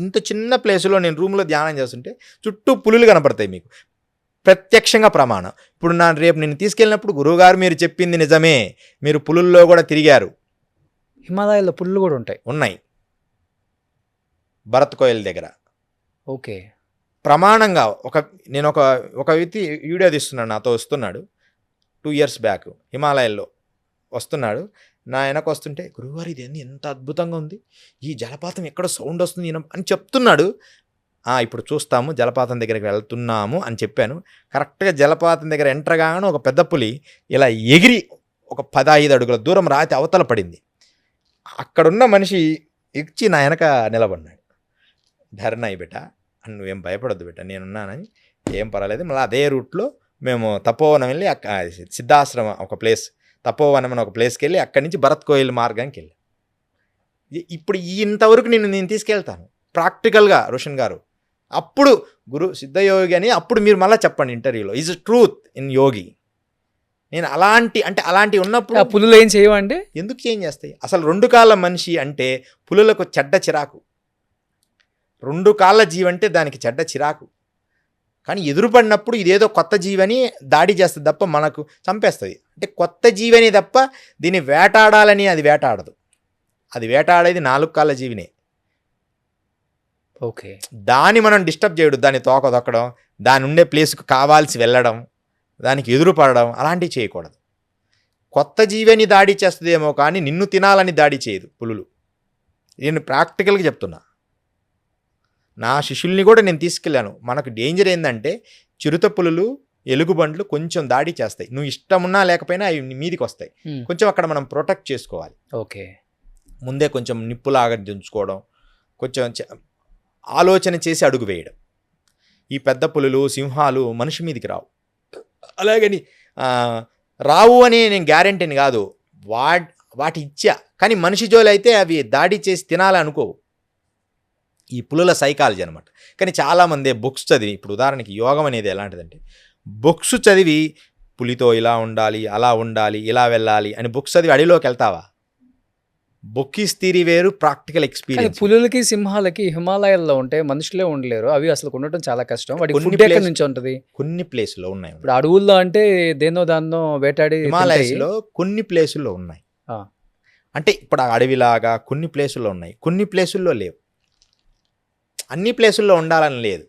C: ఇంత చిన్న ప్లేసులో నేను రూమ్లో ధ్యానం చేస్తుంటే చుట్టూ పులులు కనపడతాయి మీకు, ప్రత్యక్షంగా ప్రమాణం. ఇప్పుడు రేపు నేను తీసుకెళ్ళినప్పుడు, గురువుగారు మీరు చెప్పింది నిజమే, మీరు పులుల్లో కూడా తిరిగారు.
B: హిమాలయాల్లో పులులు కూడా ఉన్నాయి
C: భరత్ కోయిల్ దగ్గర.
B: ఓకే.
C: ప్రమాణంగా నేను ఒక వ్యక్తి వీడియో తీస్తున్నాడు, నాతో వస్తున్నాడు 2 years బ్యాక్, హిమాలయాల్లో వస్తున్నాడు. నా వెనక వస్తుంటే, గురువుగారు ఇది ఎంత అద్భుతంగా ఉంది, ఈ జలపాతం ఎక్కడ సౌండ్ వస్తుంది అని చెప్తున్నాడు. ఇప్పుడు చూస్తాము, జలపాతం దగ్గరికి వెళ్తున్నాము అని చెప్పాను. కరెక్ట్గా జలపాతం దగ్గర ఎంటర్ కాగానే ఒక పెద్ద పులి ఇలా ఎగిరి ఒక 15 అడుగుల దూరం రాతి అవతల పడింది. అక్కడున్న మనిషి ఎక్కి నా వెనక నిలబడినాడు. ధర్నాయి బిడ్డ, నువ్వేం భయపడద్దు బిడ్డ, నేనున్నానని, ఏం పర్వాలేదు. మళ్ళీ అదే రూట్లో మేము తపోవనం వెళ్ళి, సిద్ధాశ్రమం ఒక ప్లేస్, తపోవనం అని ఒక ప్లేస్కి వెళ్ళి, అక్కడి నుంచి భరత్ కోయిల్ మార్గానికి వెళ్ళి, ఇప్పుడు ఇంతవరకు నేను తీసుకెళ్తాను ప్రాక్టికల్గా రోషన్ గారు. అప్పుడు గురు సిద్ధయోగి అని అప్పుడు మీరు మళ్ళీ చెప్పండి ఇంటర్వ్యూలో, ఈజ్ ట్రూత్ ఇన్ యోగి. నేను అలాంటి ఉన్నప్పుడు
B: పులులు ఏం చేయవండి?
C: ఎందుకు చేంజ్ చేస్తాయి? అసలు 2 కాళ్ళ మనిషి అంటే పులులకు చెడ్డ చిరాకు. 2 కాళ్ళ జీవి అంటే దానికి చెడ్డ చిరాకు. కానీ ఎదురుపడినప్పుడు ఇదేదో కొత్త జీవని దాడి చేస్తుంది తప్ప మనకు చంపేస్తుంది. అంటే కొత్త జీవని తప్ప దీన్ని వేటాడాలని అది వేటాడదు. అది వేటాడేది 4 కాళ్ళ జీవినే.
B: ఓకే.
C: దాన్ని మనం డిస్టర్బ్ చేయడం, దాన్ని తోక దొక్కడం, దాని ఉండే ప్లేస్కి కావాల్సి వెళ్ళడం, దానికి ఎదురుపడడం, అలాంటివి చేయకూడదు. కొత్త జీవిని దాడి చేస్తుందేమో కానీ నిన్ను తినాలని దాడి చేయదు పులులు. నేను ప్రాక్టికల్గా చెప్తున్నా. నా శిష్యుల్ని కూడా నేను తీసుకెళ్ళాను. మనకు డేంజర్ ఏంటంటే చిరుత పులులు, ఎలుగుబండ్లు కొంచెం దాడి చేస్తాయి. నువ్వు ఇష్టమున్నా లేకపోయినా అవి మీదికి వస్తాయి. కొంచెం అక్కడ మనం ప్రొటెక్ట్ చేసుకోవాలి.
B: ఓకే.
C: ముందే కొంచెం నిప్పులాగా దించుకోవడం, కొంచెం ఆలోచన చేసి అడుగు వేయడం. ఈ పెద్ద పులులు, సింహాలు మనిషి మీదికి రావు. అలాగని రావు అని నేను గ్యారెంటీని కాదు, వాటి ఇచ్చా. కానీ మనిషి జోలి అయితే అవి దాడి చేసి తినాలి అనుకోవు. ఈ పులుల సైకాలజీ అనమాట. కానీ చాలామంది బుక్స్ చదివి, ఇప్పుడు ఉదాహరణకి యోగం అనేది ఎలాంటిదంటే, బుక్స్ చదివి పులితో ఇలా ఉండాలి, అలా ఉండాలి, ఇలా వెళ్ళాలి అని బుక్స్ చదివి అడవిలోకి వెళ్తావా? బుక్కిస్ థియరీ వేరు, ప్రాక్టికల్ ఎక్స్పీరియన్స్.
B: పులులకి, సింహాలకి హిమాలయాల్లో ఉంటే మనుషులే ఉండలేరు. అవి అసలు ఉండటం చాలా కష్టం. వాటి ఫుడ్ ఎక్కడి నుంచి ఉంటుంది?
C: కొన్ని ప్లేసుల్లో ఉన్నాయి.
B: ఇప్పుడు అడవుల్లో అంటే దాన్నో వేటాడి,
C: హిమాలయాస్లో కొన్ని ప్లేసుల్లో ఉన్నాయి. అంటే ఇప్పుడు అడవిలాగా కొన్ని ప్లేసుల్లో ఉన్నాయి, కొన్ని ప్లేసుల్లో లేవు. అన్ని ప్లేసుల్లో ఉండాలని లేదు.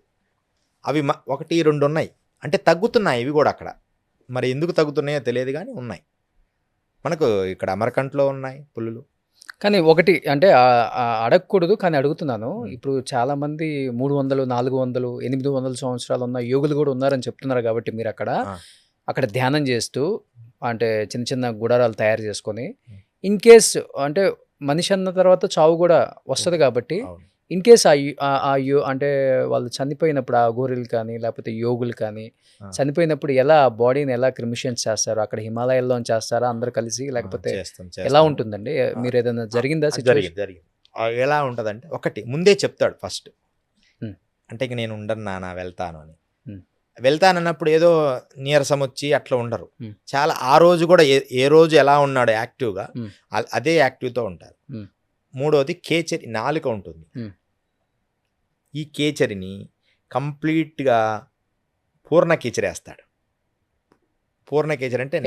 C: అవి 1, 2 ఉన్నాయి. అంటే తగ్గుతున్నాయి ఇవి కూడా అక్కడ. మరి ఎందుకు తగ్గుతున్నాయో తెలియదు కానీ ఉన్నాయి. మనకు ఇక్కడ అమరకంట్లో ఉన్నాయి పులులు.
B: కానీ ఒకటి అంటే అడగకూడదు కానీ అడుగుతున్నాను. ఇప్పుడు చాలామంది 300, 400, 800 సంవత్సరాలు ఉన్న యోగులు కూడా ఉన్నారని చెప్తున్నారు. కాబట్టి మీరు అక్కడ ధ్యానం చేస్తూ, అంటే చిన్న చిన్న గుడారాలు తయారు చేసుకొని, ఇన్ కేస్ అంటే మనిషి అన్న తర్వాత చావు కూడా వస్తుంది. కాబట్టి ఇన్ కేస్ అంటే వాళ్ళు చనిపోయినప్పుడు, ఆ గోరీలు కానీ లేకపోతే యోగులు కానీ చనిపోయినప్పుడు ఎలా బాడీని ఎలా క్రిమిషన్స్ చేస్తారు? అక్కడ హిమాలయాల్లో చేస్తారా అందరు కలిసి, లేకపోతే ఎలా ఉంటుందండి? మీరు ఏదైనా జరిగిందా?
C: జరిగింది. ఎలా ఉంటుందంటే, ఒకటి ముందే చెప్తాడు ఫస్ట్, అంటే ఇక నేను ఉండను నాన్న, వెళ్తాను అని. వెళ్తానన్నప్పుడు ఏదో నీరసం వచ్చి అట్లా ఉండరు.
B: Hmm.
C: చాలా ఆ రోజు కూడా ఏ రోజు ఎలా ఉన్నాడో యాక్టివ్గా అదే యాక్టివ్తో ఉంటారు. మూడోది కేచరి, నాలుక ఉంటుంది. ఈ కేచరిని కంప్లీట్గా పూర్ణ కేచరేస్తాడు. పూర్ణ కేచరి అంటే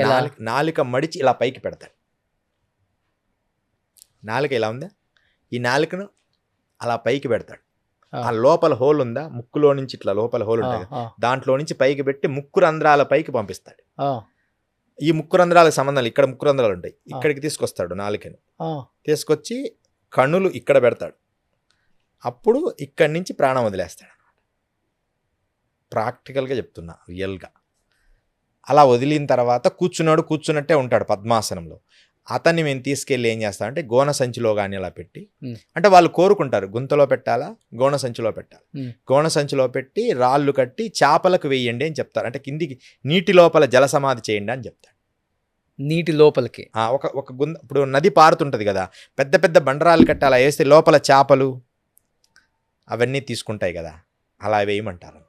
C: నాలుక మడిచి ఇలా పైకి పెడతాడు. నాలుక ఇలా ఉందా, ఈ నాలుకను అలా పైకి పెడతాడు. ఆ లోపల హోల్ ఉందా, ముక్కులో నుంచి ఇట్లా లోపల హోల్ ఉంటుంది, దాంట్లో నుంచి పైకి పెట్టి ముక్కు రంధ్రాల పైకి పంపిస్తాడు. ఈ ముక్కు రంధ్రాలకు సంబంధాలు, ఇక్కడ ముక్కు రంధ్రాలు ఉంటాయి, ఇక్కడికి తీసుకొస్తాడు నాలుకని. తీసుకొచ్చి కన్నులు ఇక్కడ పెడతాడు. అప్పుడు ఇక్కడి నుంచి ప్రాణం వదిలేస్తాడు. ప్రాక్టికల్గా చెప్తున్నా, రియల్గా. అలా వదిలిన తర్వాత కూర్చున్నట్టే ఉంటాడు పద్మాసనంలో. అతన్ని మేము తీసుకెళ్ళి ఏం చేస్తామంటే గోన సంచిలో కానీ అలా పెట్టి, అంటే వాళ్ళు కోరుకుంటారు గుంతలో పెట్టాలా, గోన సంచిలో పెట్టాలి. గోన సంచిలో పెట్టి రాళ్ళు కట్టి చేపలకు వేయండి అని చెప్తారు. అంటే కిందికి నీటి లోపల జల సమాధి చేయండి అని చెప్తాడు.
B: నీటి లోపలికి
C: ఒక గుంత, ఇప్పుడు నది పారుతుంటుంది కదా, పెద్ద పెద్ద బండరాలు కట్టి అలా వేస్తే లోపల చేపలు అవన్నీ తీసుకుంటాయి కదా, అలా వేయమంటారు.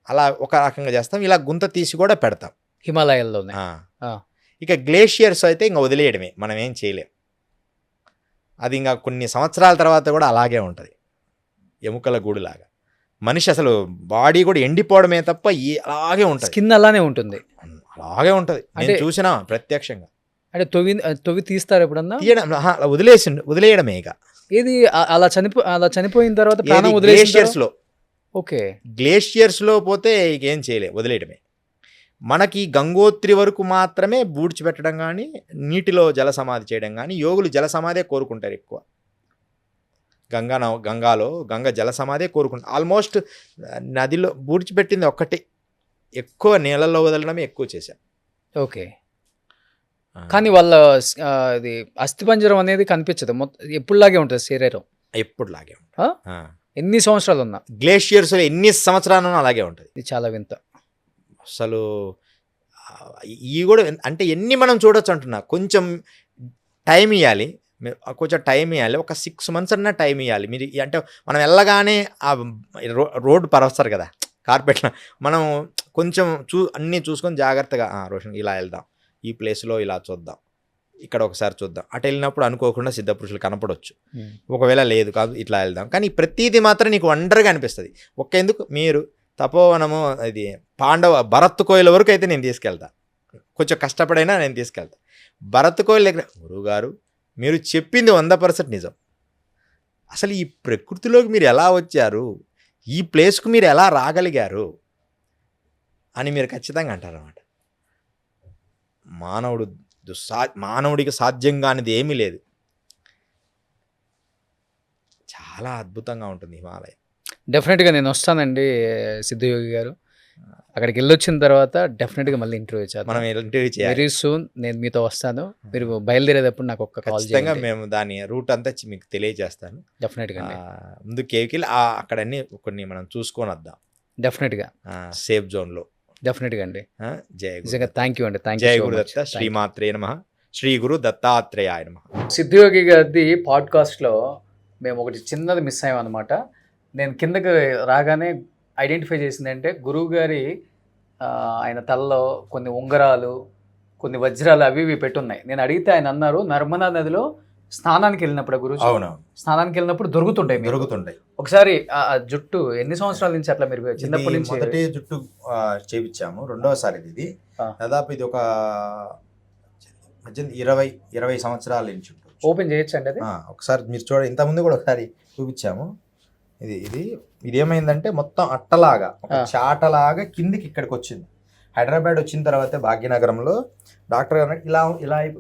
C: అలా ఒక రకంగా చేస్తాం. ఇలా గుంత తీసి కూడా పెడతాం
B: హిమాలయాల్లోనే.
C: ఇక గ్లేషియర్స్ అయితే ఇంకా వదిలేయడమే, మనం ఏం చేయలేం. అది ఇంకా కొన్ని సంవత్సరాల తర్వాత కూడా అలాగే ఉంటుంది, ఎముకల గూడులాగా. మనిషి అసలు బాడీ కూడా ఎండిపోవడమే తప్ప అలాగే ఉంటుంది,
B: స్కిన్ అలానే ఉంటుంది,
C: అలాగే ఉంటుంది. నేను చూసినా ప్రత్యక్షంగా.
B: అంటే తొవి తీస్తారు ఎప్పుడన్నా?
C: తీయడం వదిలేయడమే. ఇక
B: ఏది అలా చనిపోయిన తర్వాత ప్రాణం
C: గ్లేషియర్స్లో.
B: ఓకే,
C: గ్లేషియర్స్లో పోతే ఇక ఏం చేయలే, వదిలేయడమే. మనకి గంగోత్రి వరకు మాత్రమే బూడ్చిపెట్టడం కానీ, నీటిలో జల సమాధి చేయడం కానీ. యోగులు జల సమాధే కోరుకుంటారు ఎక్కువ. గంగాలో జల సమాధే కోరుకుంటారు. ఆల్మోస్ట్ నదిలో బూడ్చిపెట్టింది ఒక్కటే, ఎక్కువ నీళ్ళల్లో వదలడమే ఎక్కువ చేశారు.
B: ఓకే, కానీ వాళ్ళ ఇది అస్థిపంజరం అనేది కనిపించదు, ఎప్పుడులాగే ఉంటుంది శరీరం,
C: ఎప్పుడులాగే ఉంటుంది.
B: ఎన్ని సంవత్సరాలు ఉన్నా
C: గ్లేషియర్స్లో ఎన్ని సంవత్సరాలు అలాగే ఉంటుంది.
B: ఇది చాలా వింత
C: అసలు. ఇవి కూడా అంటే ఎన్ని మనం చూడొచ్చు అంటున్నా. కొంచెం టైం ఇవ్వాలి, కొంచెం టైం ఇవ్వాలి. ఒక 6 months అన్నా టైం ఇవ్వాలి మీరు. అంటే మనం వెళ్ళగానే ఆ రోడ్డు పరస్తారు కదా కార్పెట్లో, మనం కొంచెం అన్నీ చూసుకొని జాగ్రత్తగా రోషన్ ఇలా వెళ్దాం, ఈ ప్లేస్లో ఇలా చూద్దాం, ఇక్కడ ఒకసారి చూద్దాం. అటు వెళ్ళినప్పుడు అనుకోకుండా సిద్ధపురుషులు కనపడవచ్చు, ఒకవేళ లేదు కాదు ఇట్లా వెళ్దాం. కానీ ప్రతిదీ మాత్రం నీకు వండర్గా అనిపిస్తుంది. ఎందుకు మీరు తపోవనము, ఇది భరత్ కోయిల వరకు అయితే నేను తీసుకెళ్తా, కొంచెం కష్టపడైనా నేను తీసుకెళ్తా. భరత్ కోయిల దగ్గర గురువుగారు మీరు చెప్పింది 100% నిజం. అసలు ఈ ప్రకృతిలోకి మీరు ఎలా వచ్చారు, ఈ ప్లేస్కు మీరు ఎలా రాగలిగారు అని మీరు ఖచ్చితంగా అంటారు అన్నమాట. మానవుడికి సాధ్యం కానిది ఏమీ లేదు. చాలా అద్భుతంగా ఉంటుంది హిమాలయం.
B: డెఫినెట్గా నేను వస్తానండి సిద్ధయోగి గారు. అక్కడికి వెళ్ళొచ్చిన తర్వాత డెఫినెట్గా మళ్ళీ ఇంటర్వ్యూ చేద్దాం.
C: మనం ఇంటర్వ్యూ చేయాలి.
B: వెరీ సూన్ నేను మీతో వస్తాను. మీరు బయలుదేరేటప్పుడు నాకు ఒక్క కాల్
C: ఖచ్చితంగా మేము దాని రూట్ అంతా మీకు తెలియజేస్తాను.
B: డెఫినెట్గా
C: ముందు కేవికి అక్కడ అన్ని కొన్ని మనం చూసుకొని వద్దాం.
B: డెఫినెట్గా
C: సేఫ్ జోన్లో.
B: డెఫినెట్గా అండి.
C: జయ
B: థ్యాంక్ యూ అండి.
C: జయ గురుదత్త శ్రీమాత్రే నమః, శ్రీ గురు దత్తాత్రేయాయ నమః.
B: సిద్ధయోగి గారి పాడ్కాస్ట్లో మేము ఒకటి చిన్నది మిస్ అయ్యాం అనమాట. నేను కిందకి రాగానే ఐడెంటిఫై చేసింది అంటే గురువు గారి ఆయన తలలో కొన్ని ఉంగరాలు, కొన్ని వజ్రాలు అవి ఇవి పెట్టున్నాయి. నేను అడిగితే ఆయన అన్నారు నర్మదా నదిలో స్నానానికి వెళ్ళినప్పుడు గురువు స్నానానికి వెళ్ళినప్పుడు దొరుకుతుంటాయి. ఒకసారి ఆ జుట్టు ఎన్ని సంవత్సరాల నుంచి అట్లా మీరు చిన్నప్పటి నుంచి?
C: మొదటి జుట్టు చేపించాము, రెండవసారి ఇది దాదాపు ఇది ఒక 20 సంవత్సరాల నుంచి
B: ఓపెన్ చేయొచ్చు అండి అది.
C: ఒకసారి మీరు చూడండి, ఇంతకుముందు కూడా ఒకసారి చూపించాము. ఇది ఏమైందంటే మొత్తం అట్టలాగా చాటలాగా కిందికి ఇక్కడికి వచ్చింది. హైదరాబాద్ వచ్చిన తర్వాత భాగ్యనగరంలో డాక్టర్ గారు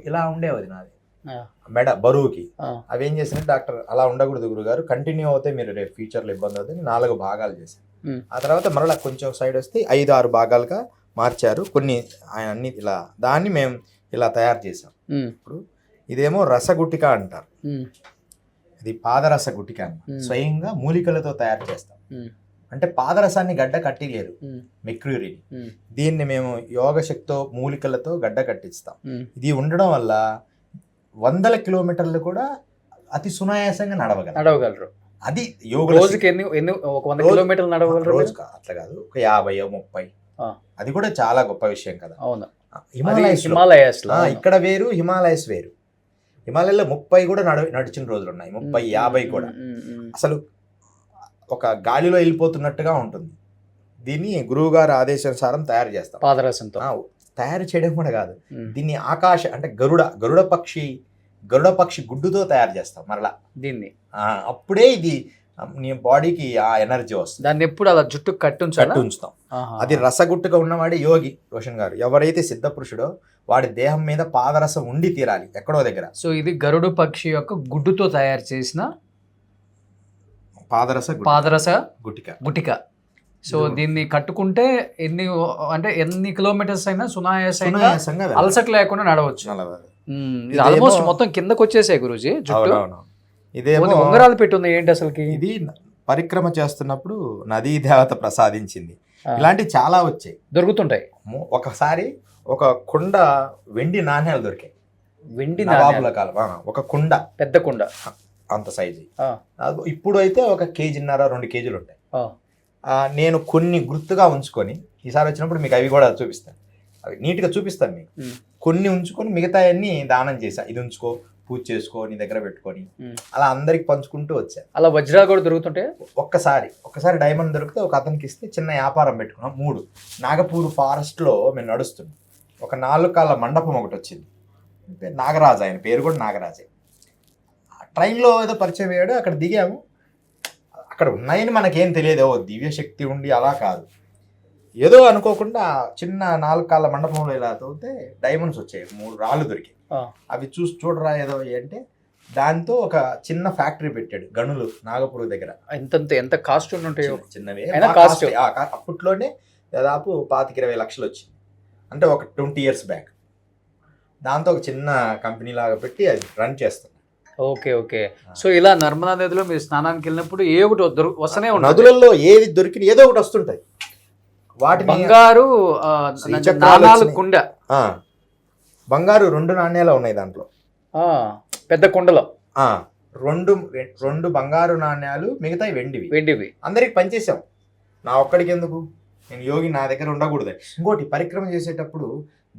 C: ఇలా ఉండేది నాది మెడ బరువుకి. అవి ఏం చేసినట్టు డాక్టర్ అలా ఉండకూడదు గురుగారు, కంటిన్యూ అవుతాయి, మీరు రేపు ఫ్యూచర్లో ఇబ్బంది అవుతుంది. 4 భాగాలు చేశారు. ఆ తర్వాత మరలా కొంచెం సైడ్ వస్తే 5-6 భాగాలుగా మార్చారు. కొన్ని ఆయన అన్ని ఇలా దాన్ని మేము ఇలా తయారు చేసాం. ఇప్పుడు ఇదేమో రసగుట్టిక అంటారు, ఇది పాదరస గుట్టిక అన్నమాట. స్వయంగా మూలికలతో తయారు చేస్తాం. అంటే పాదరసాన్ని గడ్డ కట్టిలేరు, మెక్యూరీని. దీన్ని మేము యోగ శక్తితో మూలికలతో గడ్డ కట్టిస్తాం. ఇది ఉండడం వల్ల 100 కిలోమీటర్లు కూడా అతి సునాయాసంగా నడవగలరు. అది యోగుల
B: రోజుకి ఎన్ని ఒక 100 కిలోమీటర్లు నడవగలరు
C: రోజు అట్లా కాదు, ఒక 50-30. అది కూడా చాలా గొప్ప విషయం కదా.
B: అవును,
C: హిమాలయస్ ఇక్కడ వేరు, హిమాలయస్ వేరు. హిమాలయాల్లో 30 కూడా నడిచిన రోజులు ఉన్నాయి, 30-50 కూడా. అసలు ఒక గాలిలో వెళ్ళిపోతున్నట్టుగా ఉంటుంది. దీన్ని గురువు గారి ఆదేశానుసారం తయారు చేస్తాం,
B: పాదరసంతో.
C: తయారు చేయడం కూడా కాదు, దీన్ని ఆకాశ అంటే గరుడ పక్షి గుడ్డుతో తయారు చేస్తాం మరలా
B: దీన్ని.
C: అప్పుడే ఇది నీ బాడీకి ఆ ఎనర్జీ వస్తుంది.
B: దాన్ని ఎప్పుడు అలా జుట్టు కట్టి
C: ఉంచుతాం. అది రసగుట్టుగా ఉన్నవాడే యోగి. రోషన్ గారు ఎవరైతే సిద్ధ పురుషుడో వాడి దేహం మీద పాదరసం ఉండి తీరాలి ఎక్కడో దగ్గర.
B: సో ఇది గరుడు పక్షి యొక్క గుడ్డుతో తయారు చేసిన పాదరస గుటిక. సో దీన్ని కట్టుకుంటే ఎన్ని కిలోమీటర్స్ అయినా సునాయాసంగా అలసట లేకుండా నడవచ్చు. ఇది ఆల్మోస్ట్ మొత్తం కిందకు వచ్చేసాయి గురూజీ జుట్టు.
C: ఇదేమో
B: ఉంగరాలు పెట్టుంది ఏంటి అసలుకి?
C: ఇది పరిక్రమ చేస్తున్నప్పుడు నదీ దేవత ప్రసాదించింది. ఇలాంటివి చాలా వచ్చాయి, దొరుకుతుంటాయి. ఒకసారి ఒక కుండ వెండి నాణ్యాలు దొరికాయి.
B: వెండి
C: నవాబుల కాలం ఒక కుండ,
B: పెద్ద కుండ
C: అంత సైజు. ఇప్పుడు అయితే 1.5 కేజీన్నర 2 కేజీలు ఉంటాయి. నేను కొన్ని గుర్తుగా ఉంచుకొని ఈసారి వచ్చినప్పుడు మీకు అవి కూడా చూపిస్తాను, అవి నీట్గా చూపిస్తాను మీకు. కొన్ని ఉంచుకొని మిగతా అన్ని దానం చేశా. ఇది ఉంచుకో, పూజ చేసుకో, నీ దగ్గర పెట్టుకొని అలా అందరికి పంచుకుంటూ వచ్చా.
B: అలా వజ్రాలు కూడా దొరుకుతుంటాయి.
C: ఒక్కసారి డైమండ్ దొరికితే ఒక అతనికి ఇస్తే చిన్న వ్యాపారం పెట్టుకున్నాం. 3 నాగపూర్ ఫారెస్ట్లో మేము నడుస్తున్నాం. ఒక 4 కాళ్ళ మండపం ఒకటి వచ్చింది, నాగరాజు, ఆయన పేరు కూడా నాగరాజే. ట్రైన్లో ఏదో పరిచయం అయ్యాడు, అక్కడ దిగాము. అక్కడ ఉన్నాయని మనకేం తెలియదు, దివ్య శక్తి ఉండి అలా కాదు, ఏదో అనుకోకుండా చిన్న 4 కాళ్ళ మండపంలో ఇలా తవ్వితే డైమండ్స్ వచ్చాయి. 3 రాళ్ళు దొరికాయి. అవి చూడరా ఏదో అంటే దాంతో ఒక చిన్న ఫ్యాక్టరీ పెట్టాడు గనులు నాగపూర్ దగ్గర.
B: ఎంత కాస్ట్ ఉంటాయో
C: చిన్నవే. అప్పట్లోనే దాదాపు 25-20 లక్షలు వచ్చింది, అంటే ఒక 20 years బ్యాక్. దాంతో ఒక చిన్న కంపెనీ లాగా పెట్టి అది రన్ చేస్తాం.
B: ఓకే. సో ఇలా నర్మదా నదిలో మీరు స్నానానికి వెళ్ళినప్పుడు ఏ ఒకటి వస్తూనే ఉంటుంది.
C: నదులలో ఏది దొరికిన ఏదో ఒకటి వస్తుంటాయి. వాటి
B: బంగారు కుండ,
C: బంగారు 2 నాణ్యాలు ఉన్నాయి దాంట్లో,
B: పెద్ద కుండలో
C: 2 బంగారు నాణ్యాలు, మిగతాయి వెండివి. అందరికి పనిచేసాం. నా ఒక్కడికి ఎందుకు, నేను యోగి, నా దగ్గర ఉండకూడదు. ఇంకోటి, పరిక్రమ చేసేటప్పుడు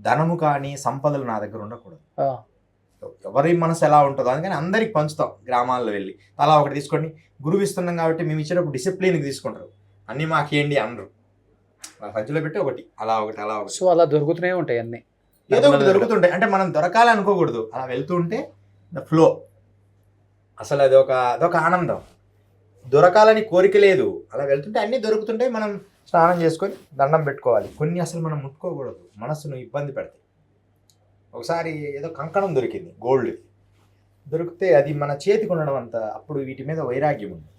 C: ధనము కానీ సంపదలు నా దగ్గర ఉండకూడదు. ఎవరి మనసు ఎలా ఉంటుందో అందుకని అందరికి పంచుతాం. గ్రామాల్లో వెళ్ళి అలా ఒకటి తీసుకోండి, గురువు ఇస్తున్నాం కాబట్టి మేము ఇచ్చేటప్పుడు డిసిప్లిన్కి తీసుకుంటారు. అన్నీ మాకేంటి అనరు, సంచిలో పెట్టి ఒకటి అలా ఒకటి.
B: సో అలా దొరుకుతూనే ఉంటాయి, అన్నీ
C: ఏదో ఒకటి దొరుకుతుంటాయి. అంటే మనం దొరకాలి అనుకోకూడదు, అలా వెళ్తూ ఉంటే ద ఫ్లో. అసలు అదొక ఆనందం. దొరకాలని కోరిక లేదు, అలా వెళ్తుంటే అన్నీ దొరుకుతుంటాయి. మనం స్నానం చేసుకొని దండం పెట్టుకోవాలి. కొన్ని అసలు మనం ముట్టుకోకూడదు, మనసును ఇబ్బంది పెడతాయి. ఒకసారి ఏదో కంకణం దొరికింది, గోల్డ్ దొరికితే అది మన చేతికి ఉండడం అంత, అప్పుడు వీటి మీద వైరాగ్యం ఉంది.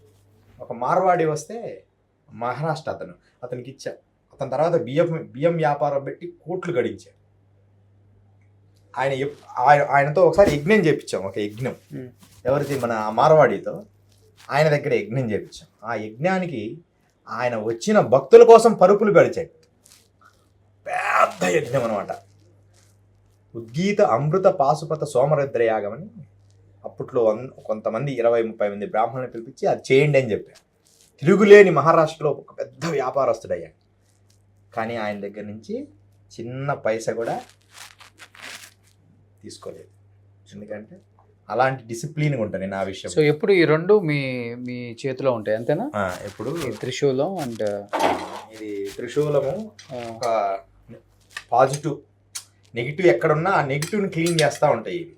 C: ఒక మార్వాడి వస్తే మహారాష్ట్ర అతనికి ఇచ్చా. అతని తర్వాత బియ్యం వ్యాపారం పెట్టి కోట్లు గడించాడు. ఆయనతో ఒకసారి యజ్ఞం చేయించాం, ఒక యజ్ఞం. ఎవరిది, మన మార్వాడితో. ఆయన దగ్గర యజ్ఞం చేయించాం. ఆ యజ్ఞానికి ఆయన వచ్చిన భక్తుల కోసం పరుపులు గడిచాడు. పెద్ద యజ్ఞం అనమాట. ఉద్గీత అమృత పాశుపత సోమరుద్రయాగమని అప్పట్లో కొంతమంది 20-30 మంది బ్రాహ్మణులు పిలిపించి అది చేయండి అని చెప్పారు. తిరుగులేని మహారాష్ట్రలో ఒక పెద్ద వ్యాపారస్తుడయ్యాడు. కానీ ఆయన దగ్గర నుంచి చిన్న పైసా కూడా తీసుకోలేదు, ఎందుకంటే అలాంటి డిసిప్లిన్గా ఉంటాను నా విషయం.
B: సో ఎప్పుడు ఈ 2 మీ చేతిలో ఉంటాయి అంతేనా?
C: ఎప్పుడు
B: త్రిశూలం అండ్
C: ఇది త్రిశూలము ఒక పాజిటివ్, నెగిటివ్ ఎక్కడున్నా ఆ నెగిటివ్ని క్లీన్ చేస్తూ ఉంటాయి ఇవి.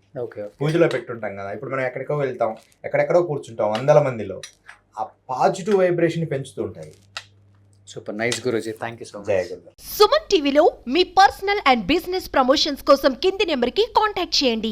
C: పూజలో పెట్టుంటాం కదా, ఇప్పుడు మనం ఎక్కడికో వెళ్తాం, ఎక్కడెక్కడో కూర్చుంటాం 100 మందిలో, ఆ పాజిటివ్ వైబ్రేషన్ పెంచుతూ ఉంటాయి.
B: Super nice Guruji, thank you so much.
C: జయ గురు.
D: సుమన్ టీవీలో మీ పర్సనల్ అండ్ బిజినెస్ ప్రమోషన్స్ కోసం కింది నెంబర్కి కాంటాక్ట్ చేయండి.